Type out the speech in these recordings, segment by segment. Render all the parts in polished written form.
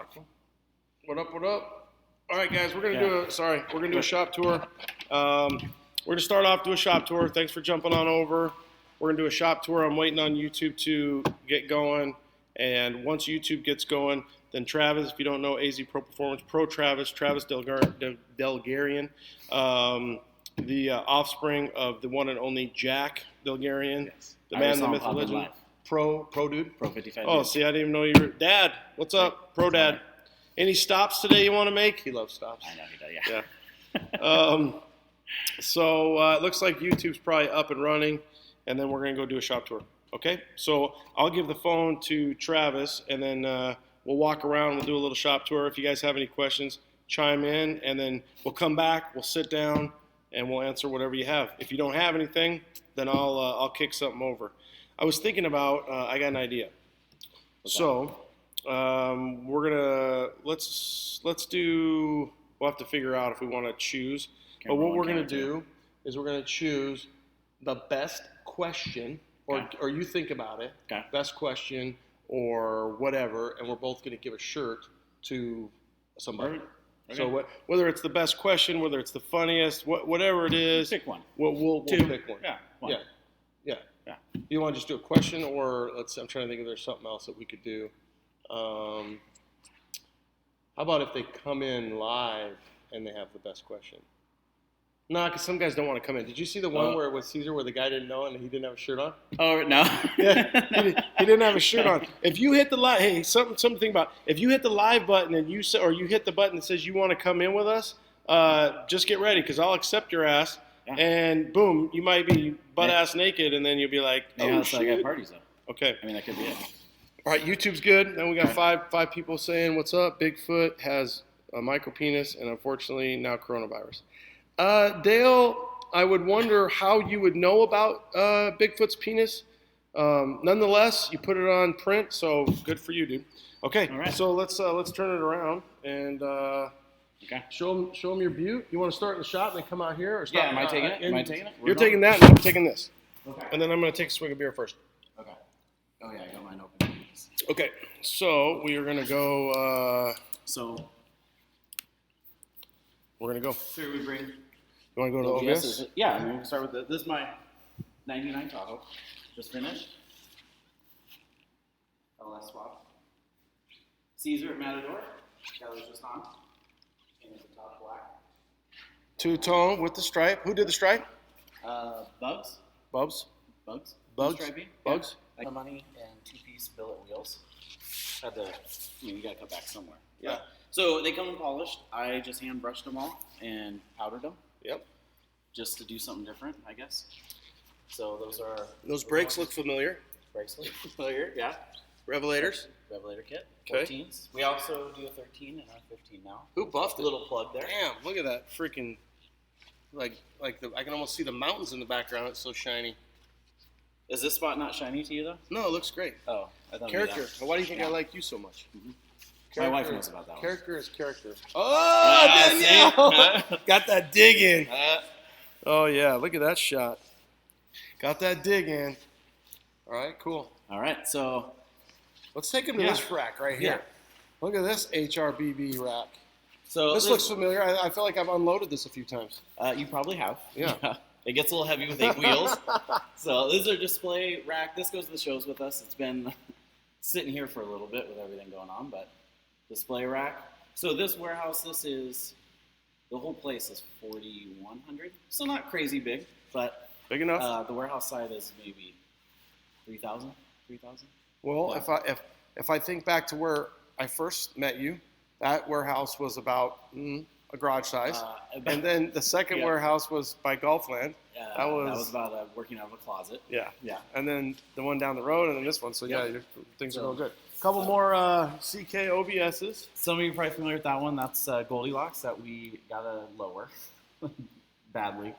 Awesome. What up? What up? All right, guys, we're gonna do a shop tour. We're gonna start off do a shop tour. Thanks for jumping on over. We're gonna do a shop tour. I'm waiting on YouTube to get going, and once YouTube gets going, then Travis, if you don't know AZ Pro Performance, Travis Delgarian, the offspring of the one and only Jack Delgarian, the man, the myth, the legend, pro dude, Pro 55. Oh, see, I didn't even know you were Dad. What's up, Pro Dad? Any stops today you want to make? He loves stops. I know he does. Yeah. So it looks like YouTube's probably up and running, and then we're going to go do a shop tour. Okay? So I'll give the phone to Travis, and then we'll walk around. We'll do a little shop tour. If you guys have any questions, chime in, and then we'll come back. We'll sit down, and we'll answer whatever you have. If you don't have anything, then I'll kick something over. I was thinking about, I got an idea. So we're gonna let's do. We'll have to figure out if we want to choose. But what we're gonna do is we're gonna choose the best question, or you think about it, best question or whatever, and we're both gonna give a shirt to somebody. Okay. So whether it's the best question, whether it's the funniest, whatever it is, pick one. We'll pick one. Yeah. One. Yeah. You want to just do a question, or I'm trying to think if there's something else that we could do. How about if they come in live and they have the best question? No, because some guys don't want to come in. Did you see the one where it was Caesar where the guy didn't know and he didn't have a shirt on? Oh, no. Yeah, he didn't have a shirt on. If you hit the live, hey, something to think about. If you hit the live button and you hit the button that says you want to come in with us, just get ready because I'll accept your ass. Yeah. And boom, you might be butt-ass naked, and then you'll be like, oh, shit. I got parties, though. Okay. I mean, that could be it. All right, YouTube's good. Then we got five people saying, what's up? Bigfoot has a micropenis, and unfortunately, now coronavirus. Dale, I would wonder how you would know about Bigfoot's penis. Nonetheless, you put it on print, so good for you, dude. Okay, all right. So let's turn it around and show them your butte. You want to start in the shot and then come out here, or start? Yeah, am I taking it? Am I taking it? You're taking that, and I'm taking this. Okay. And then I'm going to take a swig of beer first. Okay. Oh yeah, I got mine open. Okay, so we are going to go. We're going to go. So we bring. You want to go to the OBS? Yeah, I mean, we can start with this is my 99 Tahoe. Just finished. LS swap. Caesar at Matador. That was just on. Came with the top black. Two-tone with the stripe. Who did the stripe? Bugs. Bubs? Bugs. Bugs? Bugs? Yeah. Money and two-piece billet wheels. You gotta cut back somewhere. Yeah. So they come in polished. I just hand brushed them all and powdered them. Yep. Just to do something different, I guess. So those brakes look familiar. Brakes look familiar, yeah. Revelators. Revelator kit. Okay. 14s. We also do a 13 and a 15 now. Who buffed it? Little plug there. Damn! Look at that freaking I can almost see the mountains in the background. It's so shiny. Is this spot not shiny to you though? No, it looks great. Oh, I thought character. Why do you think I like you so much? Mm-hmm. My wife knows about that. Character is character. Oh, Danielle! Got that dig in. Oh yeah, look at that shot. Got that dig in. All right, cool. All right, so let's take him to this rack right here. Yeah. Look at this HRBB rack. So this looks familiar. I feel like I've unloaded this a few times. You probably have. Yeah. It gets a little heavy with 8 wheels. So this is our display rack. This goes to the shows with us. It's been sitting here for a little bit with everything going on, but display rack. So this warehouse, the whole place is 4,100. So not crazy big, but big enough. The warehouse side is maybe 3,000. Well, yeah. if I think back to where I first met you, that warehouse was about a garage size, and then the second warehouse was by Gulfland. That was about working out of a closet. Yeah. Yeah. And then the one down the road, and then this one. So things are going good. A couple more CK OBSs. Some of you are probably familiar with that one. That's Goldilocks that we gotta lower badly.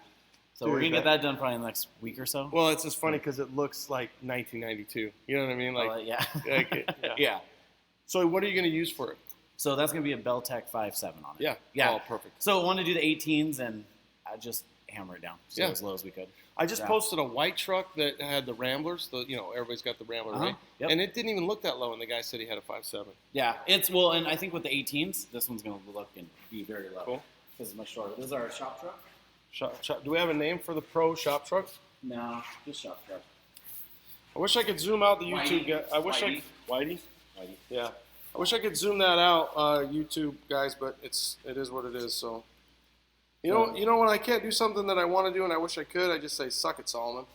So we're gonna get that done probably in the next week or so. Well, it's just funny because it looks like 1992. You know what I mean? Like, yeah. So what are you gonna use for it? So that's gonna be a Beltec 5.7 on it. Yeah. Yeah. Oh, perfect. So I wanted to do the 18s, and I just hammer it down Yeah. as low as we could. I just Yeah. posted a white truck that had the Ramblers. Everybody's got the Rambler, right? Yep. And it didn't even look that low, and the guy said he had a 5.7. Yeah, and I think with the 18s, this one's going to look and be very low. Cool. Because it's much shorter. This is our shop truck. Do we have a name for the pro shop truck? No, just shop truck. I wish I could zoom out the YouTube Whitey. guy. I wish Whitey. Whitey? Whitey. Yeah. I wish I could zoom that out, YouTube guys, but it is what it is. So, you know, when I can't do something that I want to do and I wish I could, I just say, "Suck it, Solomon."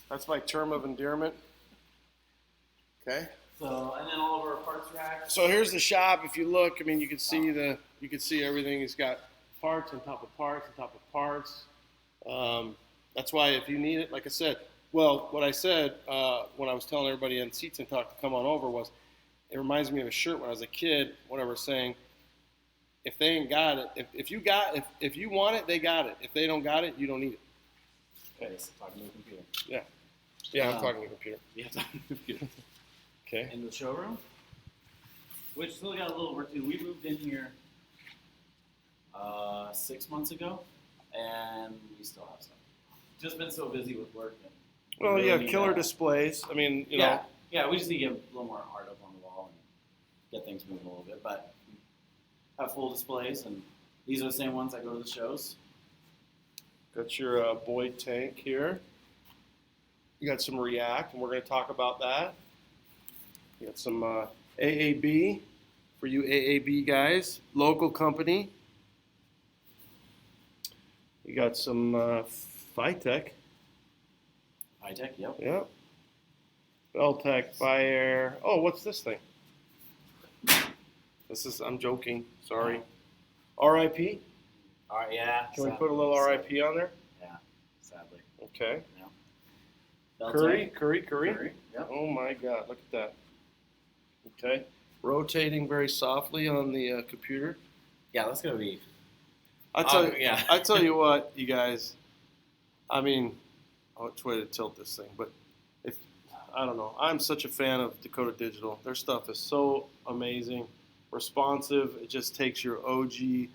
That's my term of endearment. Okay. So, and then all of our parts racks. So here's the shop. If you look, I mean, you can see everything. It's got parts on top of parts on top of parts. That's why if you need it, like I said, what I said when I was telling everybody in Seats and Talk to come on over was, it reminds me of a shirt when I was a kid. Whatever, saying, if they ain't got it, if you want it, they got it. If they don't got it, you don't need it. Okay, so talking to the computer. Yeah, I'm talking to the computer. Yeah, talking to the computer. Okay. In the showroom, which still got a little work to do. We moved in here 6 months ago, and we still have stuff. Just been so busy with work. And Well, really yeah, need killer that. displays. I mean, you know. Yeah, we just need to get a little more art up on the wall and get things moving a little bit. But we have full displays, and these are the same ones that go to the shows. Got your Boyd tank here. You got some React, and we're going to talk about that. You got some AAB for you AAB guys, local company. You got some Phytech. High-tech, yep. Yeah. Beltec, Fire. Oh, what's this thing? I'm joking. Sorry. RIP? All right, yeah. Can we put a little RIP on there? Yeah, sadly. Okay. Beltec. Curry. Yep. Oh my God, look at that. Okay. Rotating very softly on the computer. Yeah, that's gonna be. I tell you, yeah. I tell you what, you guys. I mean, which way to tilt this thing? But I don't know. I'm such a fan of Dakota Digital. Their stuff is so amazing, responsive. It just takes your OG,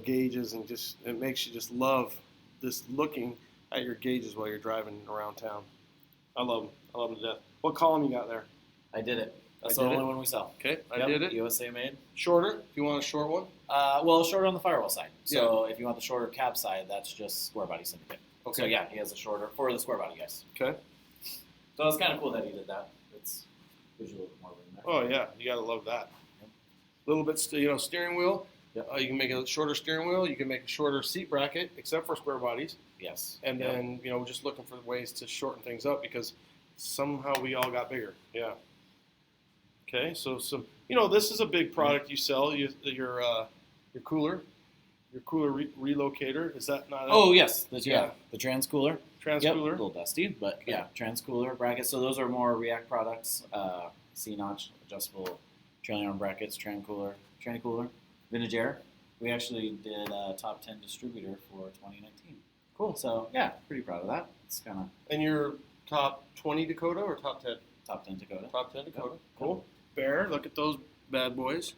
gauges and it makes you just love just looking at your gauges while you're driving around town. I love them. I love them to death. What column you got there? I did it. That's I the did only it? one we sell. Okay, I Yep, did it. USA made. Shorter, if you want a short one. Well, shorter on the firewall side. So if you want the shorter cab side, that's just Square Body Syndicate. Okay. So yeah, he has a shorter for the Square Body guys. Okay. So it's kind of cool that he did that. It's visual a little bit more in there. Oh yeah, you gotta love that. A little bit, steering wheel. Yep. You can make a shorter steering wheel. You can make a shorter seat bracket, except for square bodies. Yes. And Yep. then just looking for ways to shorten things up because somehow we all got bigger. Yeah. Okay, so this is a big product you sell. Your cooler, relocator. Is that not? Oh yes, the Yeah. trans cooler. Trans Yep, a cooler. little dusty, but yeah, trans cooler brackets. So those are more React products. C-notch adjustable trailing arm brackets, tranny cooler, vintage air. We actually did a top 10 distributor for 2019. Cool. So yeah, pretty proud of that. It's kind of And your top 20 Dakota or top 10? top 10 Dakota. Top 10 Dakota. Yep. Cool. Bear, look at those bad boys.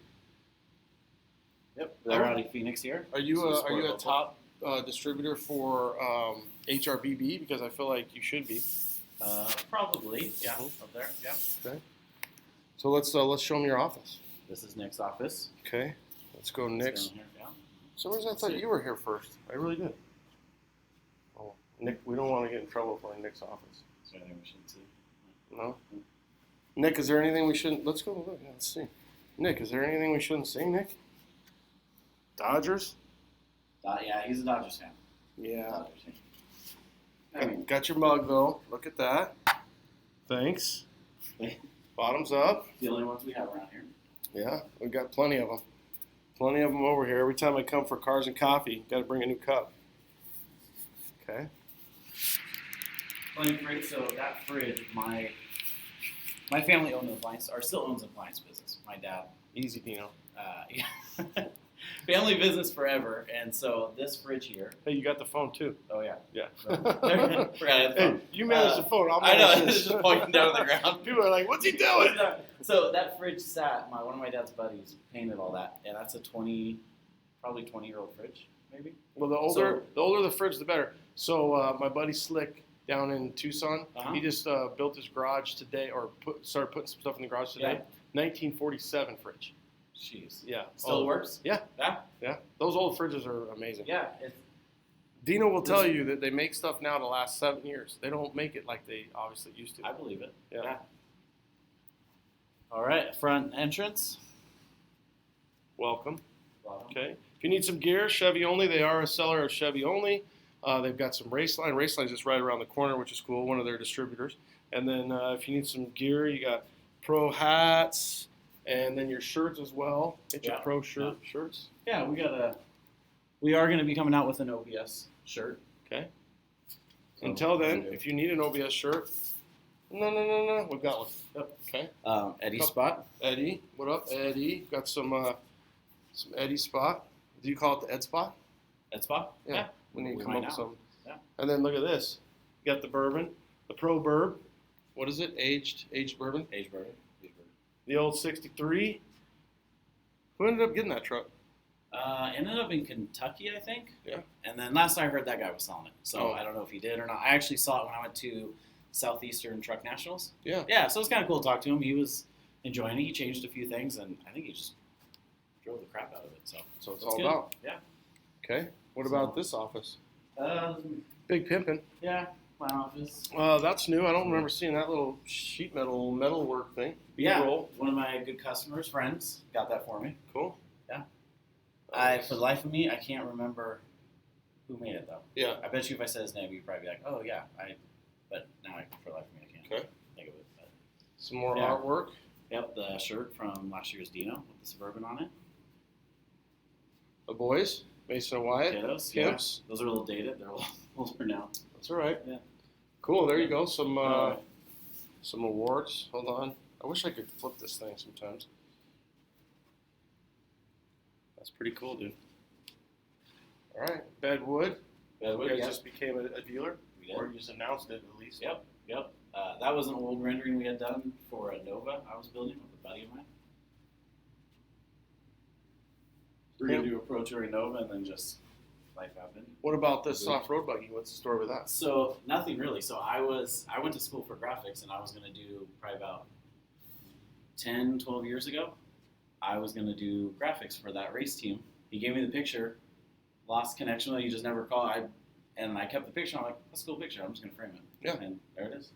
Yep. They're out of Phoenix here. Are you So a, sport are you a local. top distributor for HRBB? Because I feel like you should be. Probably. Yeah. Mhm. Up there. Yeah. Okay. So let's show them your office. This is Nick's office. Okay. Let's go, Nick's. Down here, yeah. For some reason I thought you were here first. I really did. Oh, Nick, we don't want to get in trouble for Nick's office. Is there anything we shouldn't see? No. Nick, is there anything we shouldn't? Let's go look. Let's see. Nick, is there anything we shouldn't see? Nick. Dodgers. Yeah, he's a Dodgers fan. Yeah. Dodgers fan. I mean, Got your mug though. Look at that. Thanks. Bottoms up. the only ones we have around here. Yeah, we got plenty of them. Plenty of them over here. Every time I come for cars and coffee, got to bring a new cup. Okay. Plenty fridge. So that fridge, my family owned an appliance, or still owns an appliance business. My dad, Easy, Dino. yeah. Family business forever, and so this fridge here. Hey, you got the phone too. Oh yeah. Yeah. Forgot I had the Hey, phone. you manage the phone. I'll I know. manage It's this. just pointing down on the ground. People are like, "What's he doing?" So that fridge sat. One of my dad's buddies painted all that, and that's a probably 20-year-old fridge. maybe. Well, the older the fridge, the better. So my buddy Slick down in Tucson, he just built his garage today, or started putting some stuff in the garage today. 1947 fridge. Jeez. Yeah. Still works? Yeah. Yeah? Yeah. Those old fridges are amazing. Yeah. Dino will tell you that they make stuff now to last 7 years. They don't make it like they obviously used to. I believe it. Yeah. All right, front entrance. Welcome. Okay. If you need some gear, Chevy only. They are a seller of Chevy only. They've got some Raceline. Raceline's just right around the corner, which is cool. One of their distributors. And then if you need some gear, you got pro hats, and then your shirts as well. Get your pro shirts. Yeah, we are going to be coming out with an OBS shirt. Okay. Until then, if you need an OBS shirt, no, we've got one. Yep. Okay. Eddie Spot. Eddie, what up, Eddie? Got some Eddie Spot. Do you call it the Ed Spot? Ed Spot? Yeah. We need to come up with some. Yeah. And then look at this. You got the bourbon, the Pro Burb. What is it? Aged bourbon. Aged bourbon. The old 63. Who ended up getting that truck? Ended up in Kentucky, I think. Yeah. And then last I heard, that guy was selling it. So Oh. I don't know if he did or not. I actually saw it when I went to Southeastern Truck Nationals. Yeah. Yeah, so it was kind of cool to talk to him. He was enjoying it. He changed a few things, and I think he just drove the crap out of it. So So it's that's all good. about. Yeah. Okay. What about this office? Um, Big pimpin'. yeah, my office. That's new. I don't remember seeing that little sheet metal work thing. Yeah, Roll. one of my good customers, friends, got that for me. Cool. Yeah. Nice. For the life of me, I can't remember who made it, though. Yeah. I bet you if I said his name, you'd probably be like, oh, yeah. But now, for the life of me, I can't Okay. think of it. But, Some more Yeah. artwork. yep, the shirt from last year's Dino with the Suburban on it. The boys, Mason and Wyatt. Kiddos, yeah. Kimps. Those are a little dated. They're a little older now. That's all right. Yeah. Cool. There you go. Some awards. Hold on. I wish I could flip this thing sometimes. That's pretty cool, dude. All right. Bedwood. You guys just became a dealer? We did. Or you just announced it at least? Yep. That was an old rendering we had done for a Nova I was building with a buddy of mine. We're going to do a Pro Touring Nova, and then just life happened. What about this soft road buggy? What's the story with that? So nothing really. So I went to school for graphics, and I was going to do probably about 10, 12 years ago. I was going to do graphics for that race team. He gave me the picture, lost connection. You just never call. And I kept the picture. I'm like, that's a cool picture. I'm just going to frame it. Yeah. And there it is.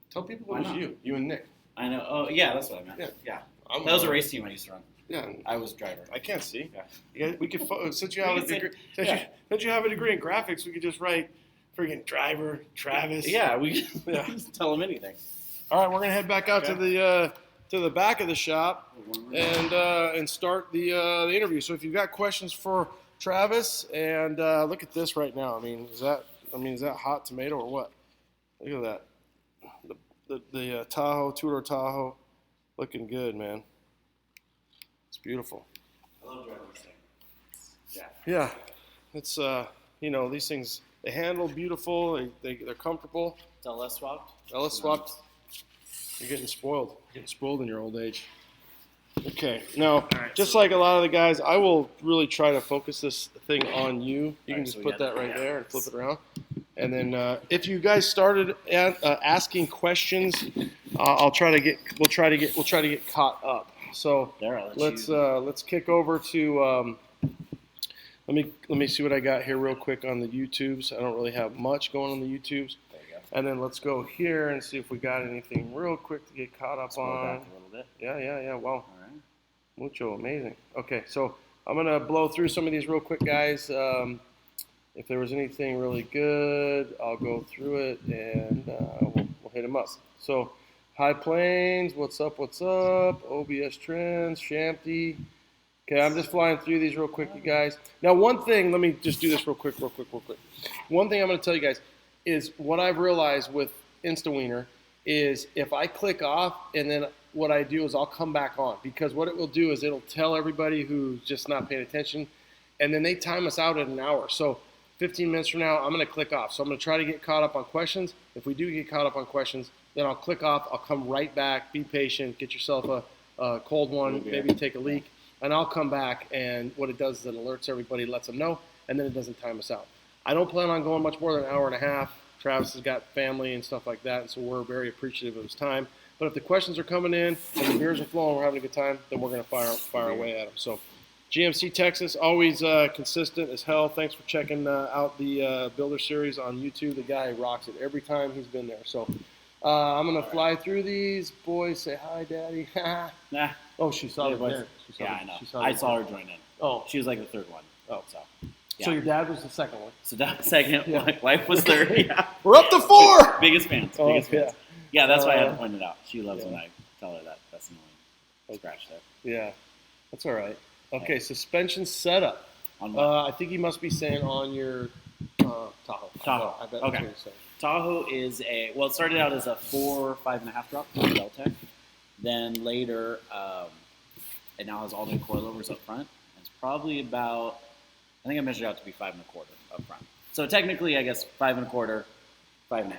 Tell people Why it was not? you and Nick. I know. Oh, yeah, that's what I meant. Yeah. That was a race team I used to run. Yeah. I was driver. I can't see. Yeah. You guys, we could since you have We a could say- degree. yeah. Since you have a degree in graphics, we could just write friggin' driver Travis. Yeah, we Yeah. just tell them anything. All right, we're gonna head back out to the back of the shop and start the interview. So if you've got questions for Travis, and look at this right now. Is that hot tomato or what? Look at that. The Tahoe, two-door Tahoe, looking good, man. It's beautiful. I love driving this thing. Yeah. Yeah, it's these things, they handle beautiful. They're comfortable. It's LS swapped. LS swapped. You're getting spoiled. You're getting spoiled in your old age. Okay, now, just like a lot of the guys, I will really try to focus this thing on you. You can just put that right there and flip it around. And then if you guys started asking questions, we'll try to get caught up. So let's kick over to let me see what I got here real quick on the YouTubes. I don't really have much going on the YouTubes. There you go. And then let's go here and see if we got anything real quick to get caught up Scroll on. back a little bit. Yeah. Wow. All right. Mucho, amazing. Okay, so I'm going to blow through some of these real quick, guys. If there was anything really good, I'll go through it and we'll hit them up. So, High Plains, what's up? OBS Trends, Shampty. Okay, I'm just flying through these real quick, you guys. Now, one thing, let me just do this real quick. One thing I'm going to tell you guys is what I've realized with InstaWiener is if I click off and then what I do is I'll come back on, because what it will do is it'll tell everybody who's just not paying attention, and then they time us out at an hour. So 15 minutes from now, I'm going to click off. So I'm going to try to get caught up on questions. If we do get caught up on questions, then I'll click off. I'll come right back. Be patient. Get yourself a cold one. Maybe take a leak. And I'll come back, and what it does is it alerts everybody, lets them know. and then it doesn't time us out. I don't plan on going much more than an hour and a half. Travis has got family and stuff like that, and so we're very appreciative of his time. But if the questions are coming in and the beers are flowing, we're having a good time, then we're going to fire away at them. So GMC Texas, always consistent as hell. Thanks for checking out the Builder Series on YouTube. The guy rocks it every time he's been there. So I'm going to fly through these. Boys, say hi, Daddy. Nah. Oh, she saw Yeah, the boys. dinner. Yeah, I know. I saw her join in. Oh. She was like the third one. Oh. So. Yeah. So your dad was the second one. So that second, Yeah. my wife was third. Yeah. We're up to 4! Biggest fans. Oh, Biggest fans. Yeah, that's why I had to point it out. She loves yeah. when I tell her that. That's annoying. Scratch there. Yeah, that's all right. Okay, suspension setup. On what? I think you must be saying on your Tahoe. Tahoe. I bet Okay. that's what you're saying. Tahoe is it started out as a 5.5 drop from Deltec. Then later, it now has all new coilovers up front. It's probably about, I think I measured out to be 5.25 up front. So technically, I guess 5.25, 5.5.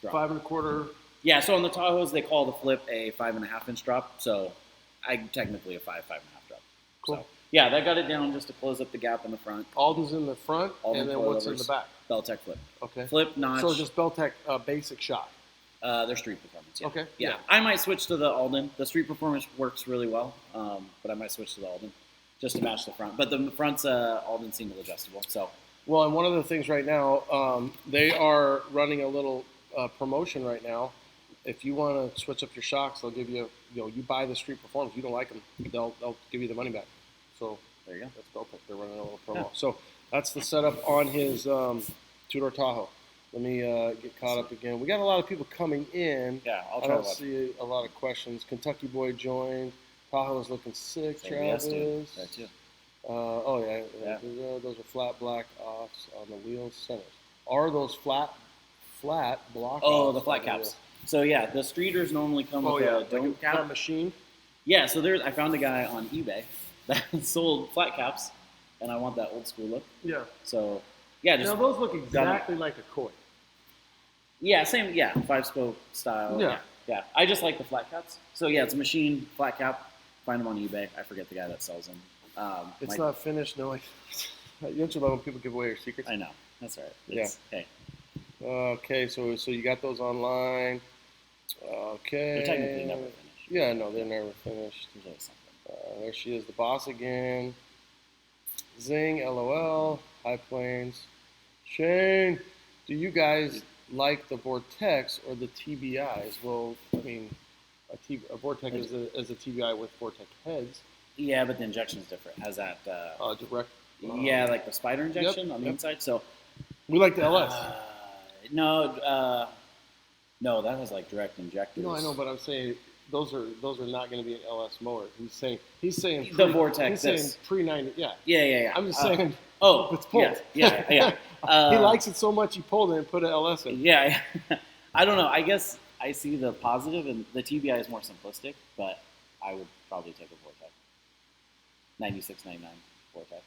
Drop. 5.25. Yeah, so on the Tahoes, they call the flip a 5.5 inch drop. So I technically a 5.5 drop. Cool. So, yeah, that got it down just to close up the gap in the front. Alden's in the front, Alden and then what's in coilovers. the back? Beltec flip. Okay. Flip, notch. So just Beltec basic shock. Their street performance. Yeah. Okay. Yeah. Yeah. I might switch to the Alden. The street performance works really well, but I might switch to the Alden just to match the front. But the front's Alden single adjustable. So. Well, and one of the things right now, they are running a little promotion right now. If you want to switch up your shocks, they'll give you, you buy the street performance. You don't like them, they'll give you the money back. So There you go. that's Beltec. They're running a little promo. Yeah. So that's the setup on his two-door Tahoe. Let me get caught up again. We got a lot of people coming in. Yeah, I'll I try to don't watch. see a lot of questions. Kentucky boy joined. Tahoe's looking sick. Yes, dude. Travis. That too. Oh yeah. Yeah. Those are flat black offs on the wheels centers. Are those flat block? Oh, offs the flat on caps. wheel? So yeah, the streeters normally come Oh with yeah, a dome like cap. a machine. Yeah, so I found a guy on eBay that sold flat caps, and I want that old school look. Yeah. So yeah, just Now those look exactly like a koi. yeah, same 5-spoke style. Yeah. Yeah. I just like the flat caps. So yeah, it's a machine flat cap. Find them on eBay. I forget the guy that sells them. It's not finished. No, you don't love when people give away your secrets. I know. That's all right. It's, Hey, Okay, so you got those online. Okay. they're technically never finished. Yeah, no, they're never finished. There's always something. There she is, the boss again. Zing, LOL, High Plains. Shane, do you guys like the Vortex or the TBIs? Well, I mean, a Vortex is a TBI with Vortex heads. Yeah, but the injection is different. Has that? Direct. Yeah, like the spider injection on the inside. So We like the LS. no, that has like direct injectors. No, I know, but I'm saying those are not going to be an LS motor. He's saying The Vortex, He's saying this. pre-90. Yeah. Yeah. I'm just saying. Oh, it's pulled. Yeah. He likes it so much he pulled it and put an LS in. Yeah, I don't know. I guess I see the positive, and the TBI is more simplistic, but I would probably take a Vortex. 96, 99 Vortex.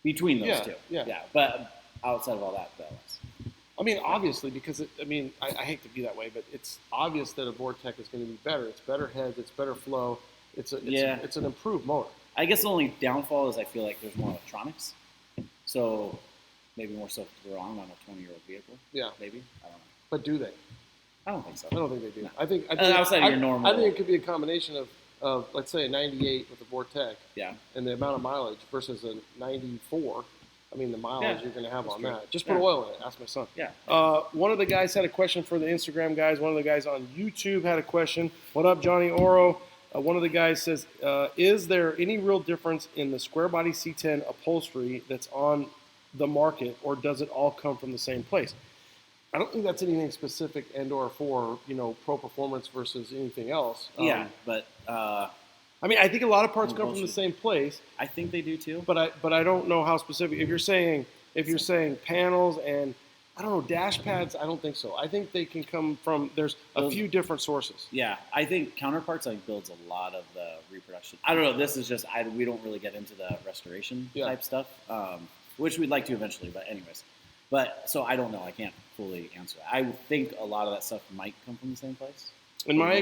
Between those two. Yeah. But outside of all that, the LS. I mean, obviously, because I hate to be that way, but it's obvious that a Vortex is going to be better. It's better heads. It's better flow. It's an improved motor. I guess the only downfall is I feel like there's more electronics. So maybe more stuff to go on a 20-year-old vehicle. Yeah. Maybe. I don't know. But do they? I don't think so. I don't think they do. No. I think outside of your normal. I think it could be a combination of let's say a 98 with a Vortex. Yeah. And the amount of mileage versus a 94. I mean, the mileage you're going to have That's on true. that. Just put oil in it. Ask my son. Yeah. One of the guys had a question for the Instagram guys. One of the guys on YouTube had a question. What up, Johnny Oro? One of the guys says, is there any real difference in the square body C10 upholstery that's on the market, or does it all come from the same place? I don't think that's anything specific and/or for Pro Performance versus anything else. But I mean, I think a lot of parts come from the same place. I think they do too. But I don't know how specific. If you're saying panels and I don't know dash pads, I don't think so. I think they can come from there's a few different sources. Yeah, I think Counterparts builds a lot of the reproduction. I don't know. This is just we don't really get into the restoration type stuff, which we'd like to eventually. But anyways, so I don't know. I can't fully answer that. I think a lot of that stuff might come from the same place. In my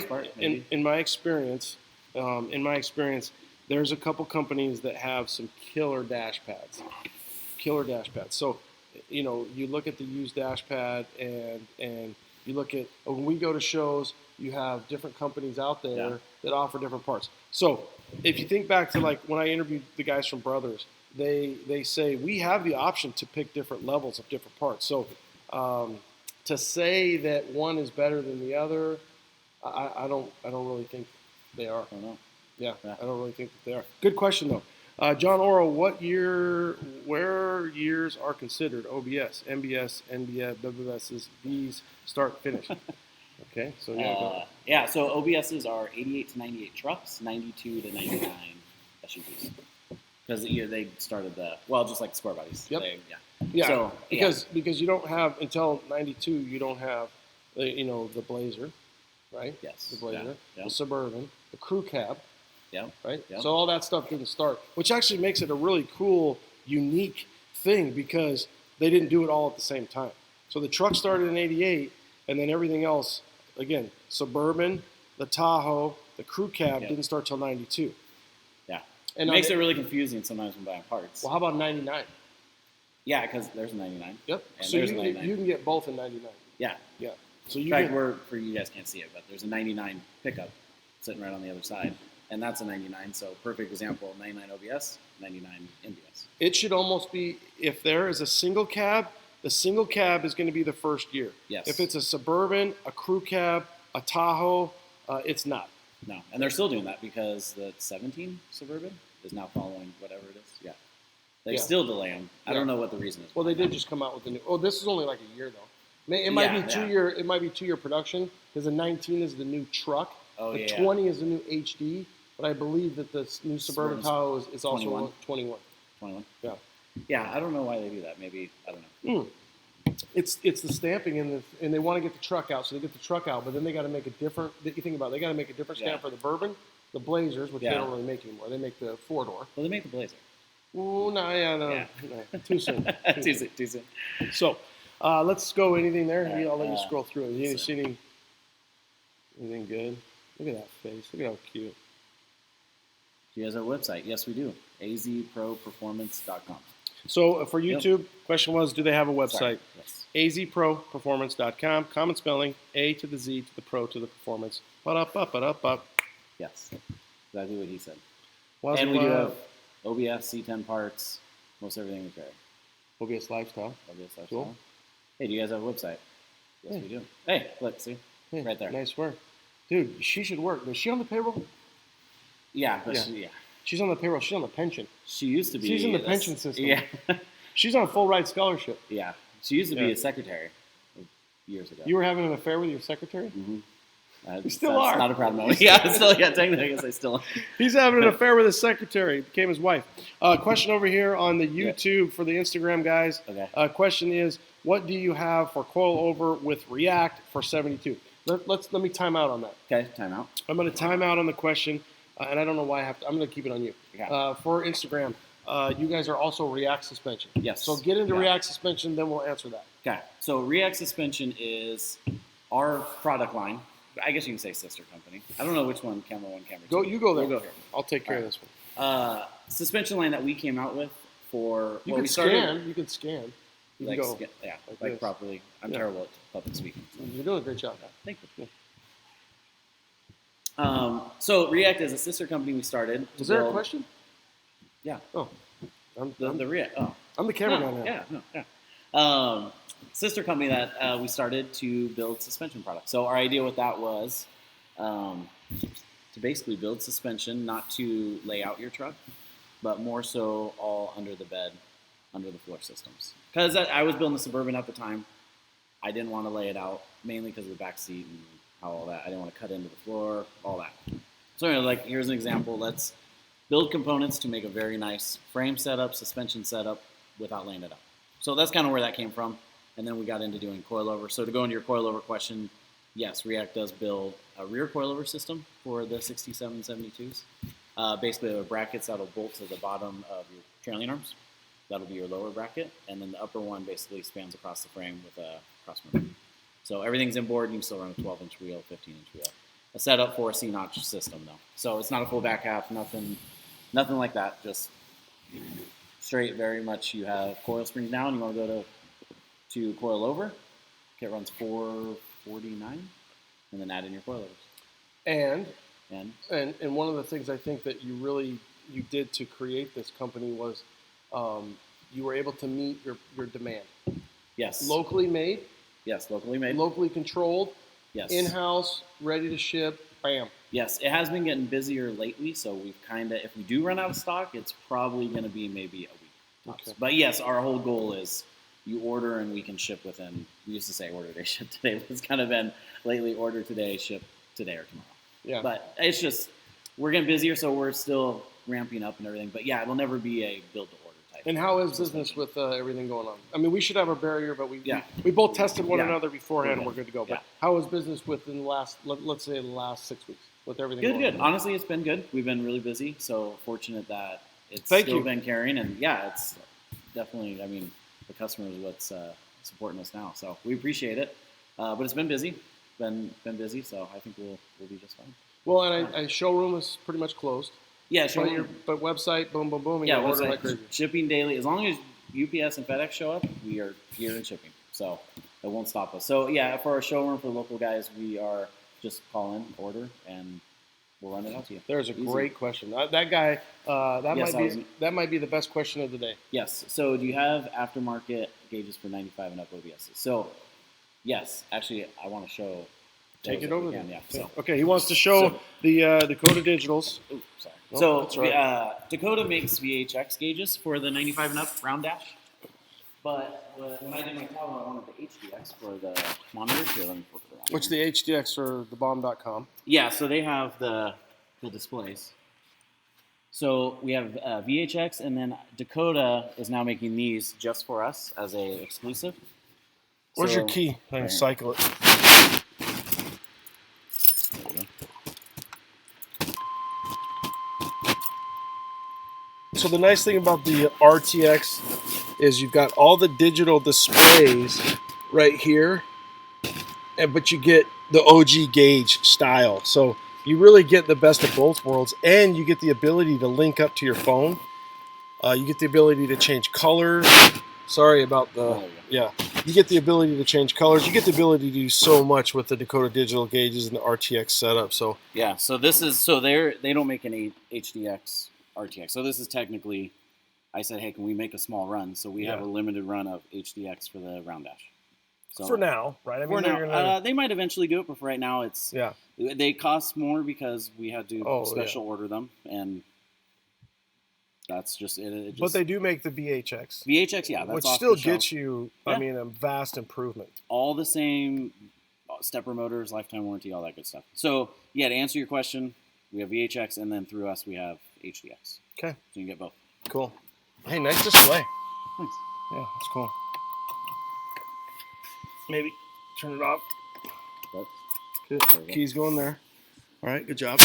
experience, there's a couple companies that have some killer dash pads. killer dash pads. So, you look at the used dash pad and you look at when we go to shows, you have different companies out there that offer different parts. So, if you think back to like when I interviewed the guys from Brothers, they say we have the option to pick different levels of different parts. So, to say that one is better than the other, I don't really think they are. I don't know. Yeah, I don't really think that they are. Good question though. John Oro, where years are considered OBS, MBS, NBS, WBSs, Bs, start, finish? Okay, so yeah, so OBSs are 88 to 98 trucks, 92 to 99 SUVs. Because they started just like the sport bodies. Yep. Yeah. So, because you don't have, until 92, you don't have, the Blazer, right? Yes. The Blazer, Yeah. the Suburban, the crew cab. Yeah. Right? Yep. So all that stuff didn't start, which actually makes it a really cool, unique thing because they didn't do it all at the same time. So the truck started in 88, and then everything else, again, Suburban, the Tahoe, the crew cab didn't start till 92. Yeah. And it makes it really confusing sometimes when buying parts. Well, how about 99? Yeah, because there's a 99. Yep. And So there's you a 99. can get both in 99. Yeah. Yeah. So In you fact, get, for you guys can't see it, but there's a 99 pickup sitting right on the other side. And that's a 99, so perfect example, 99 OBS, 99 MBS. it should almost be, if there is a single cab, the single cab is going to be the first year. Yes. If it's a Suburban, a crew cab, a Tahoe, it's not. No, and they're still doing that because the 17 Suburban is now following whatever it is. Yeah. They still delay them. I don't know what the reason is. Well, they did just come out with the new. Oh, this is only like a year though. It might be 2 year. It might be 2 year production because the 19 is the new truck. Oh, the yeah. 20 is the new HD. But I believe that the new Suburban Suburban's Tahoe is also 21. 21. 21. Yeah. Yeah, I don't know why they do that. Maybe, I don't know. It's the stamping and they want to get the truck out, so they get the truck out, but then they got to make a different. You think about it, they got to make a different stamp for the Bourbon, the Blazers, which they don't really make anymore. They make the 4-door. Well, they make the Blazer. Ooh, no, too soon. Too soon. So, let's go. Anything there? All right, I'll let you scroll through it. You so- see anything good? Look at that face. Look at how cute. Do you guys have a website? Yes, we do. azproperformance.com. So for YouTube, question was, do they have a website? Sorry. Yes. azproperformance.com. Common spelling, A to the Z to the pro to the performance. Ba-da-ba-ba-da-ba. Yes. Exactly what he said. Was And it, we do have OBS, C10 parts, most everything is there. OBS Lifestyle. OBS lifestyle. Cool. Hey, do you guys have a website? Yes, Yeah. we do. Hey, look, see? Hey, Right there. Nice work. Dude, she should work. Is she on the payroll? Yeah, but Yeah. She's on the payroll. She's on the pension. She used to be. She's in the pension system. Yeah. She's on a full ride scholarship. Yeah. She used to Yeah. be a secretary years ago. You were having an affair with your secretary? Mm-hmm. You still are. Not a proud moment. Yeah, technically, I guess I still am. He's having an affair with his secretary. Became his wife. Question over here on the YouTube for the Instagram guys. Okay. Question is, what do you have for coilover with React for 72? Let me time out on that. Okay, time out. I'm going to time out on the question, and I don't know why I have to. I'm going to keep it on you. Okay. For Instagram, you guys are also React suspension. Yes. So get into Yeah. React suspension, then we'll answer that. Okay, so React Suspension is our product line. I guess you can say sister company. I don't know which one, camera 1, camera 2. You go there. We'll go here. I'll take care of All this one. Suspension line that we came out with for You what can we started. scan. You can scan. You Like, can go. yeah, like like this. properly. I'm Yeah. terrible at public speaking. So. You're doing a great job. Thank you. So React is a sister company we started. to Is there a build- question? Yeah. Oh, I'm The React. Oh. the camera guy No, now. yeah. Sister company that we started to build suspension products. So our idea with that was to basically build suspension, not to lay out your truck, but more so all under the bed, under the floor systems. Because I was building the Suburban at the time. I didn't want to lay it out, mainly because of the back seat and how all that. I didn't want to cut into the floor, all that. So anyway, like here's an example. Let's build components to make a very nice frame setup, suspension setup, without laying it out. So that's kind of where that came from. And then we got into doing coilover. So to go into your coilover question, yes, React does build a rear coilover system for the 6772s. Basically, there are brackets that'll bolt to the bottom of your trailing arms. That'll be your lower bracket. And then the upper one basically spans across the frame with a cross member. So everything's inboard. You can still run a 12-inch wheel, 15-inch wheel. A setup for a C-notch system, though. So it's not a full back half, nothing like that. Just straight, very much. You have coil springs down. You want to go to coil over. Kit runs $449, and then add in your coilovers. And And one of the things I think that you did to create this company was you were able to meet your demand. yes, Locally made, yes, locally made. locally controlled, Yes, in-house, ready to ship, bam. yes. It has been getting busier lately, so we've kind of, if we do run out of stock, it's probably going to be maybe a week. Tops. Okay. But yes, our whole goal is you order and we can ship within. We used to say order today, ship today, but it's kind of been lately order today, ship today or tomorrow. Yeah. But it's just we're getting busier, so we're still ramping up and everything. But yeah, it'll never be a build to order type. And how is business with everything going on? I mean, we should have a barrier, but Yeah. we both tested one Yeah. another beforehand, and We're we're good to go. But Yeah. how is business within the last, let's say, the last 6 weeks with everything? Good, going good. on? Honestly, it's been good. We've been really busy, so fortunate that it's Thank still you. been carrying. And yeah, it's definitely. I mean, the customer is what's supporting us now, so we appreciate it. But it's been busy, been busy, so I think we'll be just fine. Well, and showroom is pretty much closed. Yeah, sure. But website, boom, boom, boom. And Yeah, you order website, like crazy. shipping daily. As long as UPS and FedEx show up, we are here and shipping, so it won't stop us. So yeah, for our showroom for the local guys, we are just call in, order, and we'll run it out to you. There's a Easy. great question. That guy, Yes, that might be the best question of the day. Yes. So do you have aftermarket gauges for 95 and up OBSs? So yes, actually, I want to show. Take those it if we over can, there. Yeah. So, Okay, he wants to show So- the Dakota Digitals. ooh, sorry. Nope, So that's all right. Dakota makes VHX gauges for the 95 and up round dash. But when I did my tower, I wanted the HDX for the monitors. Here, let me flip it around. Which the HDX or the bomb.com. Yeah, so they have the displays. So we have VHX, and then Dakota is now making these just for us as a exclusive. Where's So- your key? I can Right. cycle it. There we go. So the nice thing about the RTX is you've got all the digital displays right here, but you get the OG gauge style. So you really get the best of both worlds, and you get the ability to link up to your phone. You get the ability to change colors. Sorry about the, Oh, yeah. You get the ability to change colors. You get the ability to do so much with the Dakota Digital gauges and the RTX setup. So Yeah, so this is they don't make an HDX RTX. So this is technically, I said, hey, can we make a small run? So we have Yeah. a limited run of HDX for the round dash. So for now, right? I for they're now, gonna- they might eventually do it, but for right now, it's yeah. they cost more because we had to Oh, special order them, and that's just it. It just, But they do make the VHX. VHX, yeah, that's which off still the shelf. gets you, I Yeah. mean, a vast improvement. All the same stepper motors, lifetime warranty, all that good stuff. So yeah, to answer your question, we have VHX, and then through us we have HDX. Okay, So you can get both. cool. Hey, nice display. Thanks. Yeah, that's cool. Maybe turn it off. That's Good. There we go. Keys going there. All right, good job.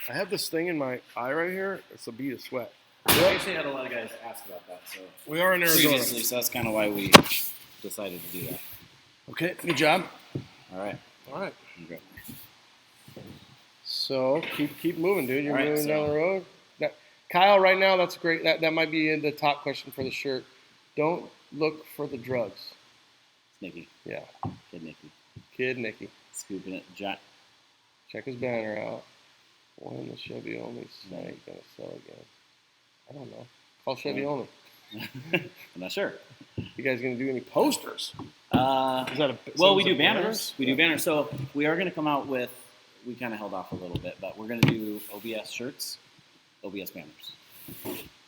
I have this thing in my eye right here. It's a bead of sweat. We actually had a lot of guys ask about that, so We are in Arizona. previously, so that's kind of why we decided to do that. Okay, good job. All right. All right. Okay. So keep moving, dude. You're All right, moving so- down the road. Now, Kyle, right now, that's great. That might be the top question for the shirt. Don't look for the drugs. It's Nikki. Yeah, Kid Nikki. kid Nikki. Scooping it. Jack. Check his banner out. When the Chevy only site gonna sell again? I don't know. Call Chevy Yeah. only. I'm not sure. You guys gonna do any posters? Is that a Well, we is it do banners. We Yeah. do banners. So we are going to come out with. We kind of held off a little bit, but we're going to do OBS shirts, OBS banners.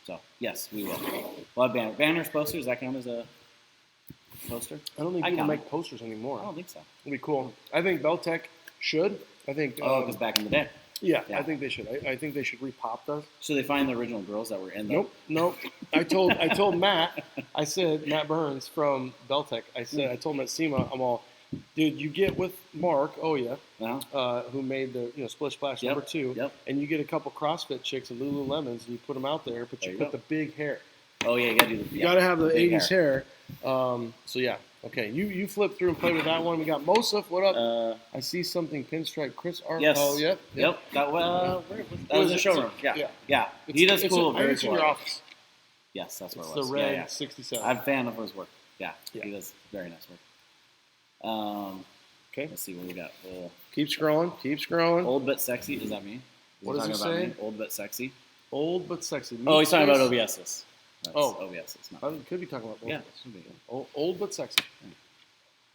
So yes, we will. We'll have banners, posters. That count as a poster? I don't think I people count. make posters anymore. I don't think so. It'd be cool. I think Beltec should. I think. Oh, because back in the day. yeah, yeah. I think they should. I think they should repop those. So they find the original girls that were in the. Nope. I told Matt. I said Matt Burns from Beltec. I told him at SEMA. I'm all, dude. You get with Mark. Oh yeah. Uh-huh. Who made the Splish Splash Yep, #2? yep. And you get a couple CrossFit chicks and Lululemons, and you put them out there, but There you you put go. the big hair. Oh yeah, you gotta do the. You got to have the big 80s hair. So yeah, okay. You flip through and play with that one. We got Mosif. What up? I see something pinstripe. Chris Art. Yes. Oh yep. That was Where that was is the it? showroom. Yeah. Yeah. He does cool. I Very think it's in cool. your office. Yes, that's what It's it the was. red Yeah. 67. I'm a fan of his work. Yeah, Yeah. he does very nice work. Okay. Let's see what we got. Keep scrolling. Keep scrolling. Old but sexy. Is that me? Is What he does he talking about say? me? Old but sexy. Old but sexy. Oh, he's talking about Meat OBSs. That's Oh. OBSs. I could be talking about both Yeah. of us. Old but sexy.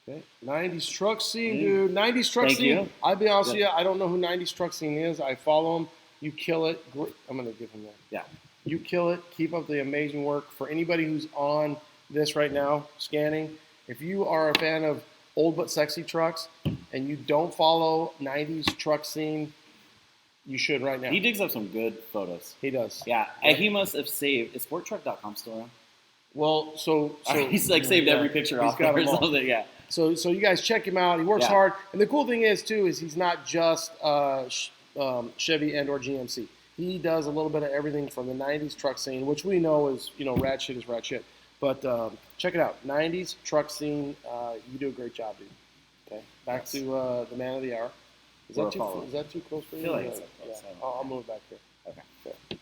Okay. 90s truck scene, Mm. dude. 90s truck Thank scene. you. I'll be honest with Yeah. you. I don't know who 90s truck scene is. I follow him. You kill it. I'm going to give him that. Yeah. You kill it. Keep up the amazing work. For anybody who's on this right now, scanning, if you are a fan of old but sexy trucks and you don't follow 90s truck scene, you should right now. He digs up some good photos. He does. Yeah, and he must have saved. Is SportTruck.com still around? Well, so He's like saved every picture he's off got there or them all. something. Yeah. So you guys check him out. He works Yeah. hard, and the cool thing is too is he's not just Chevy and or GMC. He does a little bit of everything from the '90s truck scene, which we know is rad shit is rad shit. But check it out, '90s truck scene. You do a great job, dude. Okay, back Yes. to the man of the hour. Is We're that too? following. Is that too close for you? I feel like Yeah. it's close. Yeah. I'll move back there. Okay. Okay.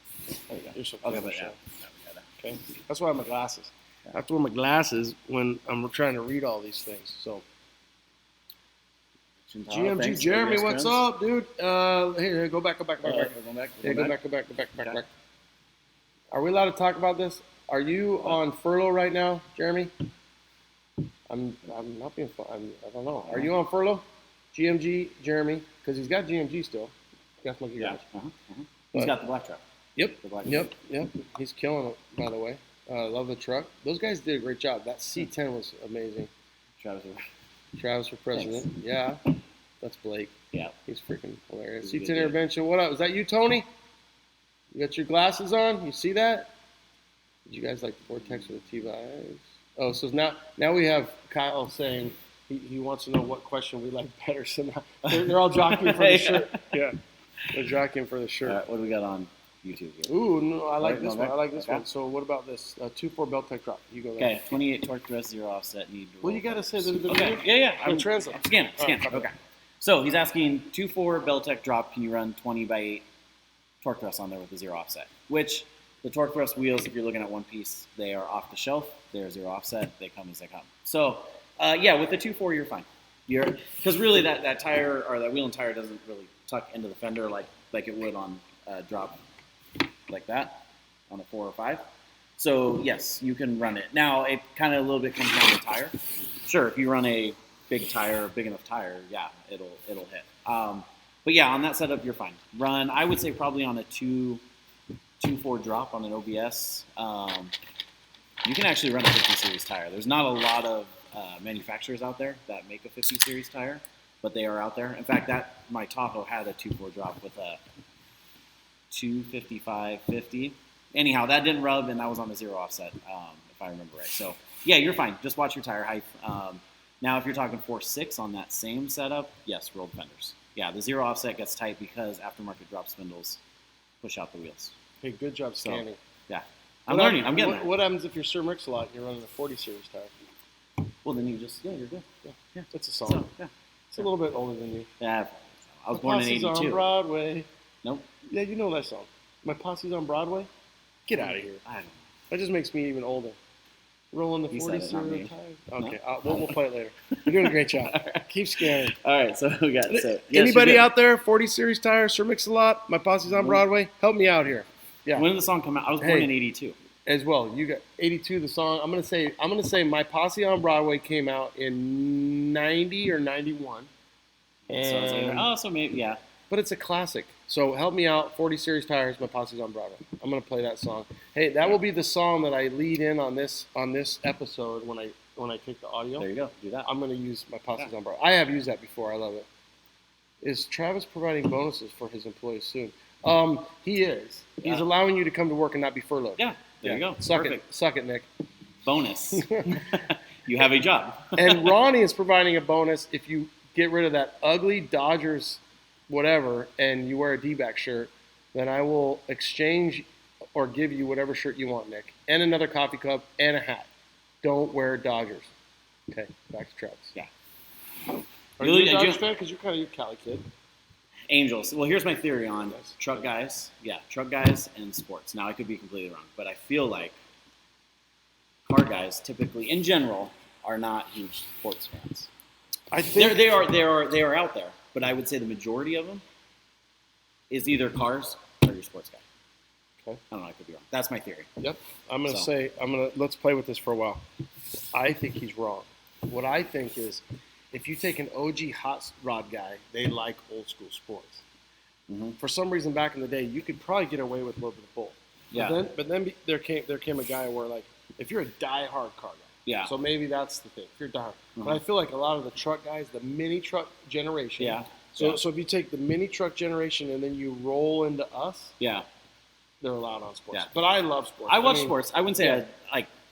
There you go. You're so Okay, close, but yeah. Michelle. Okay. That's why I have my glasses. I have to wear my glasses when I'm trying to read all these things. So. GMG Thanks, Jeremy, OBS what's friends. up, dude? Here, go back. We're going back. Yeah, We're go going back. Are we allowed to talk about this? Are you on furlough right now, Jeremy? I'm not being fun. I don't know. Are you on furlough? GMG Jeremy, because he's got GMG still. Gas Monkey Yeah. Garage. He's But- got the black truck. Yep. The black Yep. He's killing it, by the way. Love the truck. Those guys did a great job. That C10 was amazing. Travis. Travis for president. Thanks. Yeah. That's Blake. Yeah. He's freaking hilarious. He's a C10 good dude. intervention. What up? Is that you, Tony? You got your glasses on? You see that? Did you guys like the vortex or the T-Vibes? Oh, so now we have Kyle saying he wants to know what question we like better. So now they're all jockeying for the Yeah. shirt. Yeah. They're jockeying for the shirt. All right, what do we got on YouTube here? Ooh, no, I like Right, this no, one. I back- like this okay. one. So what about this? 2.4 Beltec drop. You go there. Okay, 28 torque thrust, 0 offset. Need. Well, you got to say the Okay, yeah. I'm translating. Scan it. All right, Okay. So he's asking 2.4 Beltec drop. Can you run 20/8 torque thrust on there with a 0 offset? Which the torque thrust wheels, if you're looking at one piece, they are off the shelf. They're 0 offset. They come as they come. So yeah, with the 2.4, you're fine. Because really that tire or that wheel and tire doesn't really tuck into the fender like it would on drop like that on a 4 or 5. So yes, you can run it. Now it kind of a little bit comes down to tire. Sure, if you run a big tire, big enough tire, yeah, it'll hit. But yeah, on that setup, you're fine. Run, I would say probably on a 2.4 drop on an OBS. You can actually run a 50 series tire. There's not a lot of manufacturers out there that make a 50 series tire, but they are out there. In fact, my Tahoe had a 2.4 drop with a 255/50. Anyhow, that didn't rub, and that was on the 0 offset, if I remember right. So yeah, you're fine. Just watch your tire height. Now, if you're talking 4.6 on that same setup, yes, rolled fenders. Yeah, the 0 offset gets tight because aftermarket drop spindles push out the wheels. Hey, good job So, scanning. yeah, I'm learning. I'm getting there. What happens if you're Sir Mix-a-Lot and you're running a 40 series tire? Well, then you're good. Yeah, it's a song. So, yeah. It's a little bit older than you. Yeah, I was My born in Posse's on '82. Broadway. Nope. Yeah, you know that song. My Posse's on Broadway? Get out of here. I don't know. That just makes me even older. Rolling the He 40 said it, not series me. tire. Okay, No? we'll play it later. You're doing a great job. Keep scanning. All right, so we got so. yes, Anybody you're good. out there, 40 series tire, Sir Mix-a-Lot, My Posse's on Mhm. Broadway? Help me out here. Yeah. When did the song come out? I was born Hey. in '82. As well, you got 82. The song I'm gonna say My Posse on Broadway came out in 90 or 91, So I was like, and, oh, so maybe yeah. but it's a classic. So help me out. 40 series tires. My Posse's on Broadway. I'm gonna play that song. Hey, that will be the song that I lead in on this episode when I take the audio. There you go. Do that. I'm gonna use My Posse's on Broadway. I have used that before. I love it. Is Travis providing bonuses for his employees soon? He is. He's Yeah. allowing you to come to work and not be furloughed. Yeah. There you go. Suck Perfect. it. Suck it, Nick. Bonus. You have a job. And Ronnie is providing a bonus if you get rid of that ugly Dodgers whatever and you wear a D-back shirt, then I will exchange or give you whatever shirt you want, Nick, and another coffee cup and a hat. Don't wear Dodgers. Okay, back to Travis. Yeah. Are Really, you a I Dodgers just- fan? Because you're kind of a Cali kid. Angels. Well, here's my theory on truck guys. Yeah, truck guys and sports. Now, I could be completely wrong, but I feel like car guys typically, in general, are not huge sports fans. I think They are out there, but I would say the majority of them is either cars or your sports guy. Okay. I don't know. I could be wrong. That's my theory. Yep. I'm gonna So. say let's play with this for a while. I think he's wrong. What I think is, if you take an OG hot rod guy, they like old school sports. Mm-hmm. For some reason, back in the day, you could probably get away with a little bit of both. Yeah. But then there came a guy where, like, if you're a die-hard car guy, Yeah. so maybe that's the thing. If you're die-hard. Mhm. But I feel like a lot of the truck guys, the mini truck generation. Yeah. So Yeah. so if you take the mini truck generation and then you roll into us, Yeah. they're allowed on sports. Yeah. But I love sports. I watch mean, sports. I wouldn't say yeah.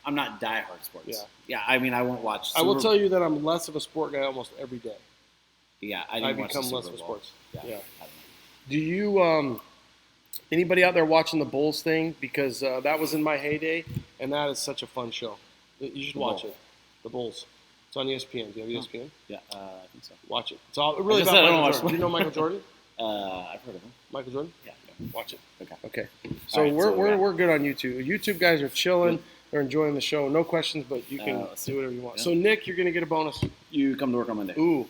I'm not diehard sports. Yeah. Yeah. I mean, I won't watch. I will tell you that I'm less of a sport guy almost every day. Yeah, I I didn't watch the become less Super of a Bowl. sports. Yeah. Yeah. I don't know. Do you anybody out there watching the Bulls thing? Because that was in my heyday, and that is such a fun show. You should The watch Bull. it. The Bulls. It's on ESPN. Do you have ESPN? Yeah, I think so. Watch it. It's all really just about said I don't Michael watch Jordan. Do you know Michael Jordan? I've heard of him. Michael Jordan? Yeah. Watch it. Okay. Okay. So right, we're good on YouTube. YouTube guys are chilling. Good. They're enjoying the show. No questions, but you can let's do whatever you want. Yeah. So Nick, you're gonna get a bonus. You come to work on Monday. Ooh,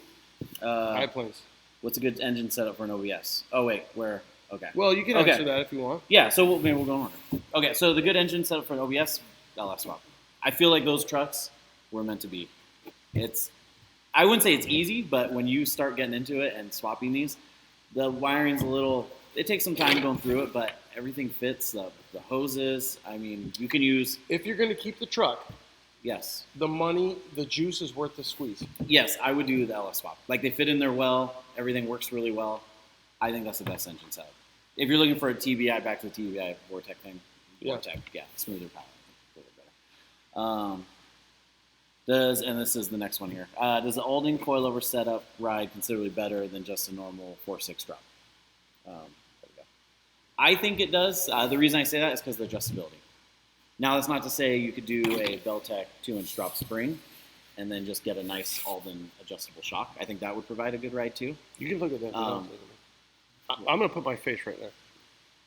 Uh, high planes. what's a good engine setup for an OBS? Oh wait, where? Okay. Well, you can Okay. answer that if you want. Yeah, so we'll go on. Okay, so the good engine setup for an OBS, LF swap. I feel like those trucks were meant to be. I wouldn't say it's easy, but when you start getting into it and swapping these, the wiring's a little. It takes some time going through it, but everything fits. The hoses. I mean, you can use. If you're gonna keep the truck, Yes, the money, the juice is worth the squeeze. yes, I would do the LF swap. Like they fit in there well. Everything works really well. I think that's the best engine setup. If you're looking for a TBI, back to the TBI Vortec thing. Yeah. Vortec, yeah, smoother power, a little better. And this is the next one here. Does the Alden coilover setup ride considerably better than just a normal 4.6 drop? There we go. I think it does. The reason I say that is because of the adjustability. Now, that's not to say you could do a Beltec 2-inch drop spring and then just get a nice Alden adjustable shock. I think that would provide a good ride too. You can look at that. I'm gonna put my face right there.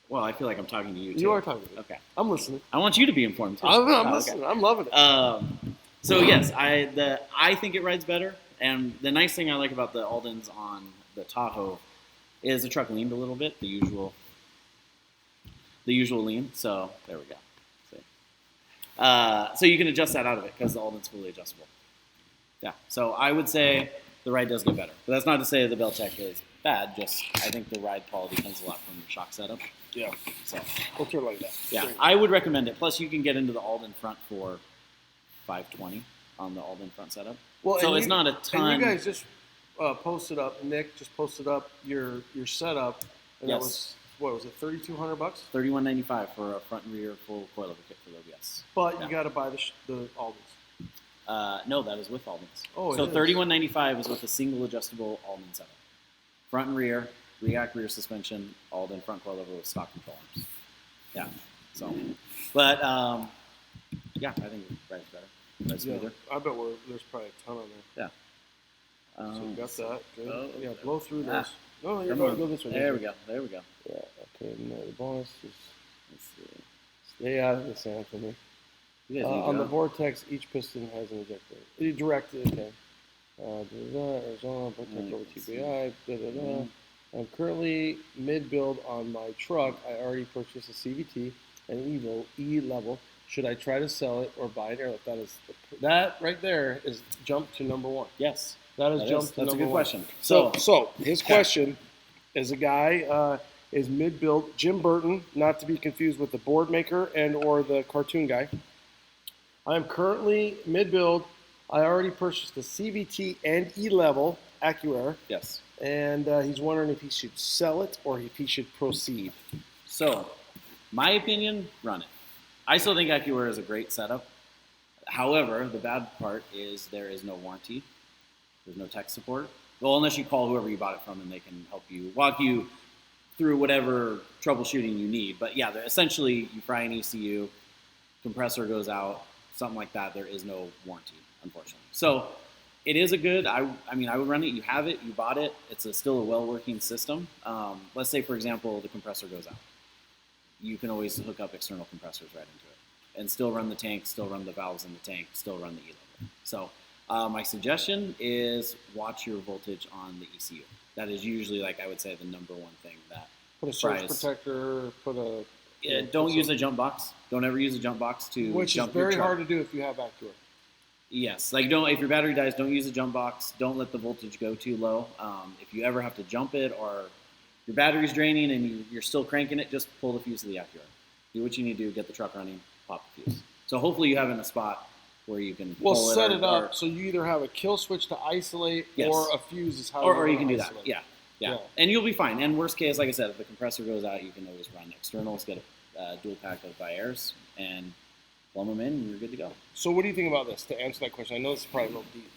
Well, I feel like I'm talking to you too. You are talking to me. Okay. I'm listening. I want you to be informed too. I'm Oh, listening. I'm loving it. So yes, I think it rides better. And the nice thing I like about the Aldens on the Tahoe is the truck leaned a little bit, the usual lean. So there we go. See. So you can adjust that out of it because the Alden's fully adjustable. Yeah. So I would say the ride does get better. But that's not to say the Beltec is bad. Just I think the ride quality comes a lot from your shock setup. Yeah. So We'll throw it like that. yeah, I would recommend it. Plus, you can get into the Alden front for $520 on the Alden front setup. Well, So and it's not a ton. And you guys just posted up. Nick just posted up your setup, and that Yes. was what was it? $3,200. $31.95 for a front and rear full coilover kit for the OBS. But Yeah. you got to buy the Aldens. No, that is with Aldens. Oh, it so is. $31.95 is with a single adjustable Alden setup. Front and rear, react rear suspension, Alden front coilover with stock control arms. Yeah. So, but yeah, I think it rides better. Rides Yeah, smoother. I bet there's probably a ton on there. Yeah. So you got that. Good. oh, Yeah, blow through ah. those. No, you're Come going on. to go this way. There we go. There we go. Yeah. Okay. And the bonus is Let's see. stay out of this, Anthony. You guys need to On the go. Vortex, each piston has an ejector. Direct, okay. Arizona, Vortex over TBI, Mhm. I'm currently mid-build on my truck. I already purchased a CVT and Evo E-level. Should I try to sell it or buy an airlift? That right there is jump to number one. Yes. That is That jump is- to that's a number good one. question. So his question is a guy is mid-build. Jim Burton, not to be confused with the board maker and or the cartoon guy. I am currently mid-build. I already purchased the CVT and E-level AccuAir, Yes. and he's wondering if he should sell it or if he should proceed. So, my opinion, run it. I still think AccuAir is a great setup. However, the bad part is there is no warranty. There's no tech support. Well, unless you call whoever you bought it from and they can help you, walk you through whatever troubleshooting you need. But yeah, essentially you fry an ECU, compressor goes out, something like that. There is no warranty, unfortunately. So it is a good, I mean, I would run it. You have it, you bought it. It's still a well-working system. Let's say, for example, the compressor goes out. You can always hook up external compressors right into it. and still run the tank, still run the valves in the tank, still run the E-level. So my suggestion is watch your voltage on the ECU. That is usually, like I would say, the number one thing that Put a surge fries. protector. Don't use a jump box. Don't ever use a jump box to Which jump is very your truck. hard to do if you have AccuAir. Yes, like don't if your battery dies, don't use a jump box. Don't let the voltage go too low. If you ever have to jump it or your battery's draining and you're still cranking it, just pull the fuse of the AccuAir. Do what you need to do, get the truck running, pop the fuse. So hopefully you have it in a spot where you can Well, pull set or- it up or- so you either have a kill switch to isolate Yes. or a fuse is how or you wanna can do that. isolate. Yeah. Yeah. And you'll be fine. And worst case, like I said, if the compressor goes out, you can always run externals, get a dual pack of Viairs, and plumb them in, and you're good to go. So what do you think about this? To answer that question, I know this is probably a little deep.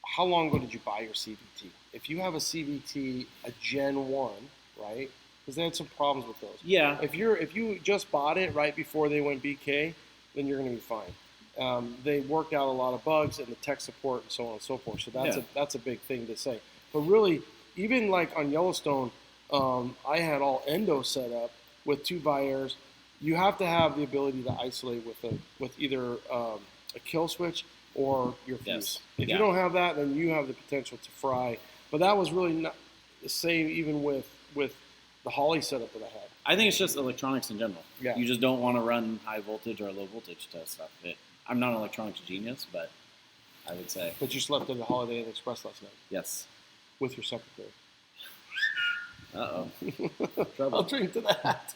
How long ago did you buy your CVT? If you have a CVT, a Gen 1, right? Because they had some problems with those. Yeah. If you just bought it right before they went BK, then you're going to be fine. They worked out a lot of bugs and the tech support and so on and so forth. So that's a big thing to say. But really, even like on Yellowstone, I had all endo set up with 2 Viairs. You have to have the ability to isolate with either a kill switch or your fuse. Yes. If Yeah. you don't have that, then you have the potential to fry. But that was really not the same even with the Holly setup that I had. I think it's just electronics in general. Yeah. You just don't want to run high voltage or low voltage to stuff. I'm not an electronics genius, but I would say But you slept at the Holiday Inn Express last night yes. with your secretary. Uh-oh. I'll Trouble. drink to that.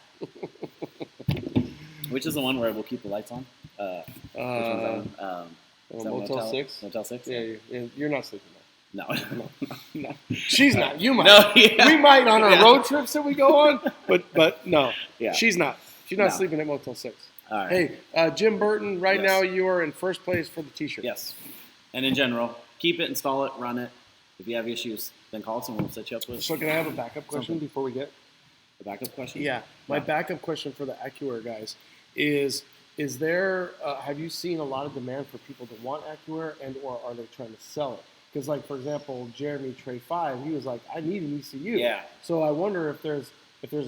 Which is the one where we'll keep the lights on? Which one's that one? Is that Motel 6? Motel 6? Yeah, you're not sleeping there. No. No, she's not. You might. No, yeah. We might on our Yeah. road trips that we go on, but no, Yeah. she's not. She's not No. sleeping at Motel 6. All right. Hey, Jim Burton, right Yes. now you are in first place for the T-shirt. Yes. And in general, keep it, install it, run it. If you have issues, then call us and we'll set you up with So can I have a backup question Something. before we get? the backup question. Yeah, my backup question for the AccuAir guys is there, have you seen a lot of demand for people that want AccuAir and or are they trying to sell it? Because like, for example, Jeremy Trey 5, he was like, I need an ECU. Yeah. So I wonder if there's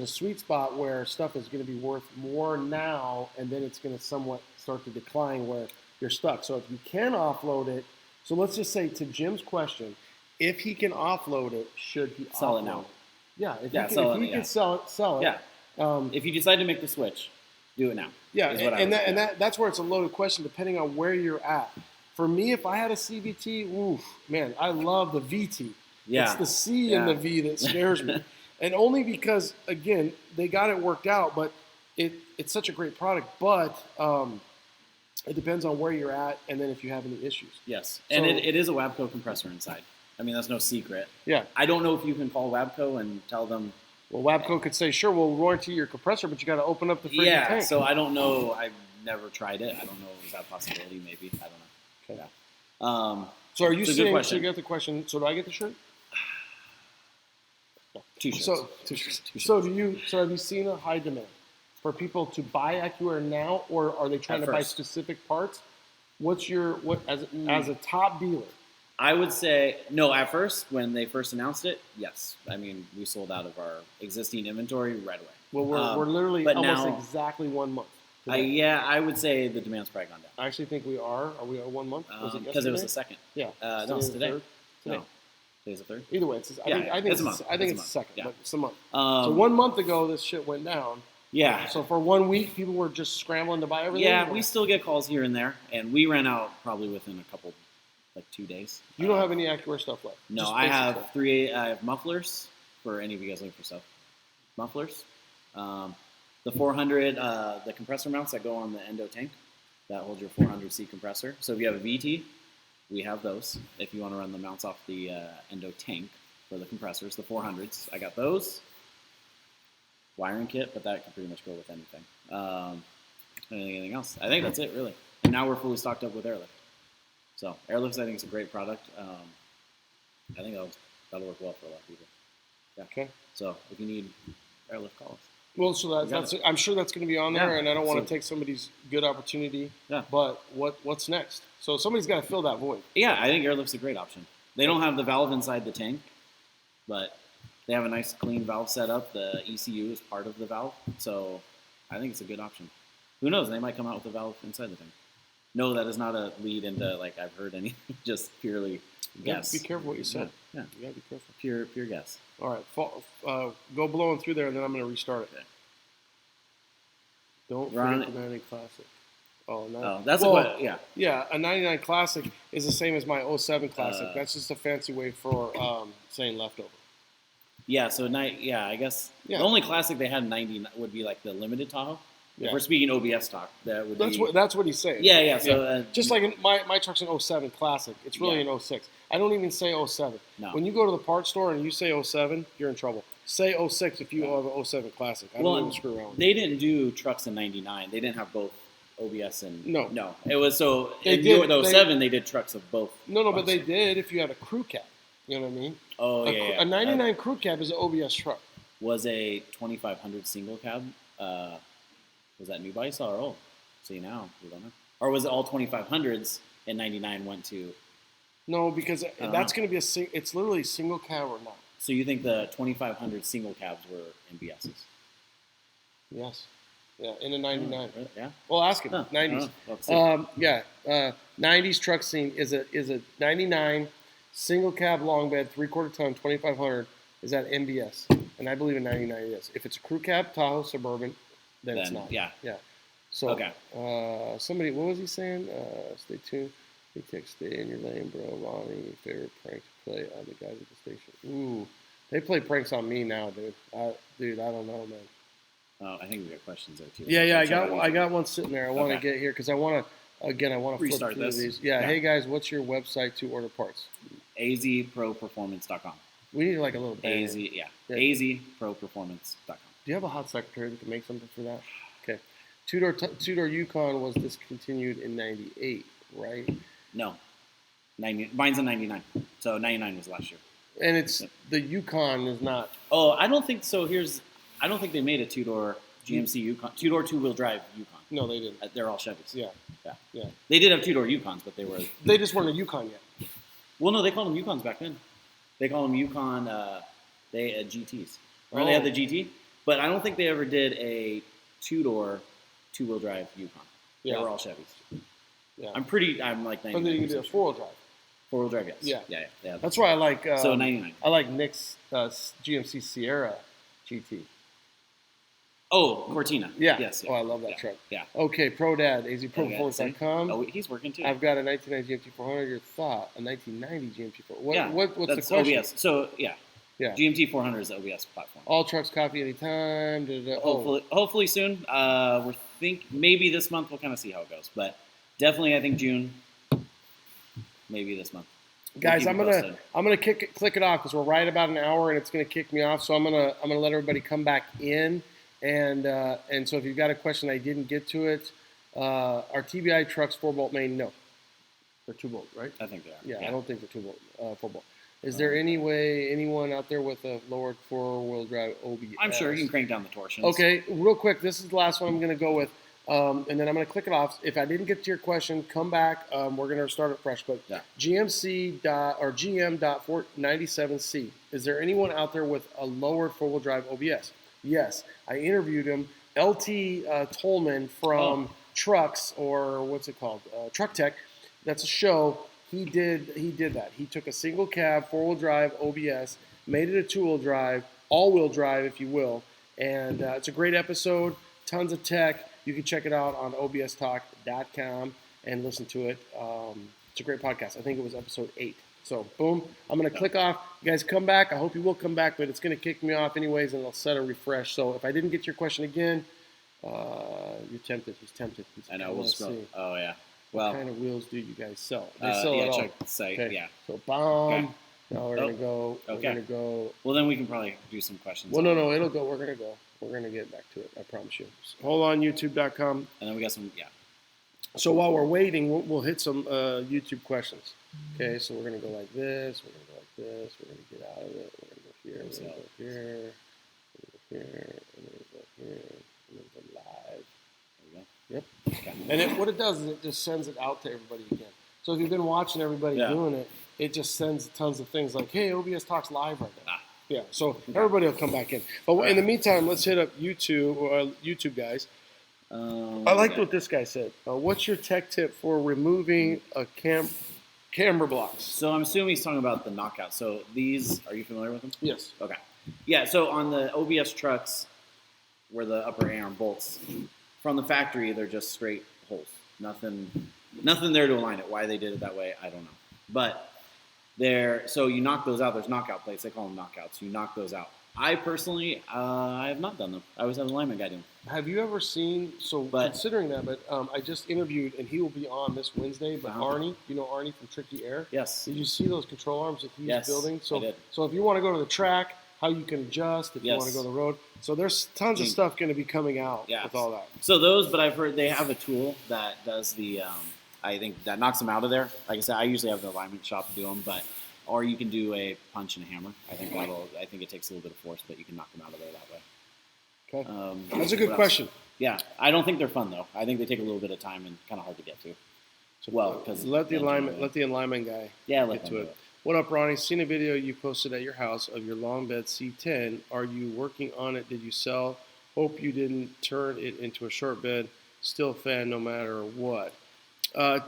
a sweet spot where stuff is going to be worth more now and then it's going to somewhat start to decline where you're stuck. So if you can offload it, so let's just say to Jim's question, if he can offload it, should he Sell offload it now. Yeah, if Yeah, he sell can, it, if he yeah. can sell it. Yeah. If you decide to make the switch, do it now. Yeah, is what I would say. that's where it's a loaded question depending on where you're at. For me, if I had a CVT, oof, man, I love the VT. Yeah. It's the C and the V that scares me. And only because, again, they got it worked out, but it's such a great product. But it depends on where you're at and then if you have any issues. Yes. And So- it is a Wabco compressor inside. I mean, that's no secret. Yeah. I don't know if you can call Wabco and tell them. Well, Wabco could say, sure, we'll warranty your compressor, but you got to open up the freaking Yeah. tank. So I don't know. I've never tried it. I don't know. Is that a possibility? Maybe. I don't know. Okay. Yeah. So are you It's a good saying, so question. you get the question, so do I get the shirt? Two shirts. So, Two shirts. so have you seen a high demand for people to buy AccuAir now, or are they trying At to buy first. specific parts? What's your as a top dealer? I would say no. At first, when they first announced it, yes. I mean, we sold out of our existing inventory right away. Well, we're literally but almost now- exactly 1 month. today. Yeah, I would say the demand's probably gone down. I actually think we are. Are we at 1 month? Was it Because it was yesterday? the second. Yeah. No, it's the today. third? Today. No, today's the third. Either way, it's. Yeah, I think it's a month. I think It's a it's the month. second, Yeah. but it's a month. So 1 month ago, this shit went down. Yeah. So for 1 week, people were just scrambling to buy everything. Yeah, or- we still get calls here and there, and we ran out probably within a couple, like 2 days. You don't have any AccuAir stuff left. No, Just I basic have stuff. I have mufflers for any of you guys looking for stuff. Mufflers. The 400, the compressor mounts that go on the endo tank that hold your 400C compressor. So if you have a VT, we have those. If you want to run the mounts off the endo tank for the compressors, the 400s, I got those. Wiring kit, but that can pretty much go with anything. Anything else? I think that's it, really. And now we're fully stocked up with Airlift. So Airlift, I think, is a great product. I think that'll work well for a lot of people. Yeah. Okay. So if you need Airlift, call us. Well, so got that's I'm sure that's going to be on there, Yeah. and I don't want to So- take somebody's good opportunity. Yeah. But what's next? So somebody's got to fill that void. Yeah, I think Airlift's a great option. They don't have the valve inside the tank, but they have a nice clean valve setup. The ECU is part of the valve, so I think it's a good option. Who knows? They might come out with a valve inside the tank. No, that is not a lead into like I've heard any. Just purely guess. Be careful what you said. Yeah. You gotta be careful. Pure guess. All right, go blowing through there, and then I'm gonna restart it. Okay. Don't Ron- forget the 99 Classic. Oh, no. Oh, that's well, yeah. Yeah, a 99 Classic is the same as my 07 Classic. Uh, That's just a fancy way for saying leftover. Yeah, so I guess Yeah. the only classic they had in 90 would be like the limited Tahoe. Yeah. If we're speaking OBS talk, that would That's be. that's what he's saying. Yeah. So Just like my truck's an 07 Classic. It's really Yeah. an 06. I don't even say 07. No. When you go to the parts store and you say 07, you're in trouble. Say 06 if you have an 07 Classic. I don't even screw around with it. They didn't do trucks in 99. They didn't have both OBS and No. It was so They in did. 07 they did trucks of both. No, but they buses. did if you had a crew cab. You know what I mean? Oh yeah. A 99 crew cab is an OBS truck. Was a 2500 single cab. Was that new by or old? See now we don't know. Or was it all 2500s and 99 went to? No, because don't that's know. going to be it's literally single cab or not. So you think the 2500 single cabs were MBSs? Yes. Yeah, in a 99. Really? Yeah. Well, ask him. Huh. 90s. Let's see. Yeah. 90s truck scene is a 99 single cab long bed 3/4 ton 2500 is that MBS, and I believe in 99 it is. If it's a crew cab Tahoe Suburban, then it's not. Yeah. Yeah. So Okay. somebody, what was he saying? Stay tuned. Hey, Tech, stay in your lane, bro. Lonnie, favorite prank to play on the guys at the station. Ooh, they play pranks on me now, dude. I don't know, man. Oh, I think we got questions there too. Yeah, I Check it out. got one sitting there. I want to Okay. get here because I want to flip Restart through this. these. Yeah. Yeah. Hey guys, what's your website to order parts? azproperformance.com. We need like a little banner. Az, yeah. Yeah. azproperformance.com. Do you have a hot secretary that can make something for that? Okay. Two-door Yukon was discontinued in '98, right? No. Mine's a 99. So 99 was last year. And it's the Yukon is not. Oh, I don't think so. I don't think they made a two-door GMC Yukon, two-door two-wheel drive Yukon. No, they didn't. They're all Chevys. Yeah. They did have two-door Yukons, but they were. They just weren't a Yukon yet. Well, no, they called them Yukons back then. They called them Yukon. They had GTs. Or they had the GT, but I don't think they ever did a two-door two-wheel drive Yukon. Yeah. They were all Chevys. Yeah. I'm like 99. But then you can do a four-wheel drive. Four-wheel drive, yes. Yeah. Yeah. That's why I like. So 99. I like Nick's GMC Sierra GT. Oh, Cortina. Yeah. Yes. Oh, I love that truck. Yeah. Okay, ProDad, azproperformance.com. Oh, he's working too. I've got a 1990 GMT 400. Your thought? A 1990 GMT 400. Yeah, What's the that's question? OBS. So yeah. GMT 400 is the OBS platform. All trucks, coffee anytime. Hopefully soon. Maybe this month. We'll kind of see how it goes, but definitely I think June. Maybe this month. Guys, We'll keep you I'm gonna click it off because we're right about an hour and it's gonna kick me off. So I'm gonna let everybody come back in, and so if you've got a question I didn't get to it, are TBI trucks 4-bolt main? No, they're 2-bolt, right? I think they are. Yeah, I don't think they're 2-bolt, 4-bolt. Is there any way anyone out there with a lowered 4-wheel drive OBS? I'm sure you can crank down the torsions. Okay, real quick, this is the last one I'm going to go with, and then I'm going to click it off. If I didn't get to your question, come back. We're going to start it fresh. But Yeah. GM.97C. Is there anyone out there with a lowered 4-wheel drive OBS? Yes, I interviewed him. LT Tolman from Trucks, or what's it called? Truck Tech. That's a show. He did that. He took a single cab, 4-wheel drive OBS, made it a 2-wheel drive, all-wheel drive, if you will. And it's a great episode, tons of tech. You can check it out on obstalk.com and listen to it. It's a great podcast. I think it was episode 8. So, boom. I'm going to click off. You guys come back. I hope you will come back, but it's going to kick me off anyways, and it'll set a refresh. So, if I didn't get your question again, you're tempted. He's tempted. I know. We'll scroll. Oh, yeah. Well, what kind of wheels do you guys sell? They sell it all. Check the site. Okay. Yeah. So bomb. Okay. Now we're gonna go. We're Okay. gonna go. Well, then we can probably do some questions. Well, no, it'll go. We're gonna go. We're gonna get back to it. I promise you. Hold on, YouTube.com. And then we got some. Yeah. So while we're waiting, we'll hit some YouTube questions. Okay, so we're gonna go like this. We're gonna go like this. We're gonna get out of it. We're gonna go here. We're gonna go here. We're gonna go here. And then go here. And then go live. There we go. Yep. Okay. And what it does is it just sends it out to everybody again. So if you've been watching everybody doing it, it just sends tons of things like, hey, OBS Talks live right now. Yeah, so everybody will come back in. But in the meantime, let's hit up YouTube, YouTube guys. I liked okay. what this guy said. What's your tech tip for removing a camber blocks? So I'm assuming he's talking about the knockout. So these, are you familiar with them? Yes. Okay. Yeah, so on the OBS trucks, where the upper arm bolts, from the factory, they're just straight holes. Nothing there to align it. Why they did it that way, I don't know. But so you knock those out. There's knockout plates. They call them knockouts. You knock those out. I personally, I have not done them. I always have the lineman guy do them. Have you ever seen, considering that, but I just interviewed, and he will be on this Wednesday, but Arnie, you know Arnie from Tricky Air? Yes. Did you see those control arms that he's building? I did. So if you want to go to the track, how you can adjust, if you want to go to the road. So there's tons of stuff going to be coming out with all that. So those, but I've heard they have a tool that does the, I think that knocks them out of there. Like I said, I usually have the alignment shop do them, or you can do a punch and a hammer. I think it takes a little bit of force, but you can knock them out of there that way. Okay. That's a good question. Yeah, I don't think they're fun though. I think they take a little bit of time and kind of hard to get to. Because let the alignment guy get to it. What up, Ronnie? Seen a video you posted at your house of your long bed C10. Are you working on it? Did you sell? Hope you didn't turn it into a short bed. Still a fan no matter what.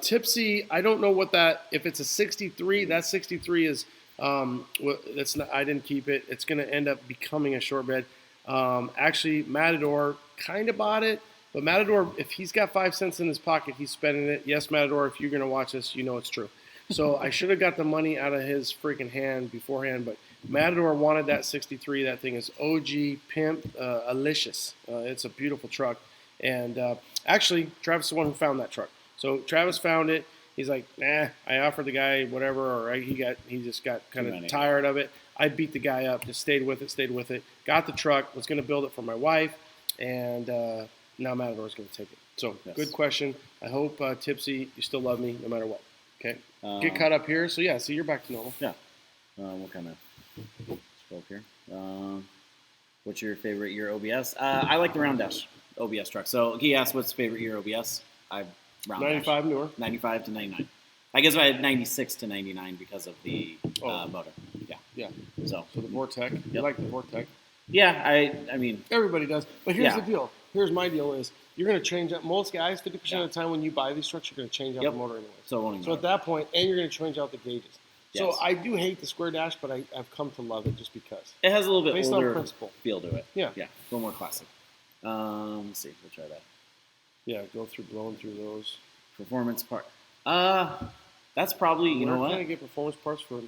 Tipsy, I don't know what if it's a 63, that 63 is, that's not, I didn't keep it. It's going to end up becoming a short bed. Actually, Matador kind of bought it, but Matador, if he's got 5 cents in his pocket, he's spending it. Yes, Matador, if you're going to watch this, you know it's true. So I should have got the money out of his freaking hand beforehand, but Matador wanted that 63. That thing is OG Pimp Alicious. It's a beautiful truck. And actually, Travis is the one who found that truck. So Travis found it. He's like, nah, I offered the guy whatever, or he just got kind of tired of it. I beat the guy up, just stayed with it. Got the truck, was going to build it for my wife, and now Matador's going to take it. So Good question. I hope, Tipsy, you still love me no matter what. Okay. Get caught up here. So, yeah, so you're back to normal. Yeah. We'll kind of scroll up here. What's your favorite year OBS? I like the round dash OBS truck. So he asked what's favorite year OBS. Round 95 dash. newer. 95 to 99. I guess I had 96 to 99 because of the motor. Yeah. Yeah. So the Vortec. You like the Vortec? Yeah, I mean. Everybody does. But here's the deal. Here's my deal is you're going to change out. Most guys, 50% of the time when you buy these trucks, you're going to change out the motor anyway. So at that point, and you're going to change out the gauges. Yes. So I do hate the square dash, but I've come to love it just because. It has a little bit based older on principle feel to it. Yeah. Yeah. A little more classic. Let's see. We'll try that. Yeah, blowing through those. Performance part. That's probably, you know what? Where can I get performance parts for?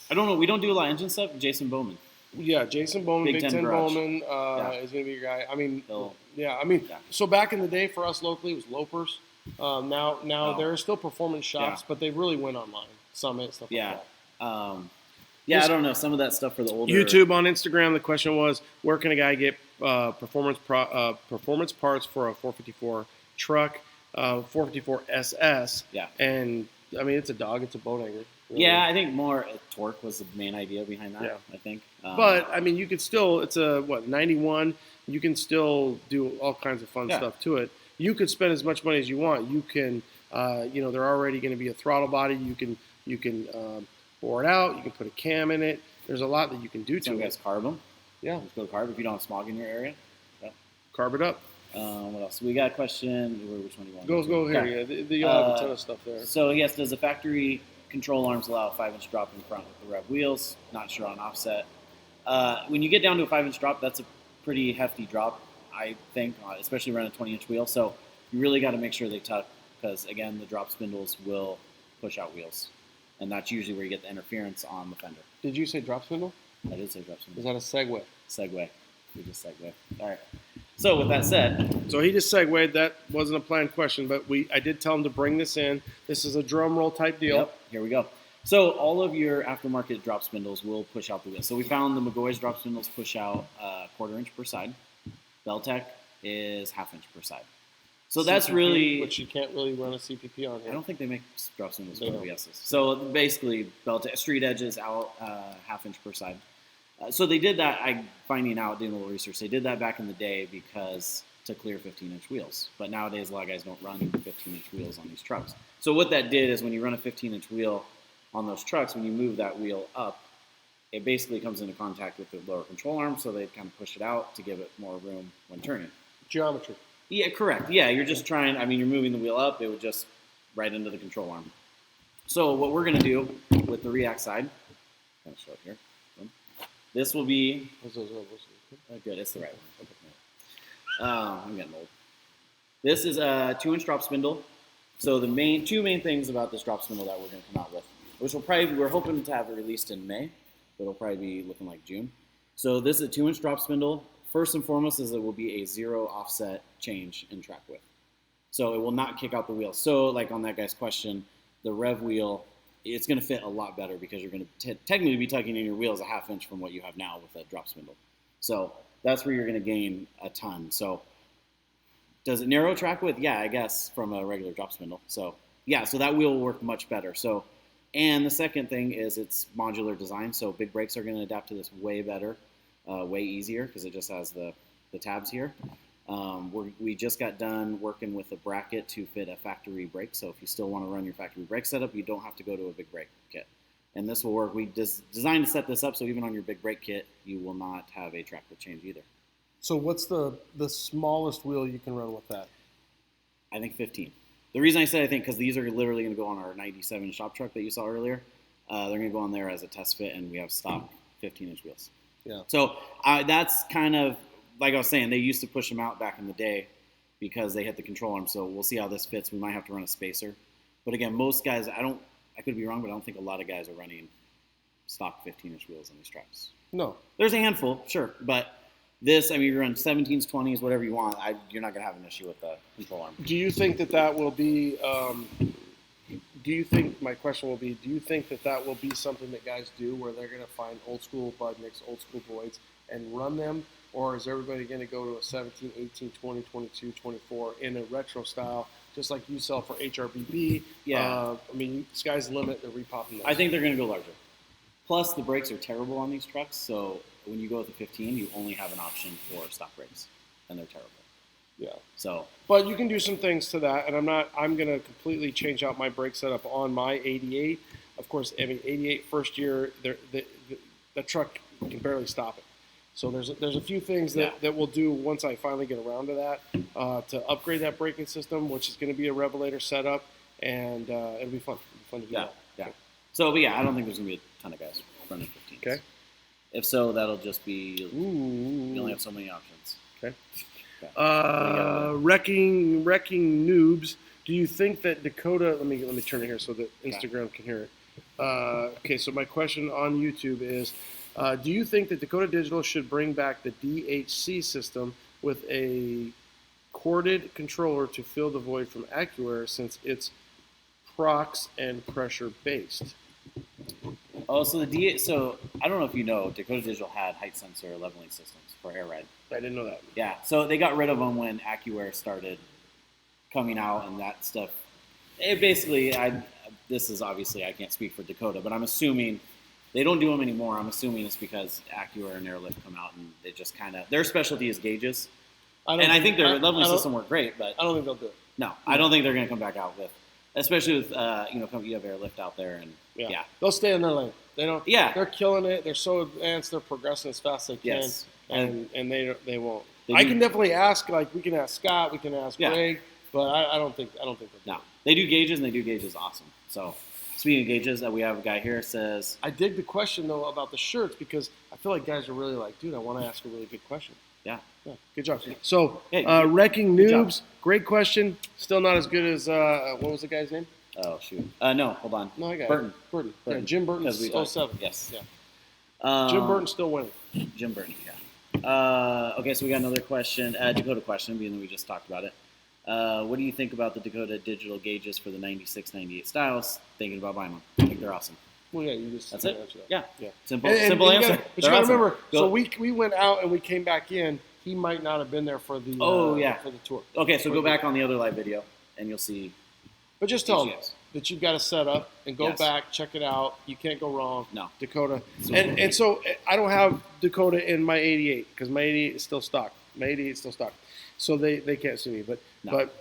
I don't know. We don't do a lot of engine stuff. Jason Bowman. Yeah, Jason Bowman, Big Ten Bowman is going to be your guy. I mean, so back in the day for us locally, it was Lopers. Now there are still performance shops, but they really went online. Summit, stuff like that. I don't know. Some of that stuff for the older. YouTube on Instagram, the question was, where can a guy get performance parts for a 454 truck, 454 SS? Yeah. And, I mean, it's a dog. It's a boat hanger. Really. Yeah, I think more torque was the main idea behind that, I think. But, I mean, you could still, it's a, 91? You can still do all kinds of fun stuff to it. You could spend as much money as you want. You can, they're already going to be a throttle body. You can bore it out. You can put a cam in it. There's a lot that you can do to it. Some guys carb them. Yeah. Let's go carb if you don't have smog in your area. Yeah. Carb it up. What else? We got a question. Which one do you want? Go here. Yeah. You have a ton of stuff there. So, yes, does the factory control arms allow a 5-inch drop in front with the rev wheels? Not sure on offset. When you get down to a 5-inch drop, that's a pretty hefty drop, I think, especially around a 20-inch wheel. So you really got to make sure they tuck because, again, the drop spindles will push out wheels. And that's usually where you get the interference on the fender. Did you say drop spindle? I did say drop spindle. Is that a segue? Segue. We just segue. All right. So with that said. So he just segued. That wasn't a planned question, but I did tell him to bring this in. This is a drum roll type deal. Yep. Here we go. So all of your aftermarket drop spindles will push out the wheel. So we found the McGaughy's drop spindles push out 1/4 inch per side. Beltec is 1/2 inch per side. So CPP, that's really... Which you can't really run a CPP on here. I don't think they make drop spindles for OBSs. So basically, Beltec, street edges out 1/2 inch per side. So they did that, I'm finding out, doing a little research, they did that back in the day because to clear 15-inch wheels. But nowadays, a lot of guys don't run 15-inch wheels on these trucks. So what that did is when you run a 15-inch wheel on those trucks, when you move that wheel up, it basically comes into contact with the lower control arm, so they kind of push it out to give it more room when turning. Geometry. Yeah, correct. Yeah, you're just trying. I mean, you're moving the wheel up. It would just right into the control arm. So what we're gonna do with the React side, kind of show it here. This will be good. It's the right one. I'm getting old. This is a 2-inch drop spindle. So the two main things about this drop spindle that we're going to come out with, which we're hoping to have it released in May, but it'll probably be looking like June. So this is a 2-inch drop spindle. First and foremost is it will be a 0 offset change in track width. So it will not kick out the wheel. So like on that guy's question, the rev wheel, it's going to fit a lot better because you're going to technically be tucking in your wheels a 1/2 inch from what you have now with a drop spindle. So that's where you're going to gain a ton. So does it narrow track width? Yeah, I guess from a regular drop spindle. So yeah, so that wheel will work much better. So, and the second thing is it's modular design. So big brakes are going to adapt to this way better, way easier because it just has the tabs here. We just got done working with a bracket to fit a factory brake. So if you still want to run your factory brake setup, you don't have to go to a big brake kit. And this will work. We designed to set this up so even on your big brake kit, you will not have a track width change either. So what's the smallest wheel you can run with that? I think 15. The reason I say I think because these are literally going to go on our 97 shop truck that you saw earlier. They're going to go on there as a test fit, and we have stock 15-inch wheels. Yeah. So that's kind of like I was saying. They used to push them out back in the day because they hit the control arm. So we'll see how this fits. We might have to run a spacer. But again, most guys, I could be wrong, but I don't think a lot of guys are running stock 15-inch wheels on these trucks. No. There's a handful, sure, but this, I mean, you run 17s, 20s, whatever you want. You're not going to have an issue with the control arm. Do you think that will be? My question will be: do you think that will be something that guys do, where they're going to find old school Budniks, old school Boyds, and run them, or is everybody going to go to a 17, 18, 20, 22, 24 in a retro style, just like you sell for HRBB? Yeah. I mean, sky's the limit. They're repopping those. I think they're going to go larger. Plus, the brakes are terrible on these trucks, so when you go with the 15, you only have an option for stock brakes, and they're terrible. Yeah. So, but you can do some things to that, and I'm going to completely change out my brake setup on my 88. Of course, I mean 88 first year, the truck can barely stop it. So there's a few things that we'll do once I finally get around to that to upgrade that braking system, which is going to be a Revelator setup, and it'll be fun. It'll be fun to do that. Yeah. So, but yeah, I don't think there's going to be a ton of guys running 15s. Okay. If so, that'll just be you only have so many options. Okay. Okay. Wrecking noobs. Do you think that Dakota? Let me turn it here so that Instagram can hear it. Okay, so my question on YouTube is: do you think that Dakota Digital should bring back the DHC system with a corded controller to fill the void from AccuAir, since it's prox and pressure based? Oh, so so I don't know if you know, Dakota Digital had height sensor leveling systems for air ride. I didn't know that. Yeah, so they got rid of them when AccuAir started coming out and that stuff. It basically, this is obviously, I can't speak for Dakota, but I'm assuming they don't do them anymore. I'm assuming it's because AccuAir and Airlift come out and they just kind of, their specialty is gauges. I think their leveling system worked great, but I don't think they'll do it. No, I don't think they're going to come back out with, especially with, you have Airlift out there and yeah. They'll stay in their lane. They don't. Yeah. They're killing it. They're so advanced. They're progressing as fast as they can. Yes. And they won't. I can definitely ask. Like we can ask Scott. We can ask Greg. But I don't think. No, they do gauges and they do gauges awesome. So speaking of gauges, we have a guy here says. I dig the question though about the shirts because I feel like guys are really like, dude, I want to ask a really good question. Yeah. Good job. So hey, wrecking noobs. Great question. Still not as good as what was the guy's name? Oh shoot. No, hold on. No, I got Burton. it. Burton. Yeah, Jim Burton's 07. Yes. Yeah. Jim Burton's still winning. Jim Burton. Yeah. Okay, so we got another question. Dakota question, being that we just talked about it. What do you think about the Dakota digital gauges for the 96, 98 styles? Thinking about buying them. I think they're awesome. Well, yeah, you just that's it. Answer that. Yeah. Simple and answer. But you got to remember. So we went out and we came back in. He might not have been there for the for the tour. Okay, so go back on the other live video and you'll see. But just tell them that you've got to set up and go back, check it out. You can't go wrong. No. Dakota. And so I don't have Dakota in my 88 because my 88 is still stock. My 88 is still stock. So they can't sue me. But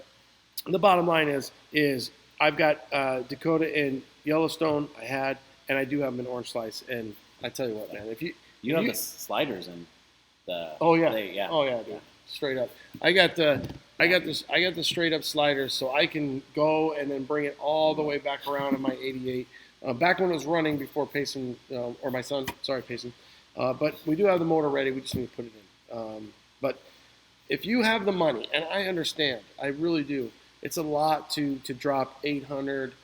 the bottom line is I've got Dakota in Yellowstone. And I do have them in Orange Slice. And I tell you what, man, if you have the sliders and the dude. Straight up. I I got this. I got the straight up sliders, so I can go and then bring it all the way back around in my 88. Back when it was running before Payson or my son. Sorry, Payson. But we do have the motor ready. We just need to put it in. But if you have the money, and I understand, I really do. It's a lot to drop 800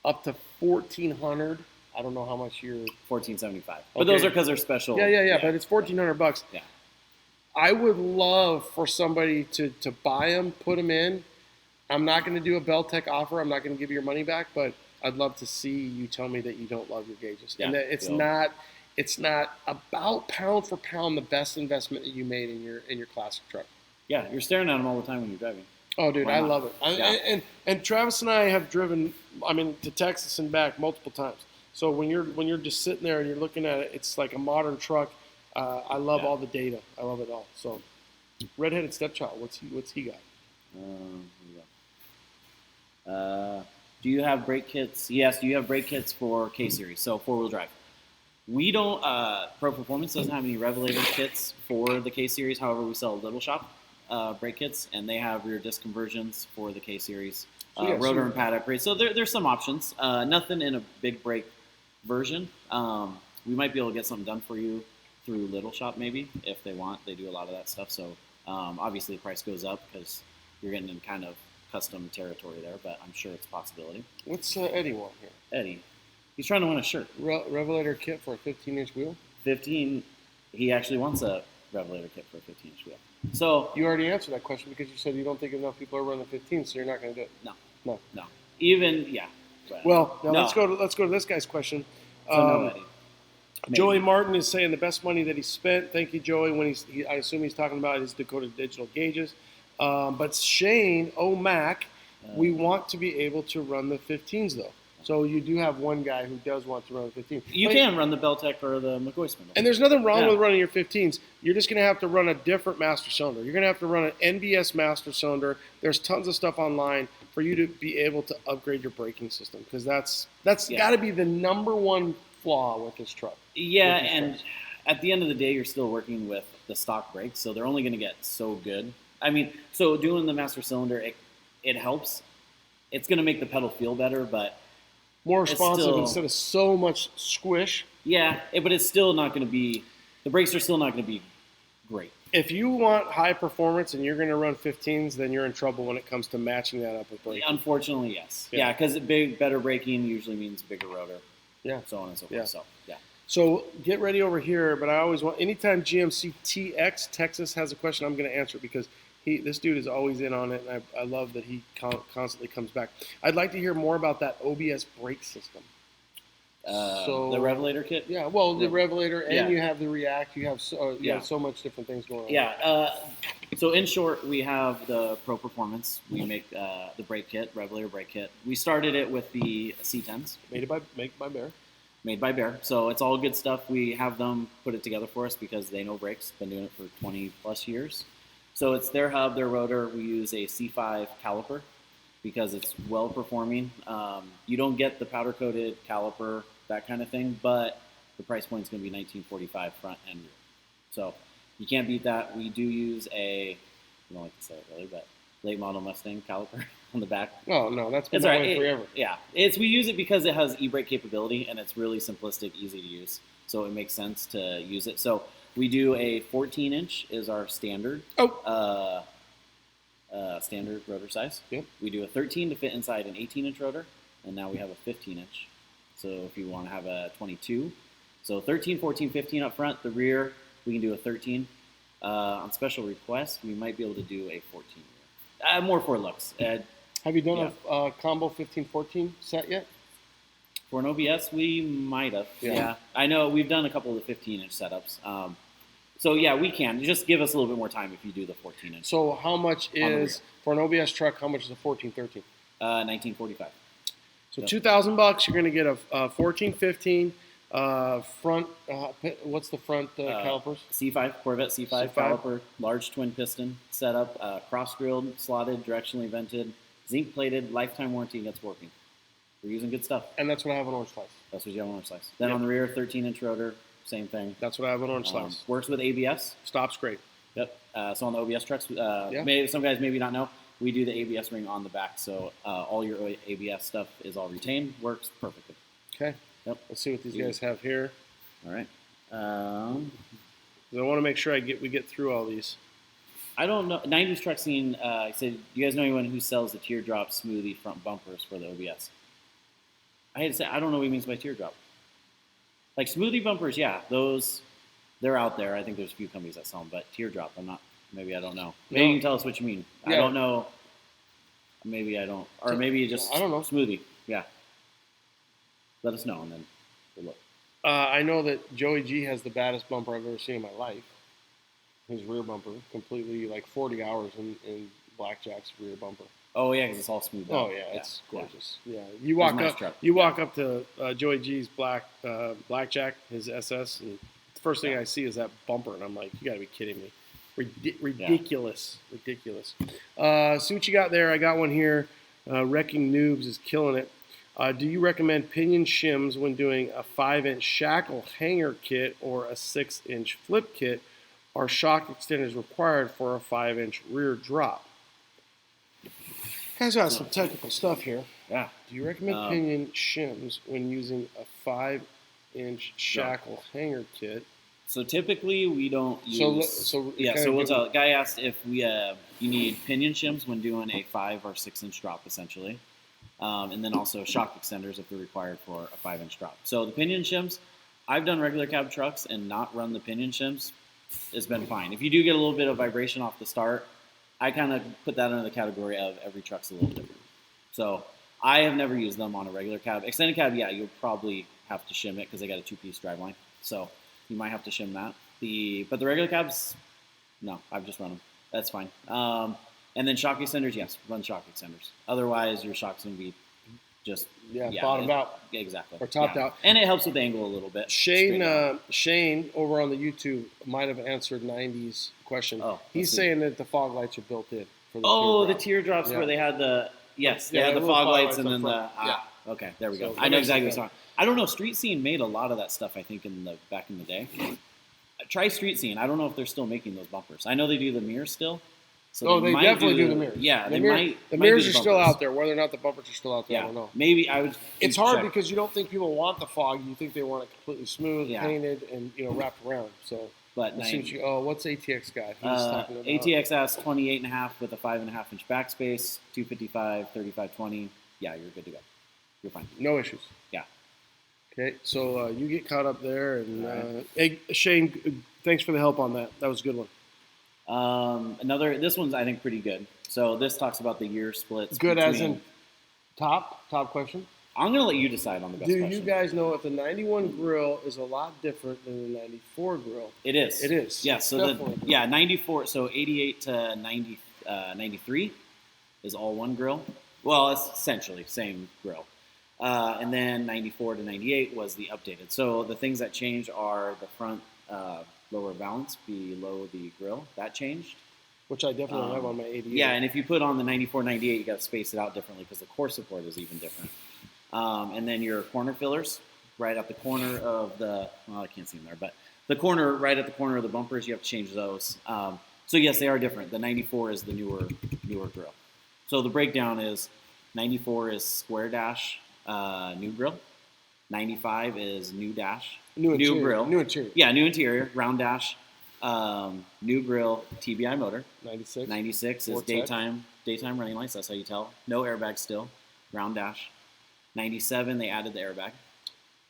up to 1400. I don't know how much you're. 1475. But those are because they're special. Yeah. But it's $1,400. Yeah. I would love for somebody to buy them, put them in. I'm not going to do a Beltec offer. I'm not going to give you your money back, but I'd love to see you tell me that you don't love your gauges. Yeah, and that it's not about pound for pound the best investment that you made in your classic truck. Yeah, you're staring at them all the time when you're driving. Oh, dude, I love it. Yeah. And Travis and I have driven, to Texas and back multiple times. So when you're just sitting there and you're looking at it, it's like a modern truck. I love all the data. I love it all. So, redheaded stepchild, what's he got? Here we go. Do you have brake kits? Yes. Do you have brake kits for K series? So 4-wheel drive. We don't. Pro Performance doesn't have any Revelator kits for the K series. However, we sell a Little Shop brake kits, and they have rear disc conversions for the K series. Rotor and paddock brakes. So there's some options. Nothing in a big brake version. We might be able to get something done for you through Little Shop maybe if they want. They do a lot of that stuff. So obviously the price goes up because you're getting in kind of custom territory there, but I'm sure it's a possibility. What's Eddie want here? Eddie, he's trying to win a shirt. Revelator kit for a 15-inch wheel? 15. He actually wants a Revelator kit for a 15-inch wheel. So you already answered that question because you said you don't think enough people are running 15, so you're not going to do it. No. Even Well, now let's go to this guy's question. So Eddie. Joey Martin is saying the best money that he spent. Thank you, Joey. When I assume he's talking about his Dakota Digital gauges. But Shane O'Mac, we want to be able to run the 15s though. So you do have one guy who does want to run the 15. You can run the Beltec or the McCoy spindle. And there's nothing wrong with running your 15s. You're just going to have to run a different master cylinder. You're going to have to run an NBS master cylinder. There's tons of stuff online for you to be able to upgrade your braking system because that's got to be the number one flaw with this truck. Yeah, and at the end of the day, you're still working with the stock brakes, so they're only going to get so good. So doing the master cylinder, it helps. It's going to make the pedal feel better, but more responsive instead of so much squish. Yeah, but it's still not going to be. The brakes are still not going to be great. If you want high performance and you're going to run 15s, then you're in trouble when it comes to matching that up with braking. Unfortunately, yes. Yeah, because better braking usually means bigger rotor. Yeah. So on and so forth. Yeah. So, yeah. So get ready over here, but I always want, anytime GMC TX Texas has a question, I'm going to answer it because this dude is always in on it, and I love that he constantly comes back. I'd like to hear more about that OBS brake system. The Revelator kit? Yeah, well, the Revelator, and Yeah. you have the React. You have so much different things going on. Yeah. So in short, we have the Pro Performance. We make the brake kit, Revelator brake kit. We started it with the C10s. Made by Bear. Made by Bear. So it's all good stuff. We have them put it together for us because they know brakes. Been doing it for 20 plus years. So it's their hub, their rotor. We use a C5 caliper because it's well performing. You don't get the powder coated caliper, that kind of thing, but the price point is going to be $1945 front and rear. So you can't beat that. We do use I don't like to say it really, but late model Mustang caliper on the back. Oh no, that's been It's that all way right. forever. We use it because it has e-brake capability and it's really simplistic, easy to use. So it makes sense to use it. So we do a 14-inch is our standard. Standard rotor size. Yep. We do a 13 to fit inside an 18-inch rotor, and now we have a 15-inch. So if you want to have a 22, so 13, 14, 15 up front. The rear, we can do a 13. On special request, we might be able to do a 14 rear. More for looks. Have you done a combo 15-14 set yet? For an OBS, we might have. Yeah. I know we've done a couple of the 15-inch setups. So yeah, we can. Just give us a little bit more time if you do the 14-inch. So how much is, for an OBS truck, how much is a 14-13? $1945. So $2,000, you're going to get a 14-15 front. What's the front calipers? C5 Corvette C5 caliper, large twin piston setup, cross grilled, slotted, directionally vented, zinc plated, lifetime warranty gets working. We're using good stuff. And that's what I have on Orange Slice. That's what you have on Orange Slice. Then on the rear, 13-inch rotor, same thing. That's what I have on Orange Slice. Works with ABS. Stops great. Yep. So on the OBS trucks, some guys maybe not know, We do the ABS ring on the back, so all your ABS stuff is all retained. Works perfectly. Okay. Yep. Let's see what these guys have here. All right. 'Cause I want to make sure we get through all these. I don't know. 90s truck scene said, "You guys know anyone who sells the teardrop smoothie front bumpers for the OBS?" I hate to say, I don't know what he means by teardrop. Like smoothie bumpers, yeah, those they're out there. I think there's a few companies that sell them, but teardrop, I'm not. Maybe I don't know. Maybe No. you can tell us what you mean. I Yeah. don't know. Maybe I don't, or maybe you just I don't know. smoothie. Yeah. Let us know and then we'll look. I know that Joey G has the baddest bumper I've ever seen in my life. His rear bumper, completely like 40 hours in Blackjack's rear bumper. Oh yeah, because it's all smooth. Oh out. yeah, it's yeah. gorgeous. Yeah, you walk nice up, truck. you Yeah. walk up to Joey G's Blackjack, his SS, and the first thing I see is that bumper, and I'm like, you got to be kidding me. Ridiculous. See what you got there. I got one here. Wrecking Noobs is killing it. Do you recommend pinion shims when doing a 5-inch shackle hanger kit or a 6-inch flip kit? Are shock extenders required for a 5-inch rear drop? Guys got some technical stuff here. Yeah. Do you recommend pinion shims when using a 5-inch shackle hanger kit? So typically we don't use. So we'll tell. Guy asked if we you need pinion shims when doing a 5 or 6-inch drop, essentially, and then also shock extenders if they're required for a 5-inch drop. So the pinion shims, I've done regular cab trucks and not run the pinion shims. It's been fine. If you do get a little bit of vibration off the start, I kind of put that under the category of every truck's a little different. So I have never used them on a regular cab. Extended cab, yeah, you'll probably have to shim it because they got a 2-piece driveline. So you might have to shim that. But the regular cabs, no, I've just run them. That's fine. And then shock extenders, yes, run shock extenders. Otherwise, your shock's going to be just bottomed out. Exactly. Or topped out. And it helps with the angle a little bit. Shane over on the YouTube might have answered 90's question. He's saying that the fog lights are built in for the the teardrops where they had the they had the fog lights and then okay, there we go. So I know exactly what you're talking. I don't know. Street Scene made a lot of that stuff. I think back in the day. Try Street Scene. I don't know if they're still making those bumpers. I know they do the mirrors still. So they definitely do the mirrors. Yeah, the might mirrors do are the still bumpers. out there. Whether or not the bumpers are still out there, I don't know. Maybe I would. It's hard because you don't think people want the fog. You think they want it completely smooth, painted, and wrapped around. So, but what's ATX got? He's talking about ATX has 28.5 with a 5.5-inch backspace, 255, 3520. Yeah, you're good to go. You're fine. No issues. Yeah. Okay, so you get caught up there, and hey, Shane, thanks for the help on that. That was a good one. This one's I think pretty good. So this talks about the year splits. Good as in top question. I'm gonna let you decide on the best question. Do you guys know if the 91 grill is a lot different than the 94 grill? It is. It is. Yeah. So 94. So 88 to 90, 93 is all one grill. Well, it's essentially same grill. And then 94 to 98 was the updated. So the things that changed are the front lower valance below the grill. That changed. Which I definitely have on my 88. Yeah, and if you put on the 94, 98, you got to space it out differently because the core support is even different. And then your corner fillers, right at the corner of I can't see them there, but right at the corner of the bumpers, you have to change those. So yes, they are different. The 94 is the newer grill. So the breakdown is 94 is square dash, new grill. 95 is new dash, new grill. New interior. Yeah, new interior, round dash, new grill, TBI motor. 96. 96 is daytime running lights. That's how you tell. No airbag still, round dash. 97, they added the airbag.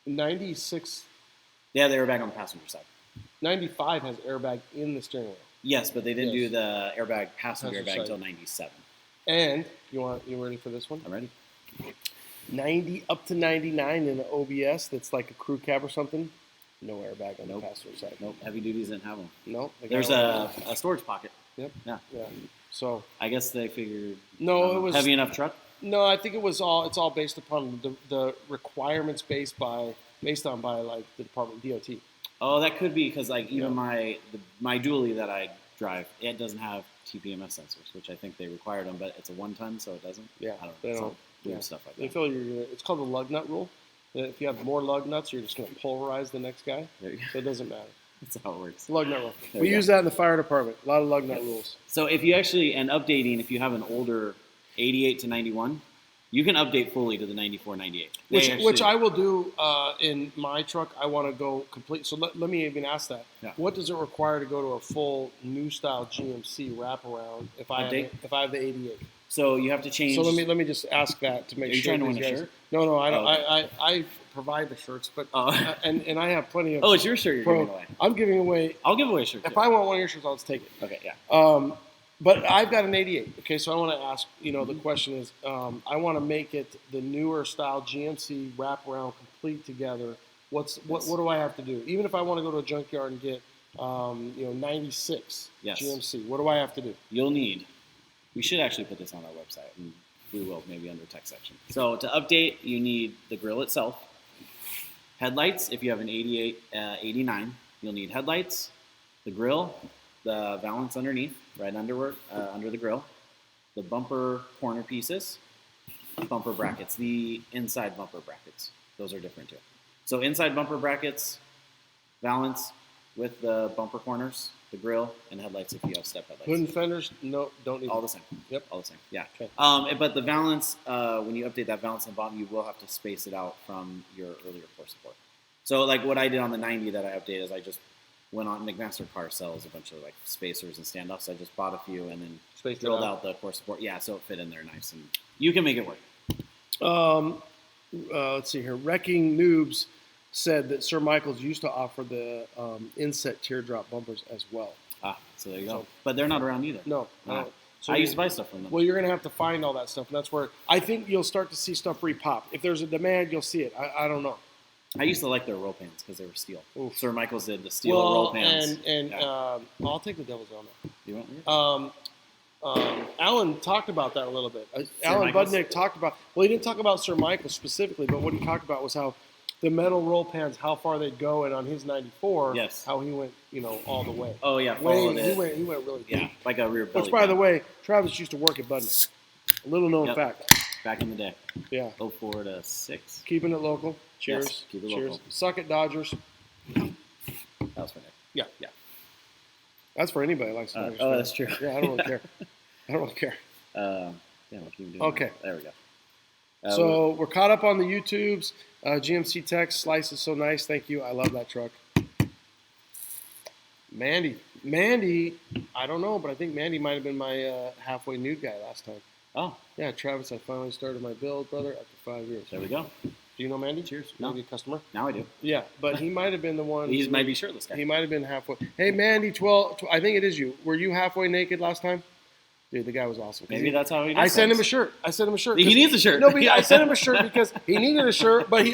96. They had the airbag on the passenger side. 95 has airbag in the steering wheel. Yes, but they didn't do the airbag passenger airbag until 97. And you ready for this one? I'm ready. 90 up to 99 in an OBS that's like a crew cab or something. No airbag on the passenger side. Nope. Heavy duties didn't have them. Nope. There's a storage pocket. Yep. Yeah. So I guess they figured. No, it was heavy enough truck. No, I think it's all based upon the requirements based on like the Department of DOT. Oh, that could be because like even my dually that I drive, it doesn't have TPMS sensors, which I think they required them, but it's a 1-ton, so it doesn't. Yeah, I don't know. they don't. Weird stuff like that. They feel it's called the lug nut rule. If you have more lug nuts, you're just going to pulverize the next guy. So it doesn't matter. That's how it works. Lug nut rule. There We we go. use that in the fire department. A lot of lug nut rules. So if you actually, and updating, if you have an older 88 to 91, you can update fully to the 94, 98. Which I will do in my truck. I want to go complete. So let me even ask that. Yeah. What does it require to go to a full new style GMC wraparound if I Update? have the 88? So you have to change. So let me just ask that to make Are you sure. trying to these win a guys- shirt? No, I don't. Oh, I provide the shirts, but Oh. and I have plenty of. Oh, it's your shirt you're pro- giving away. I'm giving away. I'll give away a shirt too. If I want one of your shirts, I'll just take it. Okay, yeah. But I've got an 88. Okay, so I want to ask. The question is, I want to make it the newer style GMC wraparound complete together. What do I have to do? Even if I want to go to a junkyard and get 96 Yes. GMC, what do I have to do? You'll need. We should actually put this on our website, and we will maybe under tech section. So to update, you need the grill itself, headlights. If you have an 88, 89, you'll need headlights, the grill, the valance underneath, right under the grill, the bumper corner pieces, bumper brackets, the inside bumper brackets. Those are different too. So inside bumper brackets, valance with the bumper corners, the grill, and headlights if you have step headlights. Hood and fenders? No, don't need All them. the same. Yep. All the same. Yeah. Okay. But the valance, when you update that valance on the bottom, you will have to space it out from your earlier core support. So like what I did on the 90 that I updated is I just went on McMaster Car sells a bunch of like spacers and standoffs. I just bought a few and then Spaced it drilled out. out the core support. Yeah, so it fit in there nice and you can make it work. Let's see here. Wrecking Noobs said that Sir Michael's used to offer the inset teardrop bumpers as well. So there you go. So- But they're not around either. No. Ah. So I you- used to buy stuff from them. Well, you're going to have to find all that stuff, and that's where I think you'll start to see stuff repop. If there's a demand, you'll see it. I don't know. I used to like their roll pans because they were steel. Oof. Sir Michael's did the steel roll pans. and Yeah. I'll take the devil's on that. You want Alan talked about that a little bit. Alan Michael's? Budnick talked about. Well, he didn't talk about Sir Michael specifically, but what he talked about was how the metal roll pans, how far they'd go, and on his 94, Yes. how he went, all the way. Oh yeah, Way, followed he it. went really deep. Yeah, like a rear belly. Which, by the pan. way, Travis used to work at Budnick. A little known Yep. fact. Back in the day, Yeah. 04 to 6. Keeping it local. Cheers. Yes, keep it Cheers. local. Suck it, Dodgers. That was for Nick. Yeah. Yeah. That's for anybody who likes the Dodgers. Oh, that's true. Yeah, I don't really care. I don't really care. Yeah, we'll keep doing Okay. that. There we go. So we're caught up on the YouTubes. GMC Tech slice is so nice. Thank you. I love that truck. Mandy, I don't know, but I think Mandy might have been my halfway nude guy last time. Oh, Yeah, Travis, I finally started my build, brother, after 5 years. there we go. Do you know Mandy? Cheers. Maybe a customer? Now I do. Yeah, but he might have been the one. He might be shirtless guy. He might have been halfway. Hey, Mandy, 12, I think it is you. Were you halfway naked last time? Dude, the guy was awesome. Maybe that's how he does I sent him a things. shirt. He needs a shirt. No, but I sent him a shirt because he needed a shirt, but he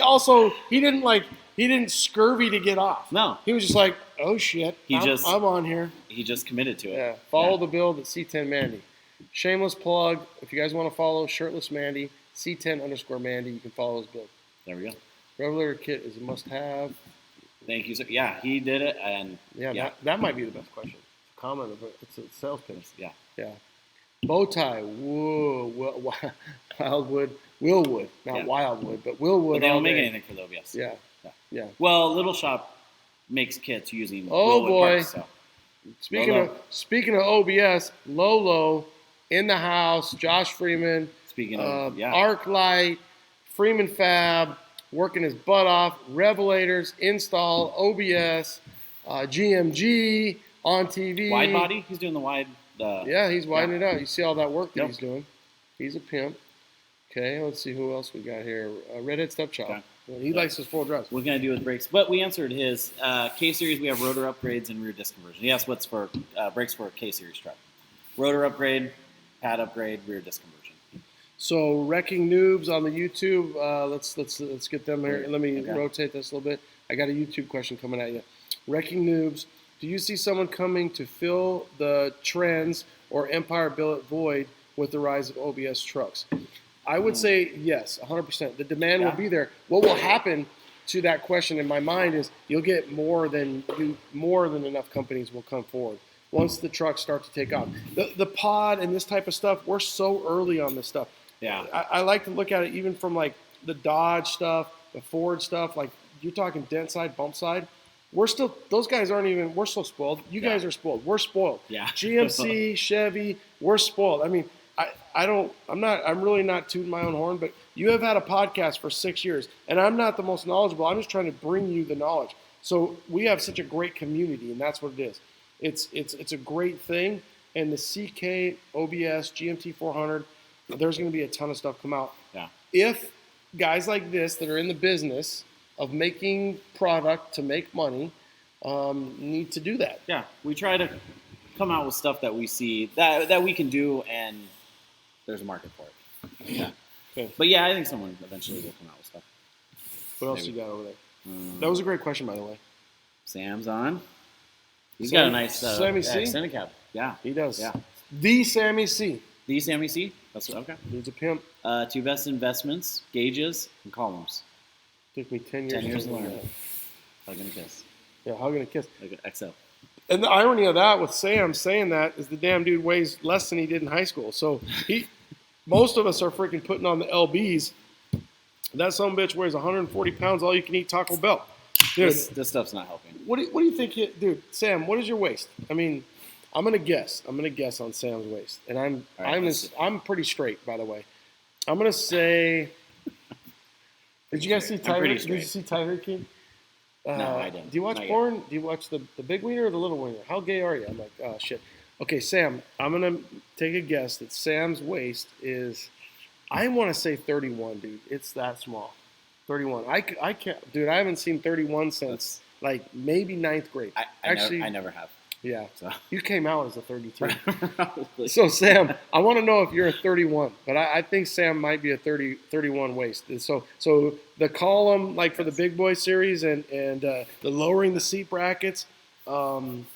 didn't scurvy to get off. No, He was just like, oh shit, He I'm, just- I'm on here. he just committed to it. Yeah, follow the build at C10 Mandy. Shameless plug. If you guys want to follow Shirtless Mandy, C10_Mandy, you can follow his build. There we go. Revelator kit is a must-have. Thank you. Sir. Yeah, he did it, and Yeah, Yeah. That might be the best question. Comment, but it's a sales pitch. yeah, Yeah. Bow tie, Wildwood, Willwood, not Yeah. Wildwood, but Willwood. but they all don't make day. anything for the OBS. Yeah. Yeah. Yeah. Well, Little Shop makes kits using. Oh, Willwood boy. parts, so. Speaking of OBS, Lolo in the house, Josh Freeman, Speaking of, yeah, ArcLight, Freeman Fab, working his butt off, Revelators, install, OBS, GMG on TV. wide body. He's doing the wide. Yeah, he's widening it out. You see all that work that Yep. he's doing. He's a pimp. Okay, let's see who else we got here. Redhead Stepchild. Okay. Well, he likes his full dress. What we're gonna do with brakes, but we answered his K series. We have rotor upgrades and rear disc conversion. He asked what's for brakes for a K series truck. Rotor upgrade, pad upgrade, rear disc conversion. So Wrecking Noobs on the YouTube. Let's get them here. Let me Okay. rotate this a little bit. I got a YouTube question coming at you. Wrecking Noobs. Do you see someone coming to fill the trends or Empire billet void with the rise of OBS trucks? I would say yes, 100%. The demand Yeah. will be there. What will happen to that question in my mind is you'll get more than enough companies will come forward once the trucks start to take off. The pod and this type of stuff, we're so early on this stuff. Yeah, I like to look at it even from like the Dodge stuff, the Ford stuff. Like you're talking dent side, bump side. those guys aren't even, we're so spoiled. You guys are spoiled. We're spoiled. Yeah. GMC, Chevy, we're spoiled. I mean, I'm really not tooting my own horn, but you have had a podcast for 6 years, and I'm not the most knowledgeable. I'm just trying to bring you the knowledge. So we have such a great community, and that's what it is. It's a great thing, and the CK, OBS, GMT 400, there's going to be a ton of stuff come out. Yeah. If guys like this that are in the business of making product to make money need to do that. Yeah, we try to come out with stuff that we see that we can do, and there's a market for it. Yeah. Okay. But yeah, I think someone eventually will come out with stuff. What else you got over there? That was a great question, by the way. Sam's on. He's got a nice Sammy C? extended cab. Yeah, He does. yeah. The Sammy C. The Sammy C. That's okay. He's a pimp. Two best investments: gauges and columns. Took me 10 years. 10 years to to learn learn. that. Hug and a kiss. Yeah, how gonna kiss? Like an XL. And the irony of that with Sam saying that is the damn dude weighs less than he did in high school. So most of us are freaking putting on the LBs. That son of a bitch weighs 140 pounds, all you can eat Taco Bell. Dude, This stuff's not helping. what do you think, dude? Sam, what is your waist? I mean, I'm gonna guess on Sam's waist, and All right, I'm pretty straight, by the way. I'm gonna say. Did you guys see Tiger? pretty Did you straight. see Tiger King? No, I didn't. Do you watch Not yet. porn? Do you watch the big wiener or the little wiener? How gay are you? I'm like, oh shit. Okay, Sam, I'm gonna take a guess that Sam's waist is, I want to say 31, dude. It's that small. 31. I can't, dude. I haven't seen 31 since like maybe 9th grade. I never have. Yeah. So. You came out as a 32. Probably. So Sam, I want to know if you're a 31, but I think Sam might be a 31 waist. And so the column, like for the Big Boy series, and the lowering the seat brackets,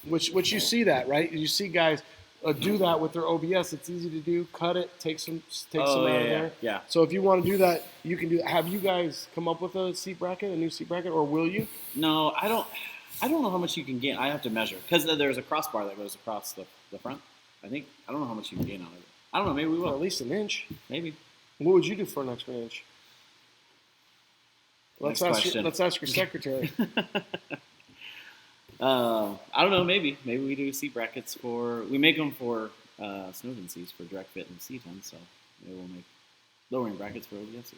which you see that, right? You see guys do that with their OBS. It's easy to do. Cut it, take some out of there. Yeah. So if you want to do that, you can do that. Have you guys come up with a seat bracket, a new seat bracket, or will you? No, I don't know how much you can gain. I have to measure because there's a crossbar that goes across the front. I don't know how much you can gain out of it. I don't know. Maybe we Well, will. at least an inch. Maybe. What would you do for an extra inch? Let's ask your secretary. I don't know. Maybe we do seat brackets for. We make them for Snowden seats for direct fit and C10. So maybe we'll make lowering brackets for OBSs.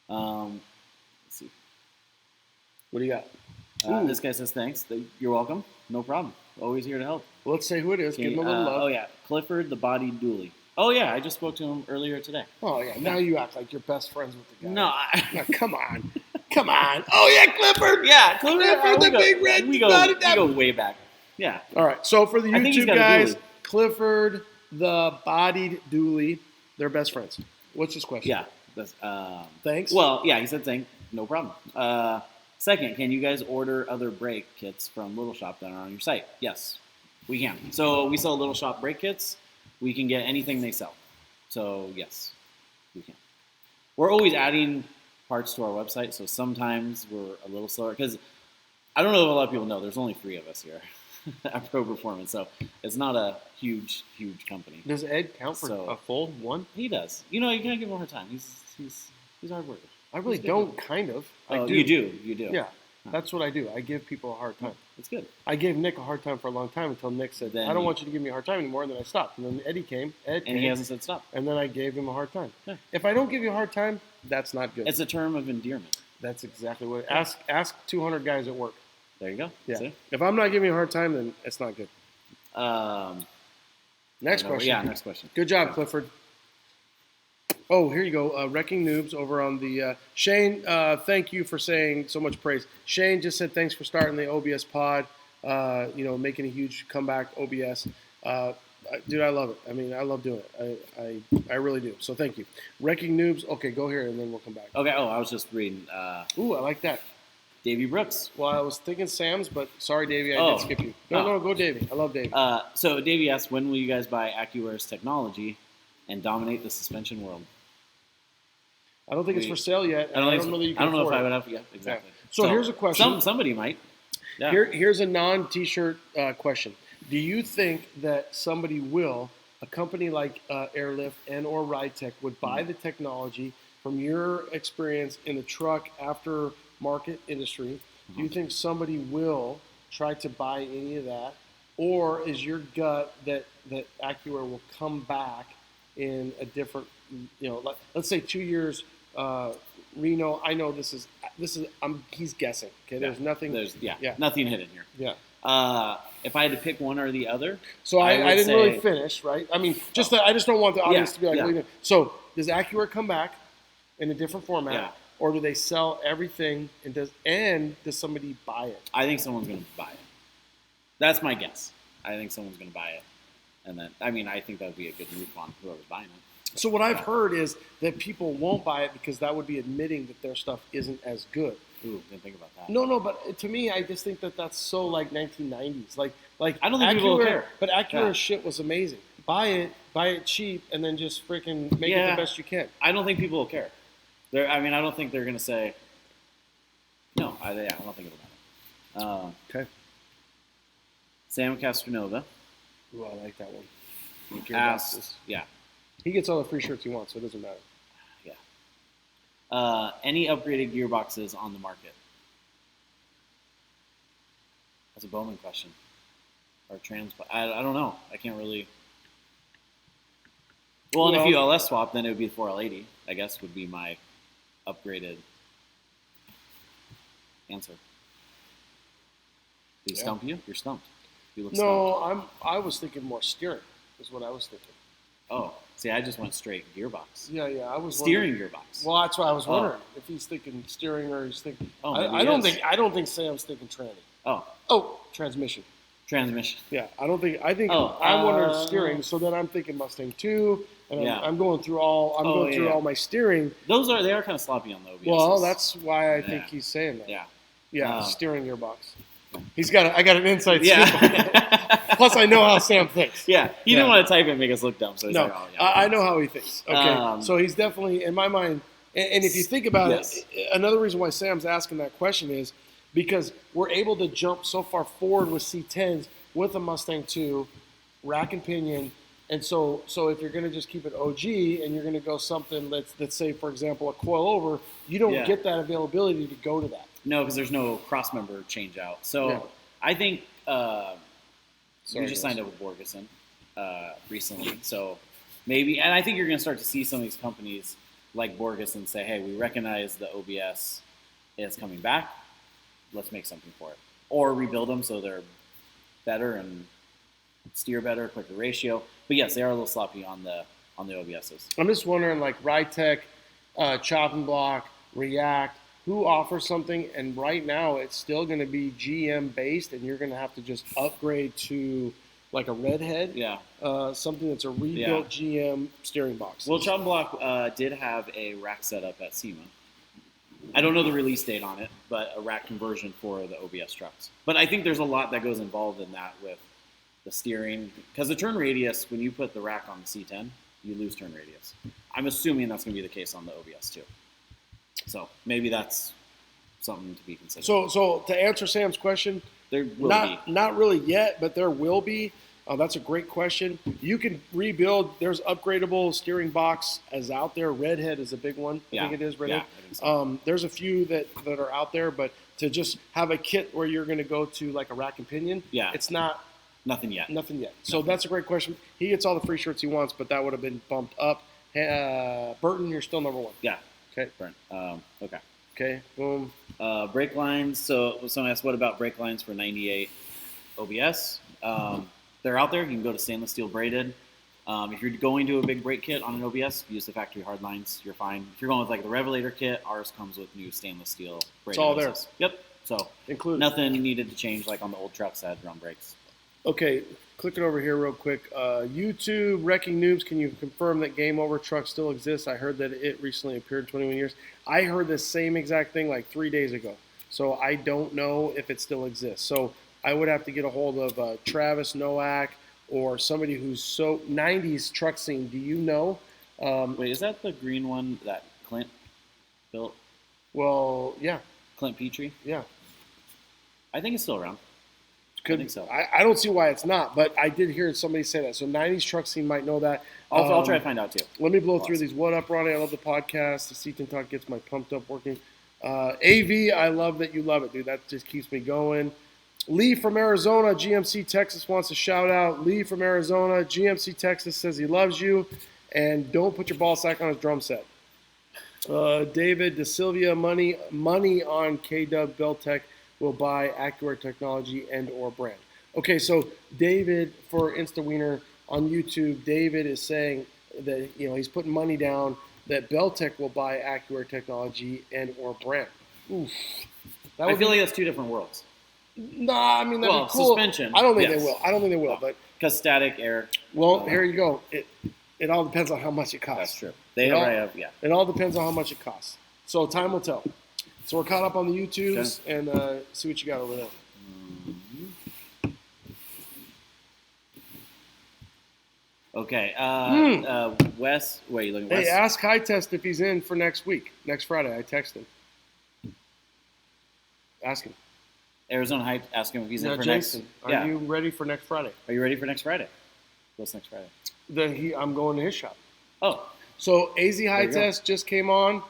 Let's see. What do you got? This guy says thanks. You're welcome. No problem. Always here to help. Well, let's say who it is. Give him a little love. Oh yeah, Clifford the Body Dooley. Oh yeah, I just spoke to him earlier today. Oh yeah. Now you act like you're best friends with the guy. No, No, come on. Come on. Oh yeah, Clifford. yeah, Clifford the big red we spotted go way back. Yeah, All right. So for the I think he's YouTube got a guys, dually. Clifford the bodied Dooley, they're best friends. What's his question? yeah. That's, Thanks. well, yeah, he said thank. No problem. Second, can you guys order other brake kits from Little Shop that are on your site? Yes, we can. So we sell Little Shop brake kits. We can get anything they sell. So yes, we can. We're always adding parts to our website, so sometimes we're a little slower because I don't know if a lot of people know. There's only 3 of us here at Pro Performance, so it's not a huge company. Does Ed count for So- a full one? He does. You know, you gotta give him a hard time. He's hard worker. I really He's good. don't. Kind of. I Oh, do. you do. Yeah. That's what I do. I give people a hard time. It's good. I gave Nick a hard time for a long time until Nick said, Then I don't you- want you to give me a hard time anymore. And then I stopped. And then Eddie came. Ed And he came, hasn't said stop. and then I gave him a hard time. Yeah. If I don't give you a hard time, that's not good. It's a term of endearment. That's exactly what. Ask 200 guys at work. There you go. Yeah. See? If I'm not giving you a hard time, then it's not good. Next question. Yeah, next question. Good job, Clifford. Oh, here you go. Wrecking Noobs over on the Shane. Thank you for saying so much praise. Shane just said thanks for starting the OBS pod. Making a huge comeback. OBS, dude, I love it. I mean, I love doing it. I really do. So thank you. Wrecking Noobs. Okay, go here and then we'll come back. Okay. Oh, I was just reading. Ooh, I like that. Davy Brooks. Well, I was thinking Sam's, but sorry, Davey, I Oh. did skip you. No, go Davey. I love Davey. So Davey asked, when will you guys buy AccuAir's technology and dominate the suspension world? I don't think it's for sale yet. I don't know that you can know if afford I it. would have. Yeah, exactly. So here's a question. Somebody might. Yeah. Here's a non-T-shirt question. Do you think that somebody a company like Airlift and or RideTech would buy the technology from your experience in the truck aftermarket industry Do you think somebody will try to buy any of that, or is your gut that Acura will come back in a different, let's say 2 years, Reno? I know this is he's guessing. Okay, there's nothing. Nothing hidden here. Yeah. If I had to pick one or the other, So I would didn't say- really finish, right? I mean, I just don't want the audience to be like, yeah. "Wait a minute." So does Acura come back in a different format, Yeah. or do they sell everything and does somebody buy it? I think someone's going to buy it. That's my guess. I think someone's going to buy it, and then I think that would be a good move on whoever's buying it. So what I've heard is that people won't buy it because that would be admitting that their stuff isn't as good. Ooh, didn't think about that. No, but to me, I just think that that's so like 1990s. Like I don't think people will care. But Acura's Yeah. shit was amazing. Buy it cheap, and then just freaking make it the best you can. I don't think people will care. I don't think they're going to say. No, I don't think it'll matter. Okay. Sam Castronova Ooh, I like that one. asked, yeah, He gets all the free shirts he wants, so it doesn't matter. any upgraded gearboxes on the market? That's a Bowman question. Or I don't know. I can't really. Well, and if you LS swap, then it would be the 4L80, I guess, would be my upgraded answer. Did he stump you? You're stumped. You look stumped. No, I was thinking more steering is what I was thinking. Oh, see, I just went straight gearbox. Yeah, I was Steering wondering. gearbox. Well, that's why I was wondering if he's thinking steering or he's thinking. Oh, I don't think Sam's thinking tranny. Oh, Transmission. transmission. Yeah, I'm Oh, wondering steering. So then I'm thinking Mustang 2, and Yeah. I'm going through all my steering. They are kind of sloppy on the OBS. Well, that's why I think Yeah. he's saying that. Yeah. Yeah, steering gearbox. I got an inside Yeah. scoop. Plus, I know how Sam thinks. Yeah. He Yeah. didn't want to type it and make us look dumb, so he's No, like, oh, yeah. I know how he thinks. Okay, so he's definitely in my mind. And if you think about Yes. it, another reason why Sam's asking that question is because we're able to jump so far forward with C10s with a Mustang 2, rack and pinion. And so if you're going to just keep it OG and you're going to go something, let's say, for example, a coil over, you don't Yeah. get that availability to go to that. No, because there's no cross member change out. So Yeah. I think we Sorry, just guys. signed up with Borgeson recently. So maybe, and I think you're going to start to see some of these companies like Borgeson say, hey, we recognize the OBS is coming back. Let's make something for it. Or rebuild them so they're better and steer better, quicker ratio. But yes, they are a little sloppy on the OBSs. I'm just wondering, like Rytech, Chopping Block, React, who offers something, and right now it's still going to be GM based, and you're going to have to just upgrade to like a Redhead, Yeah. something that's a rebuilt GM steering box. Well, Chop Block did have a rack setup at SEMA. I don't know the release date on it, but a rack conversion for the OBS trucks. But I think there's a lot that goes involved in that with the steering. Because the turn radius, when you put the rack on the C10, you lose turn radius. I'm assuming that's going to be the case on the OBS too. So maybe that's something to be considered. So to answer Sam's question, there will be. not really yet, but there will be. That's a great question. You can rebuild. There's upgradable steering box as out there. Redhead is a big one. I think it is Redhead. Yeah, I think so. There's a few that are out there, but to just have a kit where you're going to go to like a rack and pinion, it's not Nothing yet. nothing yet. So that's a great question. He gets all the free shirts he wants, but that would have been bumped up. Burton, you're still number one. Yeah. Okay. Brent. Okay. Okay. Boom. Brake lines. So someone asked, what about brake lines for 98 OBS? They're out there. You can go to stainless steel braided. If you're going to a big brake kit on an OBS, use the factory hard lines. You're fine. If you're going with like the Revelator kit, ours comes with new stainless steel braided. It's all there. hoses. Yep. So Included. nothing needed to change like on the old trucks that had drum brakes. Okay, clicking over here real quick. YouTube, Wrecking Noobs, can you confirm that Game Over Truck still exists? I heard that it recently appeared in 21 years. I heard the same exact thing like 3 days ago. So I don't know if it still exists. So I would have to get a hold of Travis Nowak or somebody who's so 90s truck scene. Do you know? Wait, is that the green one that Clint built? Well, yeah, Clint Petrie? yeah. I think it's still around. Could, I think so. I don't see why it's not, but I did hear somebody say that. So 90s truck scene might know that. I'll try to find out too. Let me blow through these. What up, Ronnie? I love the podcast. The Seaton Talk gets my pumped up working. AV, I love that you love it, dude. That just keeps me going. Lee from Arizona, GMC Texas wants a shout out. Lee from Arizona, GMC Texas says he loves you, and don't put your ball sack on his drum set. David DeSilvia, money on KW Beltec will buy AccuAir technology and or brand. Okay, so David for InstaWiener on YouTube, David is saying that he's putting money down that Beltec will buy AccuAir technology and or brand. Oof. I feel like that's two different worlds. Nah, I mean that'd be cool. Suspension. I don't think they will. I don't think they will. But because static air. Well, here you go. It all depends on how much it costs. That's true. They already have. Yeah. It all depends on how much it costs. So time will tell. So we're caught up on the YouTubes and see what you got over there. Okay. Wes, wait, you looking at Hey, Wes? ask High Test if he's in for next week, next Friday. I text him. Ask him. Arizona High, ask him if he's in for Jason, next. are you ready for next Friday? Are you ready for next Friday? What's next Friday? I'm going to his shop. Oh. So AZ High Test just came on.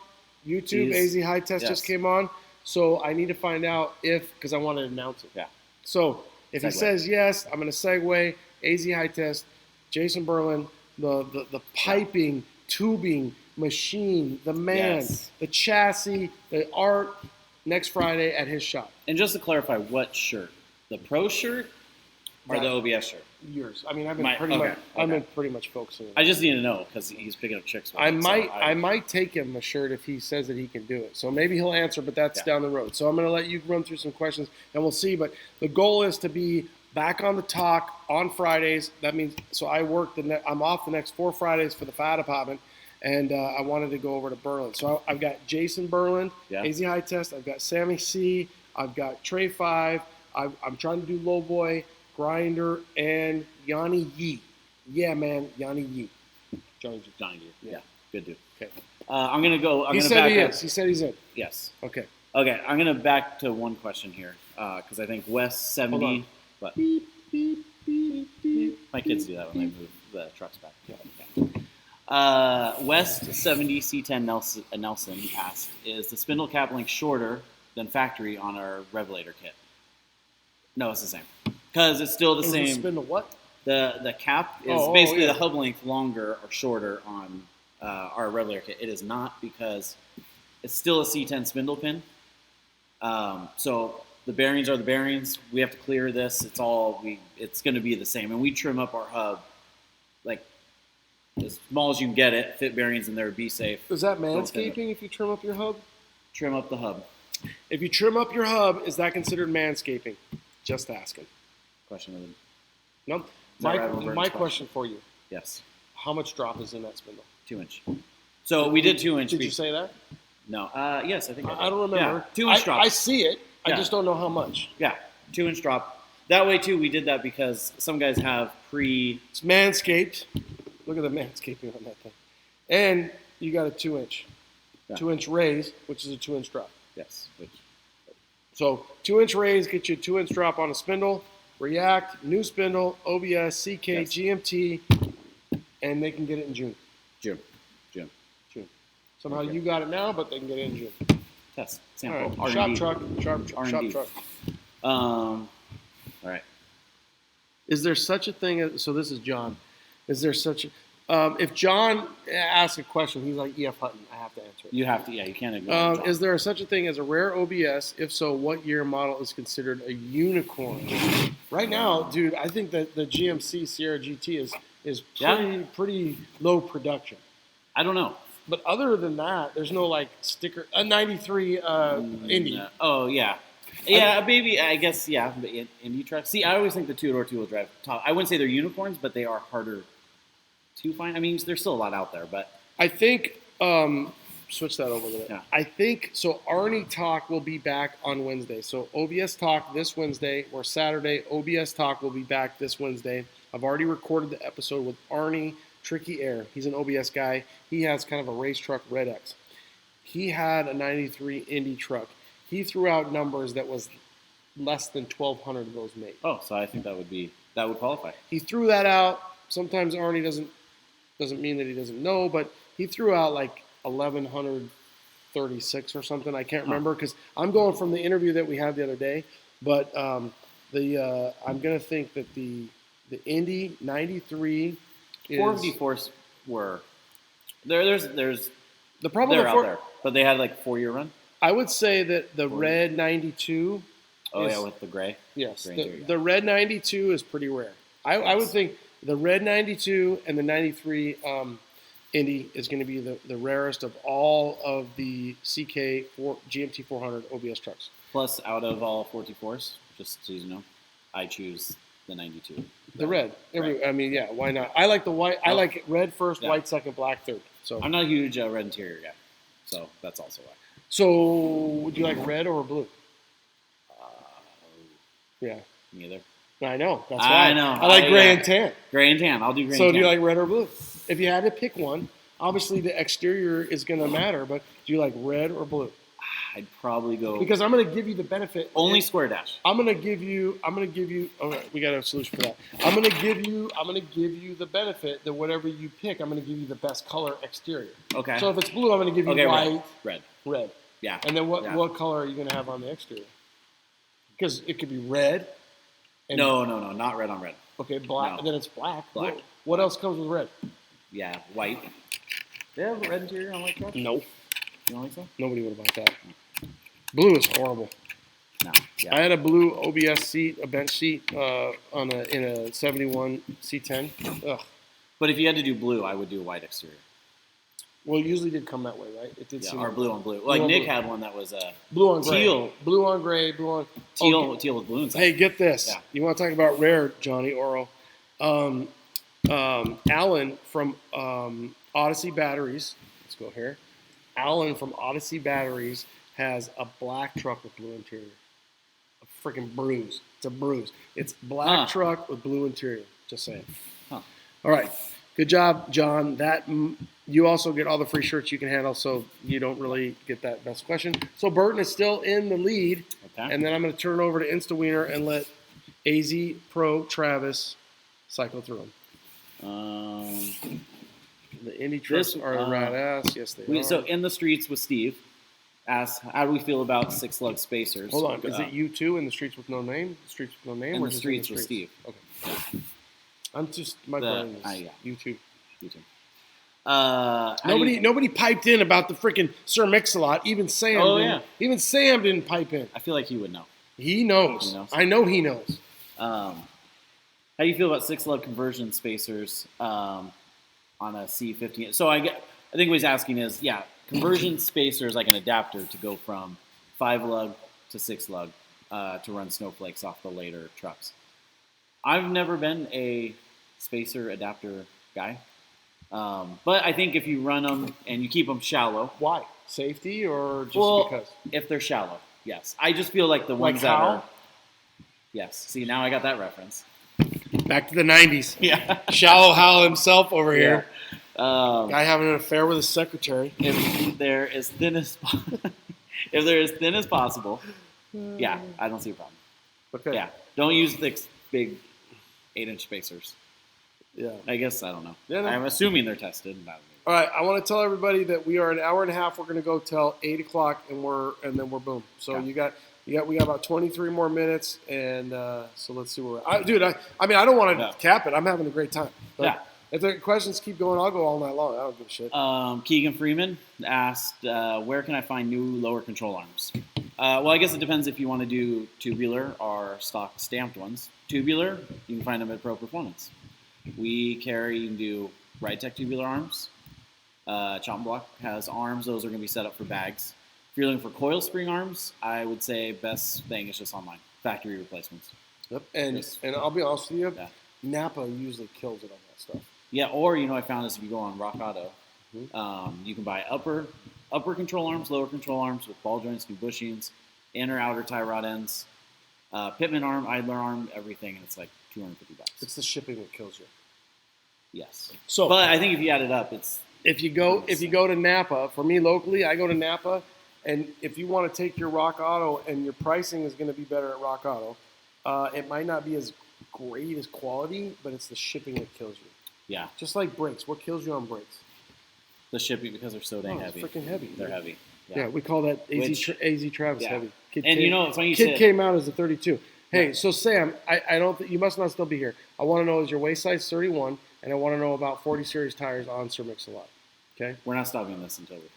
YouTube, AZ High Test just came on. So I need to find out because I want to announce it. Yeah. So if he says yes, I'm going to segue AZ High Test, Jason Berlin, the piping, tubing, machine, the man, the chassis, the art, next Friday at his shop. And just to clarify, what shirt? The pro shirt or the OBS shirt? Yours. I mean, I've been pretty much focusing on I just need to know because he's picking up chicks. I might take him a shirt if he says that he can do it. So maybe he'll answer, but that's down the road. So I'm going to let you run through some questions, and we'll see. But the goal is to be back on the talk on Fridays. That means I'm off the next 4 Fridays for the fire department, and I wanted to go over to Berlin. So I've got Jason Berlin, AZ High Test. I've got Sammy C. I've got Trey 5. I'm trying to do Lowboy, Grinder, and Yanni Yee. Yeah, man, Yanni Yee. Johnny Yee. Yeah, good dude. Okay. I'm gonna go. He said he is. He said he's in. Yes. Okay. Okay, I'm gonna back to one question here because I think West 70. But beep, beep, beep, beep. My kids do that when they move the trucks back. Yeah. Okay. West 70 C10 Nelson asked, is the spindle cap length shorter than factory on our Revelator kit? No, it's the same. Because it's still the same. The spindle what? The cap is basically the hub length longer or shorter on our Revelator kit. It is not because it's still a C10 spindle pin. So the bearings are the bearings. We have to clear this. It's going to be the same. And we trim up our hub like as small as you can get it. Fit bearings in there. Be safe. Is that manscaping if you trim up your hub? Trim up the hub. If you trim up your hub, is that considered manscaping? Just asking. Question of the... No. My question for you. Yes. How much drop is in that spindle? 2 inch. So we did 2 inch. Did you say that? No. Yes, I think I did. I don't remember. Yeah, 2 inch drop. I see it. I just don't know how much. Yeah, 2 inch drop. That way too, we did that because some guys have It's manscaped. Look at the manscaping on that thing. And you got a 2 inch. Yeah. 2 inch raise, which is a 2 inch drop. Yes. So 2 inch raise gets you a 2 inch drop on a spindle. React, new spindle, OBS, CK, GMT, and they can get it in June. June. Somehow you got it now, but they can get it in June. Test sample. All right. Shop truck. All right. Is there such a thing as? So this is John. Is there such a? If John asks a question, he's like E.F. Hutton. I have to answer it. You have to. Yeah, you can't ignore. Is there such a thing as a rare OBS? If so, what year model is considered a unicorn? Right now, dude, I think that the GMC Sierra GT is pretty low production. I don't know. But other than that, there's no like sticker. A 93 Indy. Oh yeah. Yeah, maybe. I guess yeah. But Indy trucks. See, I always think the two-door two-wheel drive top. I wouldn't say they're unicorns, but they are harder to find. I mean, there's still a lot out there, but I think switch that over a little bit. Yeah. I think so. Arnie Talk will be back on Wednesday. So OBS Talk this Wednesday or Saturday. OBS Talk will be back this Wednesday. I've already recorded the episode with Arnie Tricky Air. He's an OBS guy. He has kind of a race truck Red X. He had a 93 Indy truck. He threw out numbers that was less than 1,200 of those made. Oh, so I think that would qualify. He threw that out. Sometimes Arnie doesn't mean that he doesn't know, but he threw out like 1,100 36 or something. I can't remember because I'm going from the interview that we had the other day. But I'm gonna think that the Indy 93 is 454s were there's the problem. they're with out there, but they had like 4-year run. I would say that the 40. red 92. Oh is, yeah, with the gray. yes, Gray the, interior, yeah. the red 92 is pretty rare. I would Yes. think the red 92 and the 93 Indy is going to be the rarest of all of the GMT 400 OBS trucks. Plus, out of all 44s, just so you know, I choose the 92. The red. Right. I mean, yeah, why not? I like the white. I Oh. like red first, Yeah. white second, black third. So, I'm not a huge red interior guy, so that's also why. would you like red or blue? Yeah, Neither. I know. That's why I know. I like gray and tan. Gray and tan. I'll do gray So, and do tan. you like red or blue? If you had to pick one, obviously the exterior is going to matter. But do you like red or blue? I'd probably go Because I'm going to give you the benefit. only square dash. I'm gonna give you. Okay, we got a solution for that. I'm gonna give you the benefit that whatever you pick, I'm gonna give you the best color exterior. Okay. So if it's blue, I'm gonna give you okay, white, red. red. Yeah. And then what Yeah. what color are you gonna have on the exterior? Because it could be red. And, No, not red on red. Okay, black. No. And then it's black. Black. What else comes with red? Yeah, white. They have a red interior on white trucks? No, You don't think so? nobody would have bought that. Blue is horrible. No. Yeah. I had a blue OBS seat, a bench seat, in a 71 C10. Ugh. But if you had to do blue, I would do a white exterior. Well, it usually did come that way, right? It did Yeah, seem or like blue on blue. Like on Nick blue. had one that was blue on gray. Teal. Blue on gray, blue on teal, Okay. teal with blue inside. Hey, get this. Yeah. You want to talk about rare, Johnny Oro? Alan from Odyssey Batteries. Let's go here. Alan from Odyssey Batteries has a black truck with blue interior. A freaking bruise. It's a bruise. It's black Huh. truck with blue interior. Just saying. Huh. All right. Good job, John. You also get all the free shirts you can handle, so you don't really get that best question. So Burton is still in the lead, Okay. and then I'm going to turn it over to InstaWiener and let AZ Pro Travis cycle through them. The Indy trucks This, are the rad ass. Yes, they are. So in the streets with Steve asked, how do we feel about 6-lug spacers? Hold on. Is it you two in the streets with no name? The streets with no name? In or the just streets with Steve. Okay. I'm just my The- brain is yeah. you two. You too. How do you- Nobody piped in about the freaking Sir Mix-a-Lot. Even Sam. Oh, didn't, yeah. Even Sam didn't pipe in. I feel like he would know. He knows. He knows. I know he knows. How do you feel about 6-lug conversion spacers on a C15? So I think what he's asking is, yeah, conversion spacers like an adapter to go from 5-lug to 6-lug to run snowflakes off the later trucks. I've never been a spacer adapter guy, but I think if you run them and you keep them shallow, Why? Safety or just well, because? if they're shallow, yes. I just feel like the Like ones that how? are. Yes. See, now I got that reference. Back to the 90s. Yeah. Shallow Hal himself over here. Guy having an affair with his secretary. if they're as thin as if they're as thin as possible, yeah, I don't see a problem. Okay. Yeah, don't use thick, big 8-inch spacers. Yeah. I guess I don't know. Yeah, no. I'm assuming they're tested. All right. I want to tell everybody that we are an hour and a half. We're going to go till 8 o'clock, and then we're boom. So Yeah. we got about 23 more minutes, and so let's see where we're at. Dude, I mean, I don't want to Yeah. cap it. I'm having a great time. But Yeah. If the questions keep going, I'll go all night long. I don't give a shit. Keegan Freeman asked, where can I find new lower control arms? Well, I guess it depends if you want to do tubular or stock stamped ones. Tubular, you can find them at Pro Performance. You can do Ride-Tech tubular arms. Chop Block has arms. Those are going to be set up for bags. If you're looking for coil spring arms, I would say best thing is just online. Factory replacements. Yep. And Yes. I'll be honest with you, Yeah. Napa usually kills it on that stuff. Yeah, or I found this if you go on Rock Auto, Mm-hmm. you can buy upper control arms, lower control arms with ball joints, new bushings, inner outer tie rod ends, Pitman arm, idler arm, everything, and it's like $250. It's the shipping that kills you. Yes. So But I think if you add it up, it's if you go to Napa, for me locally, I go to Napa, and if you want to take your Rock Auto and your pricing is going to be better at Rock Auto, it might not be as great as quality, but it's the shipping that kills you. yeah, Just like brakes. What kills you on brakes? the shipping because they're so dang Oh, it's heavy. freaking heavy. They're dude. heavy. Yeah, we call that AZ Travis yeah. heavy. Kid And came, you know, it's funny you Kid said- came out as a 32. Hey, Yeah. so Sam, I don't think you must not still be here. I want to know, is your waist size 31, and I want to know about 40 series tires on Sir Mix-a-Lot. Okay, We're not stopping this until we find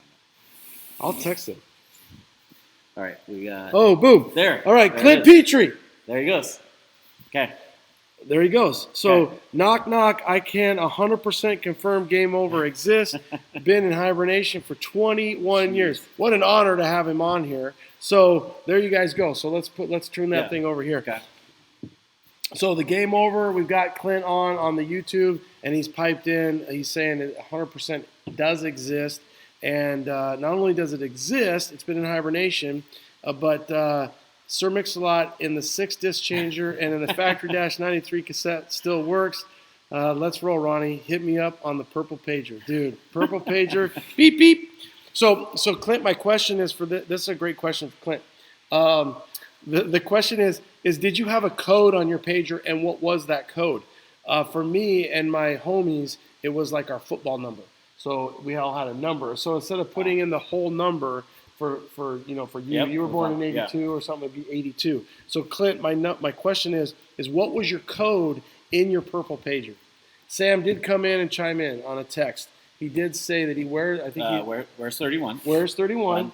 I'll text him. out. All right, we got. Oh, boom! There. All right, There Clint it is. Petrie. There he goes. Okay. There he goes. So, Okay. knock, knock. I can 100% confirm Game Over exists. Been in hibernation for 21 years. What an honor to have him on here. So, there you guys go. So, let's turn that Yeah. thing over here. Okay. So, the Game Over, we've got Clint on the YouTube, and he's piped in. He's saying it 100% does exist. And not only does it exist, it's been in hibernation, but Sir Mix-a-Lot in the 6-disc changer and in the Factory Dash 93 cassette still works. Let's roll, Ronnie. Hit me up on the purple pager. Dude, purple pager. Beep, beep. So Clint, my question is for this is a great question for Clint. The question is did you have a code on your pager, and what was that code? For me and my homies, it was like our football number. So we all had a number. So instead of putting in the whole number for you, Yep, you were born in yeah. 82 or something, it'd be 82. So Clint, my question is what was your code in your purple pager? Sam did come in and chime in on a text. He did say that he wears, I think Where's 31? wears 31,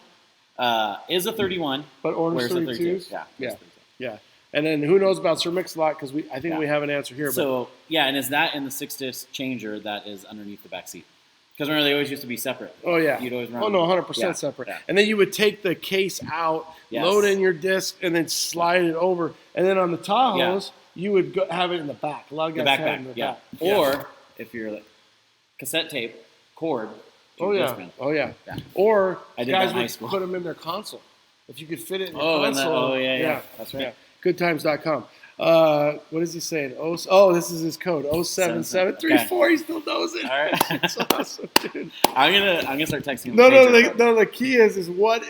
Is a 31. but orders Where's a 32? 32s. Yeah. Yeah. Yeah. And then who knows about Sir Mix-a-Lot, because I think Yeah. we have an answer here. So, yeah, and is that in the 6-disc changer that is underneath the back seat? Because remember, they always used to be separate. Oh, yeah. You'd always run. Oh, no, 100% Yeah, separate. yeah. And then you would take the case out, Yes. load in your disc, and then slide it over. And then on the Tahoes, you would have it in the back. A lot of The guys have it in backpack, the yeah. back. Or if you're like cassette tape, cord. to Oh, your yeah. discman. Oh, yeah. Yeah. Or I did that guys in high would school. put them in their console. If you could fit it in the Oh, and console. yeah. That's right. Yeah. Goodtimes.com. What is he saying? This is his code. 07734. He still knows it. All right. It's awesome, dude. I'm gonna start texting him. No, the pager code. the key is what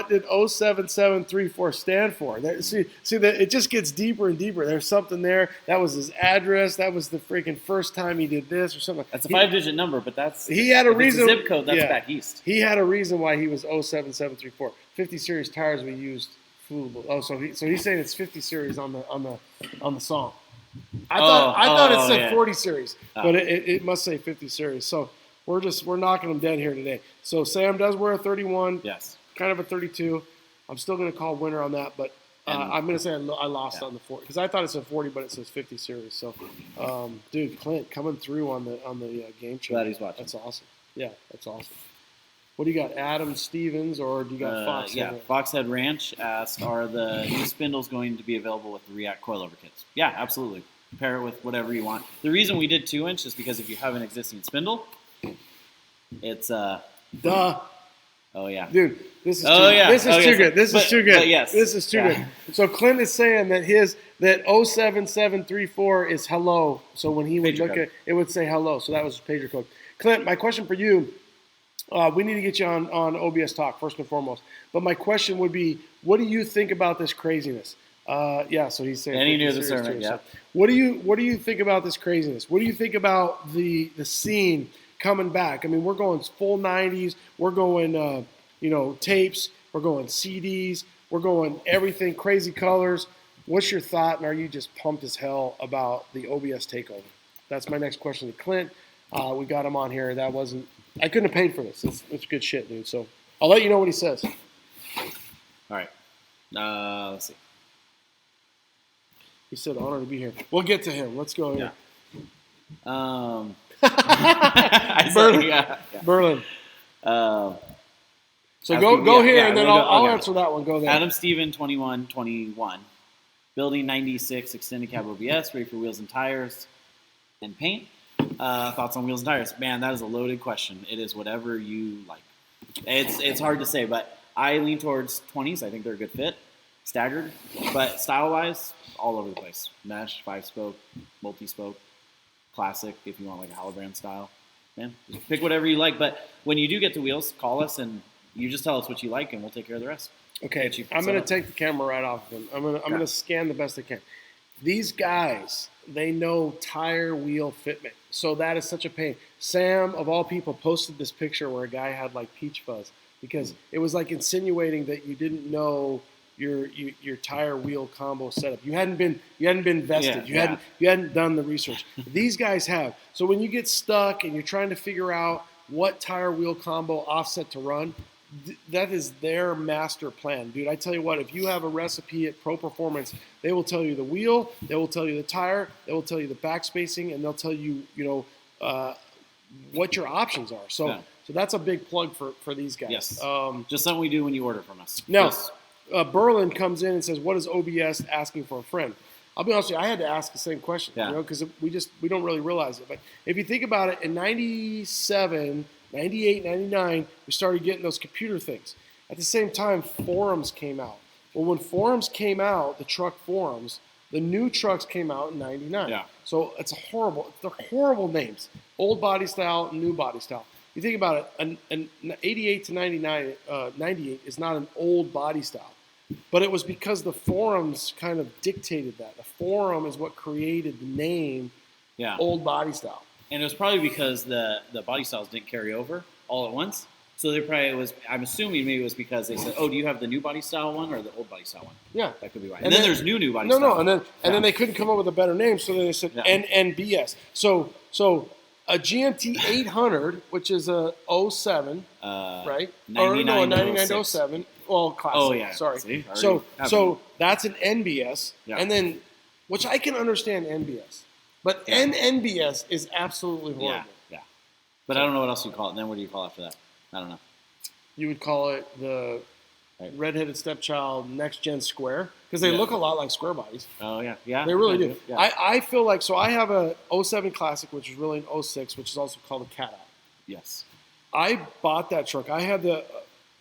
did 07734 stand for? See that it just gets deeper and deeper. There's something there. That was his address. That was the freaking first time he did this or something. That's a 5-digit number, but that's He had a if it's reason. zip code. That's yeah. back east. He had a reason why he was 07734. 50 series tires we used. Oh, so he's saying it's 50 series on the song. I thought it said 40 series, but it must say 50 series. So we're knocking them dead here today. So Sam does wear a 31, Yes. kind of a 32. I'm still going to call winner on that, but I'm going to say I lost on the 40 because I thought it said 40, but it says 50 series. So, dude, Clint coming through on the game changer. Glad he's watching. That's awesome. Yeah, that's awesome. What do you got, Adam Stevens, or do you got Fox? Yeah, Foxhead Ranch asked, are the new spindles going to be available with the React coilover kits? Yeah, absolutely. Pair it with whatever you want. The reason we did 2-inch is because if you have an existing spindle, it's Duh. Oh yeah, Dude, this is Oh, too, yeah. this is Oh, too yes. good. This is But- too good. but yes. This is too Yeah. good. So Clint is saying that that 07734 is hello. So when he would Pager look code. at it would say hello. So that was his pager code. Clint, my question for you, we need to get you on OBS Talk first and foremost. But my question would be, what do you think about this craziness? So he's saying And he 50 knew the series sermon, too. yeah. So what do you think about this craziness? What do you think about the scene coming back? I mean, we're going full 90s. We're going tapes. We're going CDs. We're going everything, crazy colors. What's your thought, and are you just pumped as hell about the OBS takeover? That's my next question to Clint. We got him on here. I couldn't have paid for this. It's good shit, dude. So I'll let you know what he says. All right. Let's see. He said, honored to be here. We'll get to him. Let's go here. I saw, Berlin. yeah. Berlin. Um, So As go we- go yeah, here, yeah, and then we'll go- I'll okay. answer that one. Go there. Adam Steven 2121. Building 96 extended cab OBS, ready for wheels and tires and paint. Thoughts on wheels and tires? Man, that is a loaded question. It is whatever you like. It's hard to say, but I lean towards 20s. I think they're a good fit, staggered, but style-wise, all over the place. Mesh, 5-spoke, multi-spoke, classic. If you want like a Holobrand style, man, just pick whatever you like. But when you do get the wheels, call us and you just tell us what you like, and we'll take care of the rest. Okay, Get you I'm set going to up. take the camera right off of him. I'm going to scan the best I can. These guys, they know tire wheel fitment, so that is such a pain. Sam, of all people, posted this picture where a guy had like peach fuzz. because it was like insinuating that you didn't know your tire wheel combo setup. You hadn't been vested. You hadn't done the research. These guys have. So when you get stuck and you're trying to figure out what tire wheel combo offset to run, that is their master plan, dude. I tell you what, if you have a recipe at Pro Performance, they will tell you the wheel, they will tell you the tire, they will tell you the back spacing, and they'll tell you, what your options are. So that's a big plug for these guys. Yes. Just something we do when you order from us. Now, Berlin comes in and says, "What is OBS asking for a friend?" I'll be honest with you, I had to ask the same question, because we don't really realize it. But if you think about it, in 97, 98, 99, we started getting those computer things. At the same time, forums came out. Well, when forums came out, the truck forums, the new trucks came out in 99. Yeah. So they're horrible names. Old body style, new body style. You think about it, an 88 to 99, 98 is not an old body style. But it was because the forums kind of dictated that. The forum is what created the name old body style. And it was probably because the body styles didn't carry over all at once. So they probably I'm assuming maybe it was because they said, "Oh, do you have the new body style one or the old body style one?" Yeah. That could be right. And then there's new body style. No, and then they couldn't come up with a better name, so then they said NBS. So a GMT 800, which is a 07, right? 99 07. Well, classic. Oh, yeah. Sorry. See, so that's an NBS, and then, which I can understand NBS, but NNBS is absolutely horrible. Yeah. But I don't know what else you call it. And then what do you call it after that? I don't know. You would call it the redheaded stepchild next gen square, because they look a lot like square bodies. Oh yeah. They really do. Yeah. I feel like, so I have a 07 Classic, which is really an 06, which is also called a cat eye. Yes. I bought that truck. I had the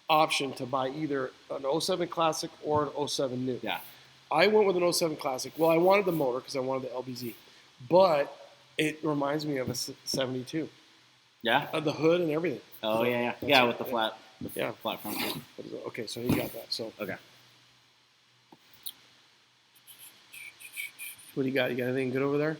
option to buy either an 07 Classic or an 07 new. Yeah. I went with an 07 Classic. Well, I wanted the motor because I wanted the LBZ, but it reminds me of a 72. Yeah. The hood and everything. Oh yeah, with the flat. Flat front. Okay, so you got that. So okay. What do you got? You got anything good over there?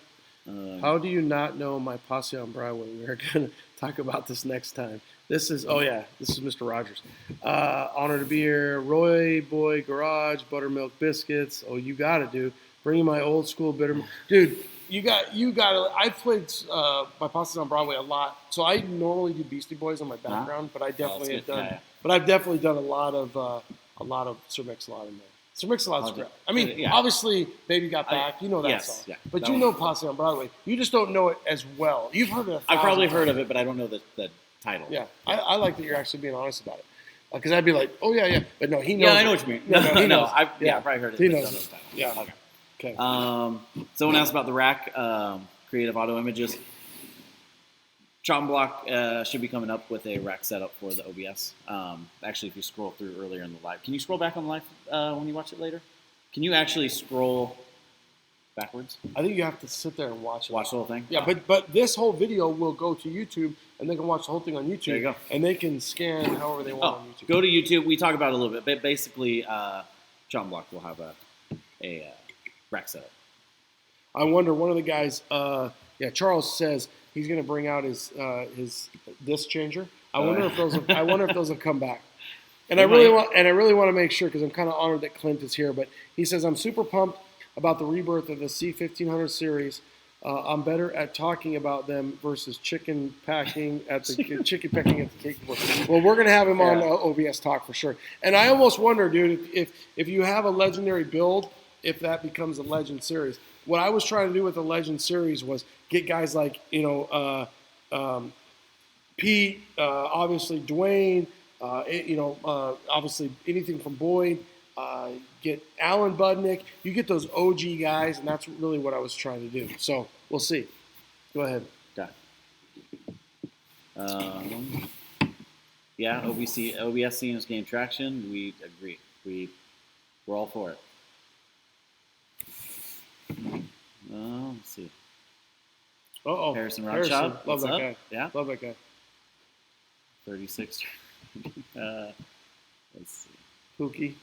How do you not know my posse on Broadway? We're going to talk about this next time. This is Mr. Rogers. Honor to be here. Roy Boy Garage, Buttermilk Biscuits. Oh, you got to do. Bringing my old school bitter. Dude, you got to. I've played my posse on Broadway a lot. So I normally do Beastie Boys on my background, but I definitely have done. But I've definitely done a lot of Sir Mix-a-Lot in there. Sir Mix-a-Lot's great. I mean, obviously, Baby Got Back. You know that song. Yeah, but you know Posse on Broadway. You just don't know it as well. You've heard it. I've probably heard of it, but I don't know the title. Yeah, I like that you're actually being honest about it. Because I'd be like, oh, yeah. But no, he knows. Yeah, I know what you mean. No, he knows. I've probably heard it. He knows. Yeah. Okay. Someone asked about the rack, Creative Auto Images. Chop Block should be coming up with a rack setup for the OBS. Actually, if you scroll through earlier in the live, can you scroll back on the live when you watch it later? Can you actually scroll backwards? I think you have to sit there and watch it. Watch the whole thing? Yeah, but this whole video will go to YouTube, and they can watch the whole thing on YouTube. There you go. And they can scan however they want on YouTube. Go to YouTube. We talk about it a little bit, but basically, Chop Block will have a rack setup. I wonder, one of the guys, Charles says he's going to bring out his disc changer. I wonder if those will come back. And I really want to make sure, because I'm kind of honored that Clint is here. But he says, I'm super pumped about the rebirth of the C1500 series. I'm better at talking about them versus chicken pecking at the cake board. Well, we're going to have him on OBS Talk for sure. And I almost wonder, dude, if you have a legendary build, if that becomes a legend series. What I was trying to do with the legend series was get guys like, Pete, obviously Dwayne, obviously anything from Boyd, get Alan Budnick. You get those OG guys, and that's really what I was trying to do. So we'll see. Go ahead. Okay. OBS seems gain traction. We agree. We're all for it. Let's see. Harrison Rodshop. Love that guy. Yeah. Love that guy. 36. Let's see. Pookie.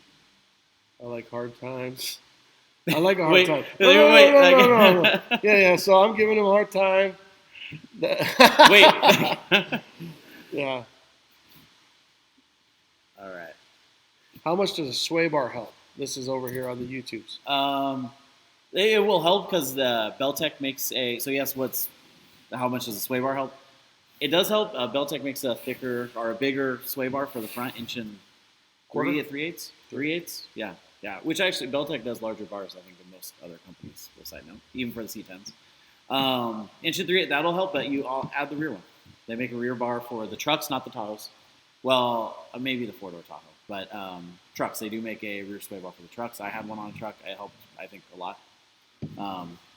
I like hard times. I like a hard time. No. Yeah. So I'm giving him a hard time. Wait. Yeah. All right. How much does a sway bar help? This is over here on the YouTubes. It will help because the Beltec makes a. So yes, how much does a sway bar help? It does help. Beltec makes a thicker or a bigger sway bar for the front, inch and Quarter? 3/8. 3/8. Yeah, yeah. Which actually Beltec does larger bars, I think, than most other companies. For a side note, even for the C10s. Inch and 3/8, that'll help. But I'll add the rear one. They make a rear bar for the trucks, not the Tahoes. Well, maybe the 4-door Tahoe, but trucks. They do make a rear sway bar for the trucks. I had one on a truck. It helped, I think, a lot.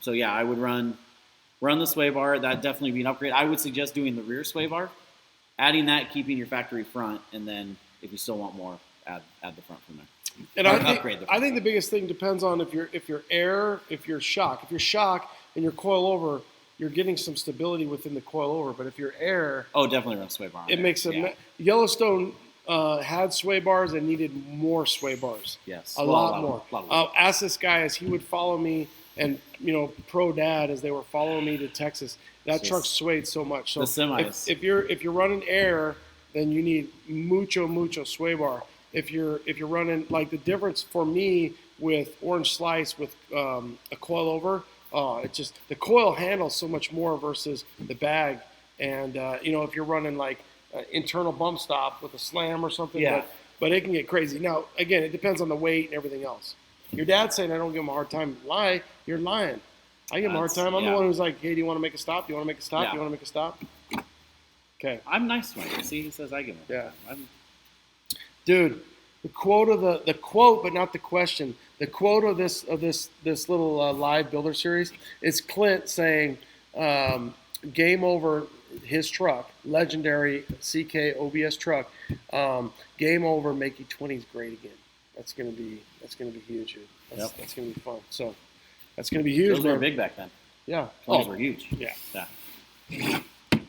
So yeah, I would run the sway bar. That'd definitely be an upgrade. I would suggest doing the rear sway bar, adding that, keeping your factory front, and then if you still want more, add the front from there. And Or I upgrade the front. think the biggest thing depends on if you're air, if you're shock. If you're shock and you're coil over, you're getting some stability within the coil over. But if you're air, Oh, definitely run sway bar. On it there. makes Yeah. Yellowstone had sway bars and needed more sway bars. Yes. A Well, lot more. lot more. Ask this guy as he would follow me, and pro dad as they were following me to Texas. That Just truck swayed so much. So the semis. if you're running air, then you need mucho sway bar. If you're running, like, the difference for me with Orange Slice with a coil over, it's just the coil handles so much more versus the bag. And if you're running like internal bump stop with a slam or something, Yeah. but it can get crazy. Now, again, it depends on the weight and everything else. Your dad's saying I don't give him a hard time. Lie, you're lying. I give him a hard That's- time. I'm yeah. the one who's like, hey, do you want to make a stop? Do you want to make a stop? Yeah. Do you want to make a stop? Okay. I'm nice to him. See, he says I give him. Yeah. I'm, Dude, the quote, but not the question. The quote of this little live builder series is Clint saying, "Game over." His truck, legendary CK OBS truck, game over. Make E20s great again. That's gonna be huge. Dude. That's gonna be fun. So that's gonna be huge. those were man. big back then. Yeah. 20s were huge. Yeah. Yeah.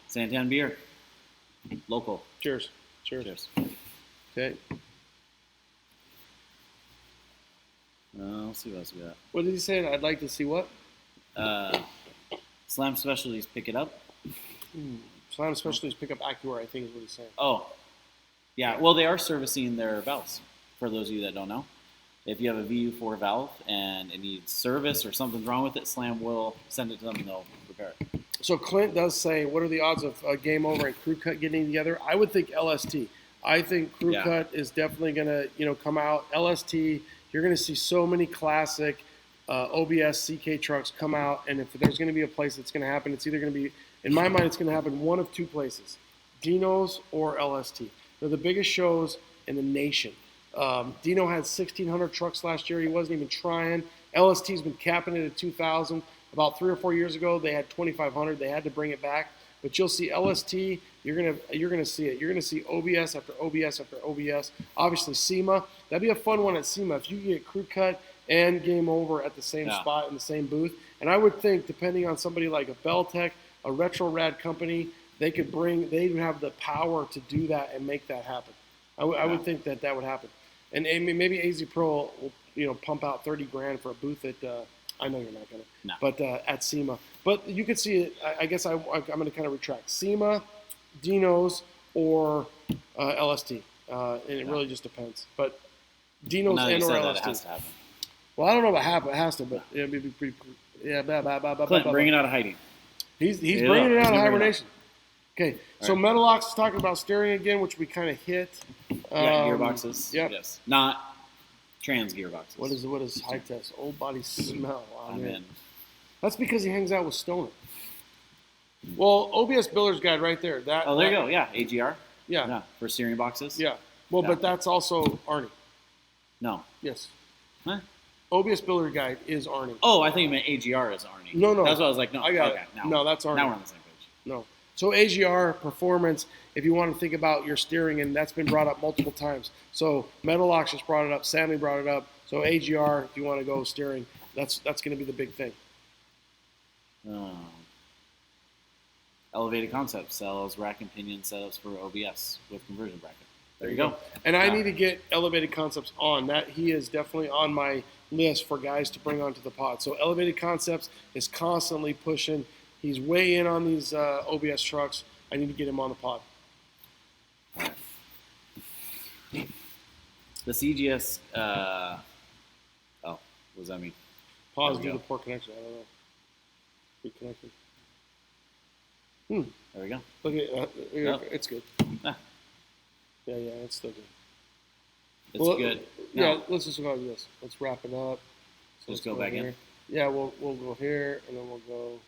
Santan beer. Local. Cheers. Cheers. Okay. Let's see what else we got. What did he say? I'd like to see what? Slam Specialties pick it up. Slam Specialties pick up AccuAir, I think is what he's saying. Oh, yeah. Well, they are servicing their valves. For those of you that don't know, if you have a VU4 valve and it needs service or something's wrong with it, Slam will send it to them and they'll repair it. So Clint does say, what are the odds of Game Over and Crew Cut getting together? I would think LST. I think Crew Yeah. Cut is definitely going to come out. LST, you're going to see so many classic OBS CK trucks come out, and if there's going to be a place that's going to happen, it's either going to be, in my mind, it's going to happen one of two places, Dino's or LST. They're the biggest shows in the nation. Dino had 1,600 trucks last year. He wasn't even trying. LST's been capping it at 2,000. About 3 or 4 years ago, they had 2,500. They had to bring it back. But you'll see LST. You're gonna see it. You're gonna see OBS after OBS after OBS. Obviously SEMA. That'd be a fun one at SEMA if you get Crew Cut and Game Over at the same spot in the same booth. And I would think, depending on somebody like a Beltec, a Retro Rad company, they'd have the power to do that and make that happen. I would think that would happen. And maybe AZ Pro will pump out $30,000 for a booth at. I know you're not gonna. No. But at SEMA, but you could see it. I guess I'm gonna kind of retract SEMA, Dino's, or LST, and it really just depends. But Dino's Now that you and or said that, LST. it has to happen. Well, I don't know about it has to, but it'd be pretty. Yeah, Clint, bring it out of hiding. He's Bring it bringing up. it He's out of gonna bring it hibernation. Okay, so right. Metalox is talking about steering again, which we kind of hit. Yeah, gearboxes. Yep. Yes. Not trans gearboxes. What is high test? Old body smell. I'm in. That's because he hangs out with Stoner. Well, OBS Builder's Guide right there. Oh, there you go. Yeah, AGR. Yeah. Yeah, for steering boxes. Yeah. Well, Yeah. but that's also Arnie. No. Yes. Huh? OBS Builder Guide is Arnie. Oh, I think you meant AGR is Arnie. No. That's what I was like. No, I got okay, it. Now, No, that's Arnie. Now we're on the same page. No. So AGR performance, if you want to think about your steering, and that's been brought up multiple times. So Metalox just brought it up. Sammy brought it up. So AGR, if you want to go steering, that's going to be the big thing. Elevated Concepts sells rack and pinion setups for OBS with conversion bracket. There you go. And I need to get Elevated Concepts on. That he is definitely on my list for guys to bring onto the pod. So Elevated Concepts is constantly pushing. He's way in on these OBS trucks. I need to get him on the pod. All right. The CGS. What does that mean? Pause There we due to go. poor connection. I don't know. Reconnected. There we go. Look at Nope. it's good. Ah, Yeah, it's still good. it's Well, good. Yeah, No, let's just go like this. Let's wrap it up. So just let's go back in. here. Yeah, we'll go here, and then we'll go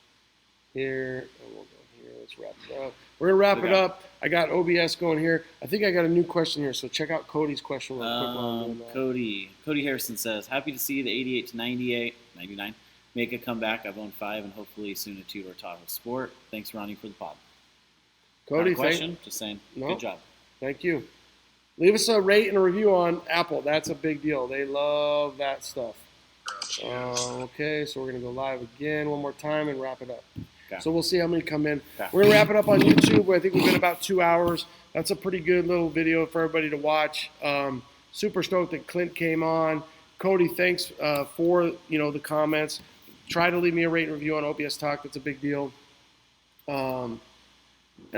here, and we'll go here. Let's wrap it up. We're gonna wrap it Okay. up. I got OBS going here. I think I got a new question here, so check out Cody's question real quick while I'm doing that. Cody Harrison says, happy to see the 88 to 99 make a comeback. I've owned 5 and hopefully soon a 2-door Tahoe Sport. Thanks, Ronnie, for the pod. Cody, Not a question, just saying, No. good job. Thank you. Leave us a rate and a review on Apple. That's a big deal. They love that stuff. Okay, so we're going to go live again one more time and wrap it up. Okay. So we'll see how many come in. Okay. We're going to wrap it up on YouTube. I think we've been about 2 hours. That's a pretty good little video for everybody to watch. Super stoked that Clint came on. Cody, thanks for the comments. Try to leave me a rate and review on OBS Talk. That's a big deal. And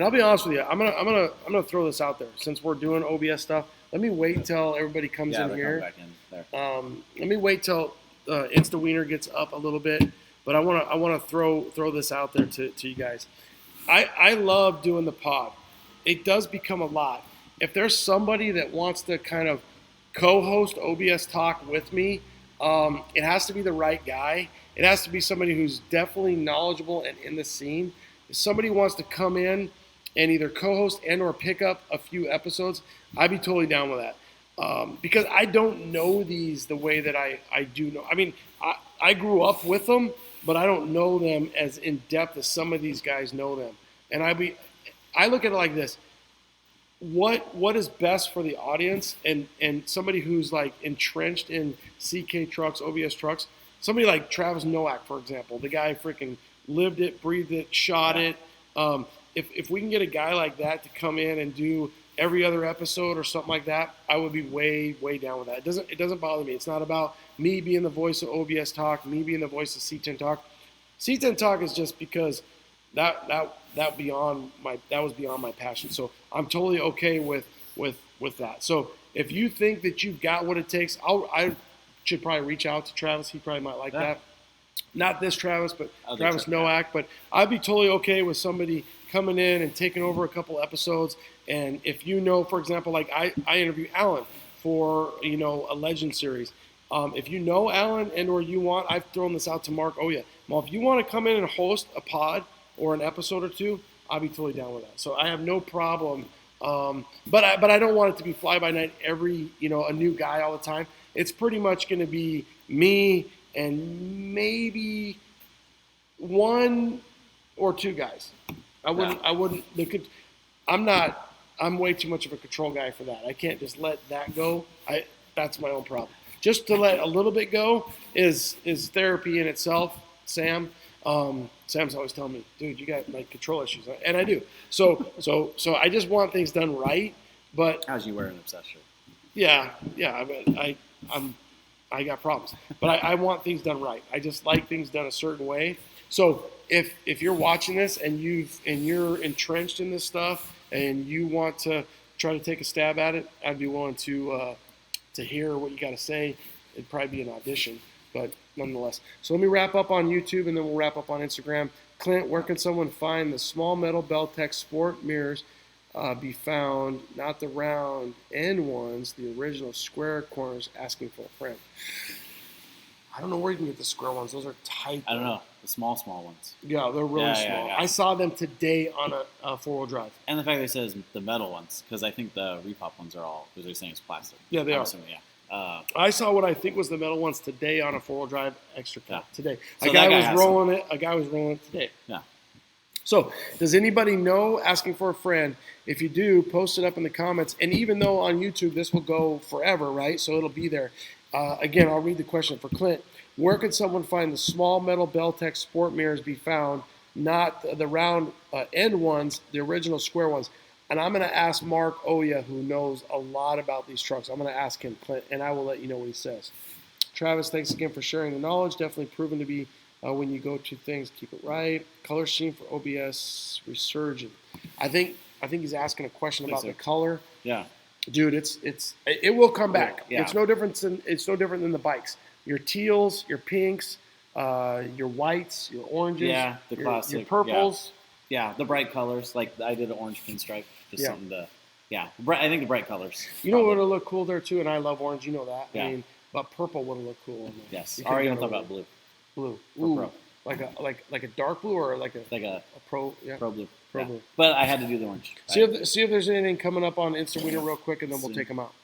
I'll be honest with you. I'm gonna throw this out there. Since we're doing OBS stuff, let me wait till everybody comes in they're here. coming back in there. Let me wait till Insta Wiener gets up a little bit. But I wanna throw this out there to you guys. I love doing the pod. It does become a lot. If there's somebody that wants to kind of co-host OBS Talk with me, it has to be the right guy. It has to be somebody who's definitely knowledgeable and in the scene. If somebody wants to come in and either co-host and or pick up a few episodes, I'd be totally down with that. Because I don't know these the way that I do know. I mean, I grew up with them, but I don't know them as in depth as some of these guys know them. And I look at it like this. What is best for the audience and somebody who's like entrenched in CK trucks, OBS trucks, somebody like Travis Nowak, for example, the guy freaking lived it, breathed it, shot it. If we can get a guy like that to come in and do every other episode or something like that, I would be way down with that. It doesn't bother me. It's not about me being the voice of OBS Talk, me being the voice of C10 Talk. C10 Talk is just because that was beyond my passion. So I'm totally okay with that. So if you think that you've got what it takes, I should probably reach out to Travis. He probably might like that. Not this Travis, but Travis Nowak. But I'd be totally okay with somebody coming in and taking over a couple episodes. And if for example, like I interview Alan for a Legend series. If you know Alan and or you want, I've thrown this out to Mark. Oh yeah, well, if you want to come in and host a pod or an episode or two, I'll be totally down with that. So I have no problem. But I don't want it to be fly by night every a new guy all the time. It's pretty much going to be me and maybe one or two guys. I'm way too much of a control guy for that. I can't just let that go. That's my own problem. Just to let a little bit go is therapy in itself, Sam. Sam's always telling me, dude, you got like control issues, and I do. So I just want things done right. But How's you wear an obsession? Yeah. I got problems, but I want things done right. I just like things done a certain way. So if you're watching this and you're entrenched in this stuff and you want to try to take a stab at it, I'd be willing to hear what you got to say. It'd probably be an audition, but nonetheless. So let me wrap up on YouTube and then we'll wrap up on Instagram. Clint, where can someone find the small metal Beltec sport mirrors be found, not the round end ones, the original square corners, asking for a friend? I don't know where you can get the square ones. Those are tight. I don't know. The small ones. Yeah, they're really small. I saw them today on a four-wheel drive. And the fact that it says the metal ones, because I think the Repop ones are all, because they're saying it's plastic. Yeah, they are. Assuming, yeah. I saw what I think was the metal ones today on a four-wheel drive extra cut today. So a guy was rolling it. A guy was rolling it today. Yeah. So, does anybody know? Asking for a friend. If you do, post it up in the comments. And even though on YouTube this will go forever, right? So it'll be there. Again, I'll read the question for Clint. Where can someone find the small metal Beltec sport mirrors be found, not the round end ones, the original square ones? And I'm going to ask Mark Oya, who knows a lot about these trucks. I'm going to ask him, Clint, and I will let you know what he says. Travis, thanks again for sharing the knowledge. Definitely proven to be when you go to things, keep it right. Color scheme for OBS resurgent. I think he's asking a question about the color. Yeah. Dude, it will come back. Yeah. It's no different than the bikes. Your teals, your pinks, your whites, your oranges, Yeah, the classic. your purples. Yeah, the bright colors. Like I did an orange pinstripe, just Yeah. something to. Yeah, I think the bright colors. You know what probably. would look cool there too, and I love orange. You know that. Yeah. I mean, but purple would look cool. Yes. You Or could even go thought to about blue. blue. For Ooh, pro. like a dark blue or like a Like a pro. Yeah. pro blue. Pro Yeah. blue. But I had to do the orange. See if there's anything coming up on Instant Wiener real quick, and then we'll Soon. take them out.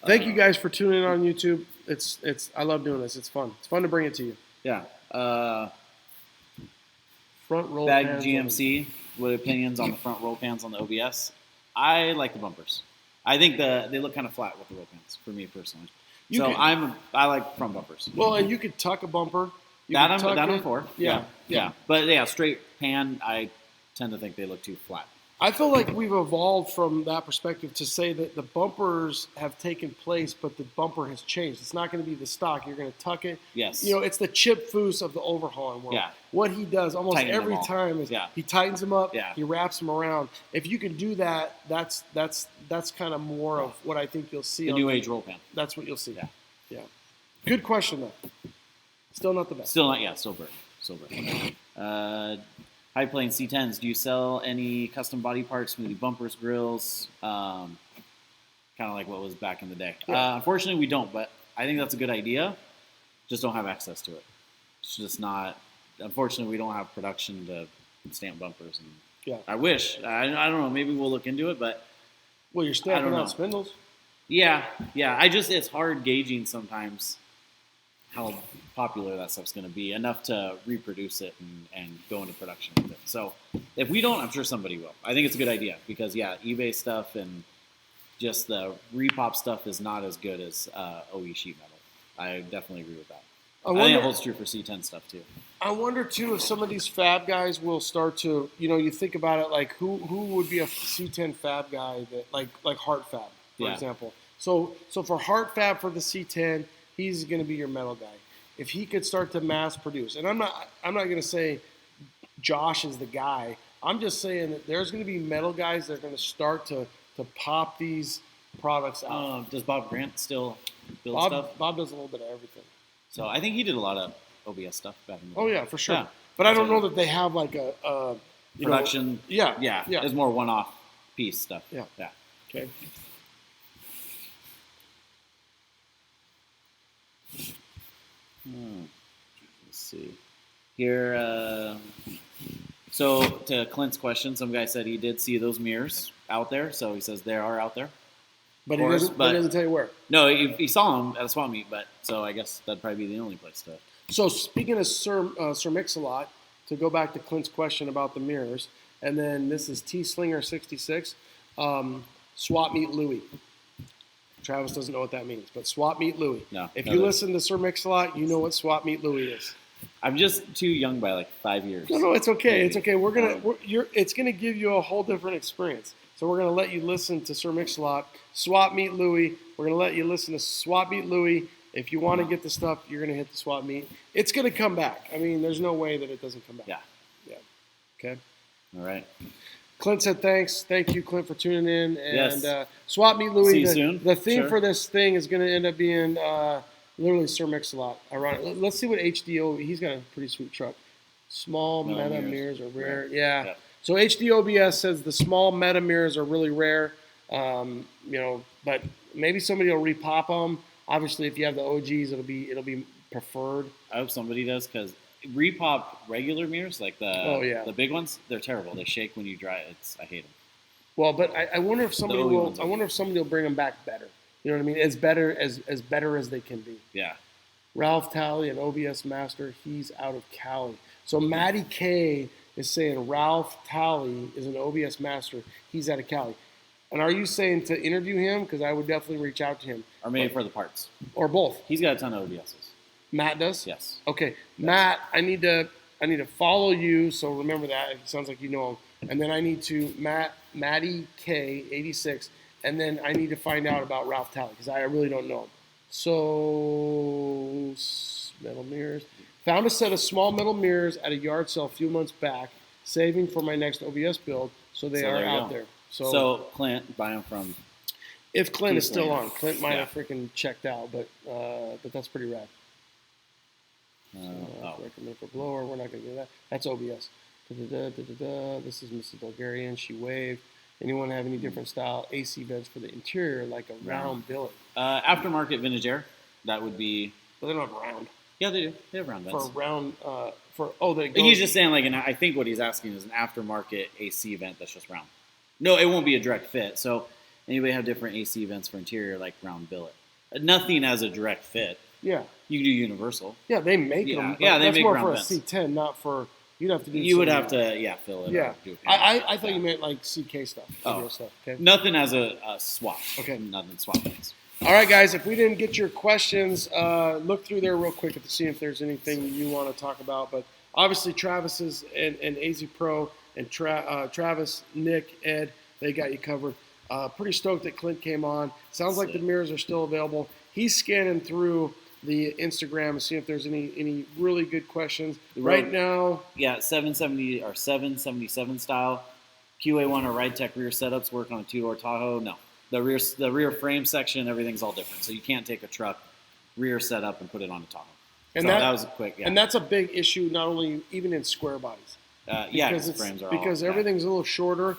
Thank you guys for tuning in on YouTube. It's I love doing this. It's fun. It's fun to bring it to you. Yeah. Front roll Bag pans GMC. What opinions on the front roll pans on the OBS? I like the bumpers. I think they look kind of flat with the roll pans for me personally. You So can- I like front bumpers. Well, and you could tuck a bumper. You That could tuck I'm it. for. Yeah. But yeah, straight pan. I tend to think they look too flat. I feel like we've evolved from that perspective to say that the bumpers have taken place, but the bumper has changed. It's not going to be the stock. You're going to tuck it. Yes. You know, it's the Chip Foose of the overhauling world. Yeah. What he does almost Tighten them every all. time is Yeah. he tightens them up. Yeah. He wraps them around. If you can do that, that's kind of more of what I think you'll see. The on new age roll pan. That's what you'll see. Yeah. Yeah. Good question though. Still not the best. Still not. Yeah. Silver. High Plane C10s. Do you sell any custom body parts, maybe bumpers, grills? Kind of like what was back in the day. Yeah. Unfortunately, we don't, but I think that's a good idea. Just don't have access to it. It's just not. Unfortunately, we don't have production to stamp bumpers. And Yeah. I wish. I don't know. Maybe we'll look into it, but Well, you're stamping know. out spindles. yeah. It's hard gauging sometimes how popular that stuff's going to be, enough to reproduce it and go into production with it. So if we don't, I'm sure somebody will. I think it's a good idea because, eBay stuff and just the repop stuff is not as good as OE sheet metal. I definitely agree with that. I think it holds true for C10 stuff too. I wonder too if some of these fab guys will start to, you think about it like who would be a C10 fab guy that like Heart Fab, for example. So for Heart Fab for the C10, he's going to be your metal guy. If he could start to mass produce, and I'm not going to say Josh is the guy. I'm just saying that there's going to be metal guys that are going to start to pop these products out. Does Bob Grant still build stuff? Bob does a little bit of everything. So I think he did a lot of OBS stuff back in the day. Oh yeah, for sure. Yeah. But I don't know that they have like a Production. Yeah. It's more one-off piece stuff. Yeah. Okay. Let's see. Here, so to Clint's question, some guy said he did see those mirrors out there. So he says they are out there. But course, he doesn't tell you where. No, he saw them at a swap meet, but so I guess that'd probably be the only place to. So speaking of Sir Mix-a-Lot, to go back to Clint's question about the mirrors, and then this is T-Slinger 66, Swap Meet Louie. Travis doesn't know what that means, but Swap Meet Louie. No. If you listen to Sir Mix-a-Lot, you know what Swap Meet Louie is. I'm just too young by like 5 years. No, it's okay. It's okay. It's gonna give you a whole different experience. So we're gonna let you listen to Sir Mix-a-Lot, Swap Meet Louie. We're gonna let you listen to Swap Meet Louie. If you want to get the stuff, you're gonna hit the Swap Meet. It's gonna come back. I mean, there's no way that it doesn't come back. Yeah. Okay. All right. Clint said thanks. Thank you, Clint, for tuning in. And Yes. Swap Meet Louie. See you soon. The theme Sure. for this thing is gonna end up being literally Sir Mix-a-Lot. Ironic. Let's see what HDO. He's got a pretty sweet truck. Small Metal meta mirrors. mirrors are rare. Yeah. Yeah. So HDOBS says the small meta mirrors are really rare. But maybe somebody will repop them. Obviously, if you have the OGs, it'll be preferred. I hope somebody does because repop regular mirrors like the big ones, they're terrible. They shake when you dry it. I hate them. Well, but I wonder if somebody OE will. ones I are wonder if somebody will bring them back better. You know what I mean? As better as they can be. Yeah. Ralph Talley, an OBS master, he's out of Cali. So Matty K is saying Ralph Talley is an OBS master. He's out of Cali. And are you saying to interview him? Because I would definitely reach out to him. Or maybe for the parts. Or both. He's got a ton of OBSs. Matt does? Yes. Okay. Matt, I need to follow you, so remember that. It sounds like you know him. And then I need to Matty K 86, and then I need to find out about Ralph Talley because I really don't know him. So metal mirrors. Found a set of small metal mirrors at a yard sale a few months back, saving for my next OBS build. So they So are there you out go. there. So Clint, buy them from. If Clint is still Keith on, Clint might Yeah. have freaking checked out, but that's pretty rad. Oh. Recommend for blower. We're not going to do that. That's OBS. This is Mrs. Bulgarian. She waved. Anyone have any different style AC vents for the interior, like a round billet? Aftermarket vintage air. That would be. But they don't have round. Yeah, they do. They have round For vents. a round, that goes, He's just saying I think what he's asking is an aftermarket AC vent that's just round. No, it won't be a direct fit. So anybody have different AC vents for interior like round billet? Nothing as a direct fit. yeah, You can do universal. yeah, they make Yeah, them. But yeah, they that's make more round for vents. a C10, not for you'd have to do. You would some- have to fill it. Yeah, Or do it. I thought Yeah. you meant like CK stuff, Oh. video stuff. Okay. Nothing as a swap. Okay. Nothing swap vents. All right, guys. If we didn't get your questions, look through there real quick to see if there's anything you want to talk about. But obviously, Travis's and AZ Pro and Travis, Nick, Ed, they got you covered. Pretty stoked that Clint came on. Sounds like the mirrors are still available. He's scanning through the Instagram and seeing if there's any really good questions. Right now, Yeah, 770 or 777 style QA1 or Ride Tech rear setups work on a two-door Tahoe. No, the rear frame section, everything's all different. So you can't take a truck rear setup and put it on a Tahoe. And so that- that was a quick. Yeah. and that's a big issue, not only even in square bodies. Yeah, because because frames are because all, everything's a little shorter.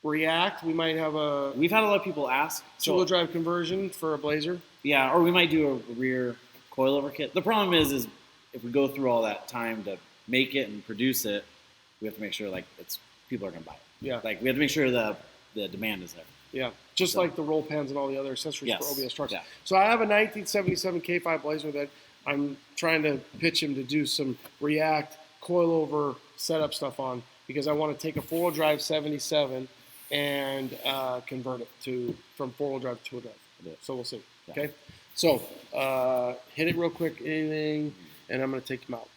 React, we might have a We've had a lot of people ask. two-wheel drive conversion for a Blazer. Yeah, or we might do a rear coilover kit. The problem is if we go through all that time to make it and produce it, we have to make sure people are gonna buy it. Yeah, Like we have to make sure the demand is there. yeah. Just So- like the roll pans and all the other accessories Yes. for OBS trucks. Yeah. So I have a 1977 K5 Blazer that I'm trying to pitch him to do some React coilover setup stuff on because I want to take a four-wheel drive 77 and convert it from four-wheel drive to two-wheel drive. So we'll see. Yeah. Okay. So hit it real quick, anything, and I'm going to take him out.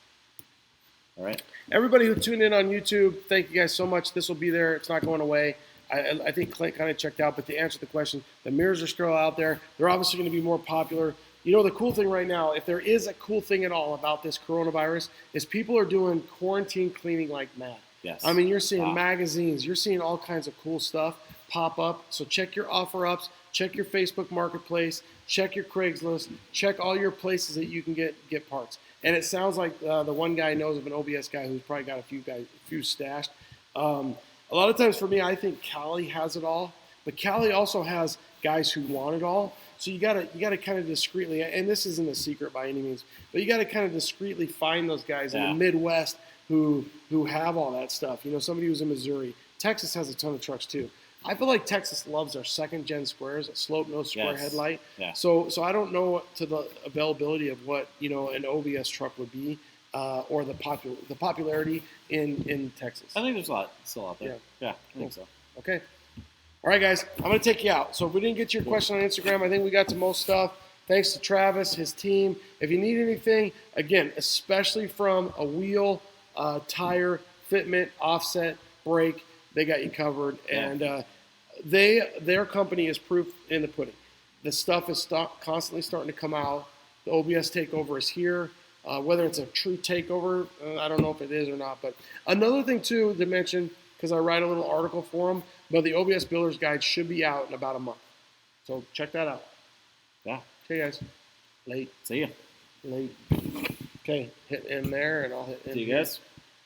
All right. Everybody who tuned in on YouTube, thank you guys so much. This will be there. It's not going away. I think Clint kind of checked out, but to answer the question, the mirrors are still out there. They're obviously going to be more popular. You know, the cool thing right now, if there is a cool thing at all about this coronavirus, is people are doing quarantine cleaning like mad. Yes. I mean, you're seeing Wow. magazines, you're seeing all kinds of cool stuff pop up. So check your offer ups, check your Facebook Marketplace, check your Craigslist, check all your places that you can get parts. And it sounds like the one guy knows of an OBS guy who's probably got a few stashed. A lot of times for me, I think Cali has it all, but Cali also has guys who want it all. So you gotta kind of discreetly, and this isn't a secret by any means, but you gotta kind of discreetly find those guys in Yeah. the Midwest who have all that stuff. You know, somebody who's in Missouri. Texas has a ton of trucks too. I feel like Texas loves their second gen squares, a slope no square Yes. headlight. Yeah. So I don't know to the availability of what an OBS truck would be, or the popularity in Texas. I think there's a lot still out there. Yeah, I think so. Okay. All right, guys. I'm going to take you out. So if we didn't get your question on Instagram, I think we got to most stuff. Thanks to Travis, his team. If you need anything, again, especially from a wheel, tire, fitment, offset, brake, they got you covered. Yeah. And their company is proof in the pudding. The stuff is constantly starting to come out. The OBS takeover is here. Whether it's a true takeover, I don't know if it is or not. But another thing, too, to mention, because I write a little article for them, but the OBS Builder's Guide should be out in about a month. So check that out. Yeah. Okay, guys. Late. See ya. Late. Okay, hit in there, and I'll hit in See you here. guys.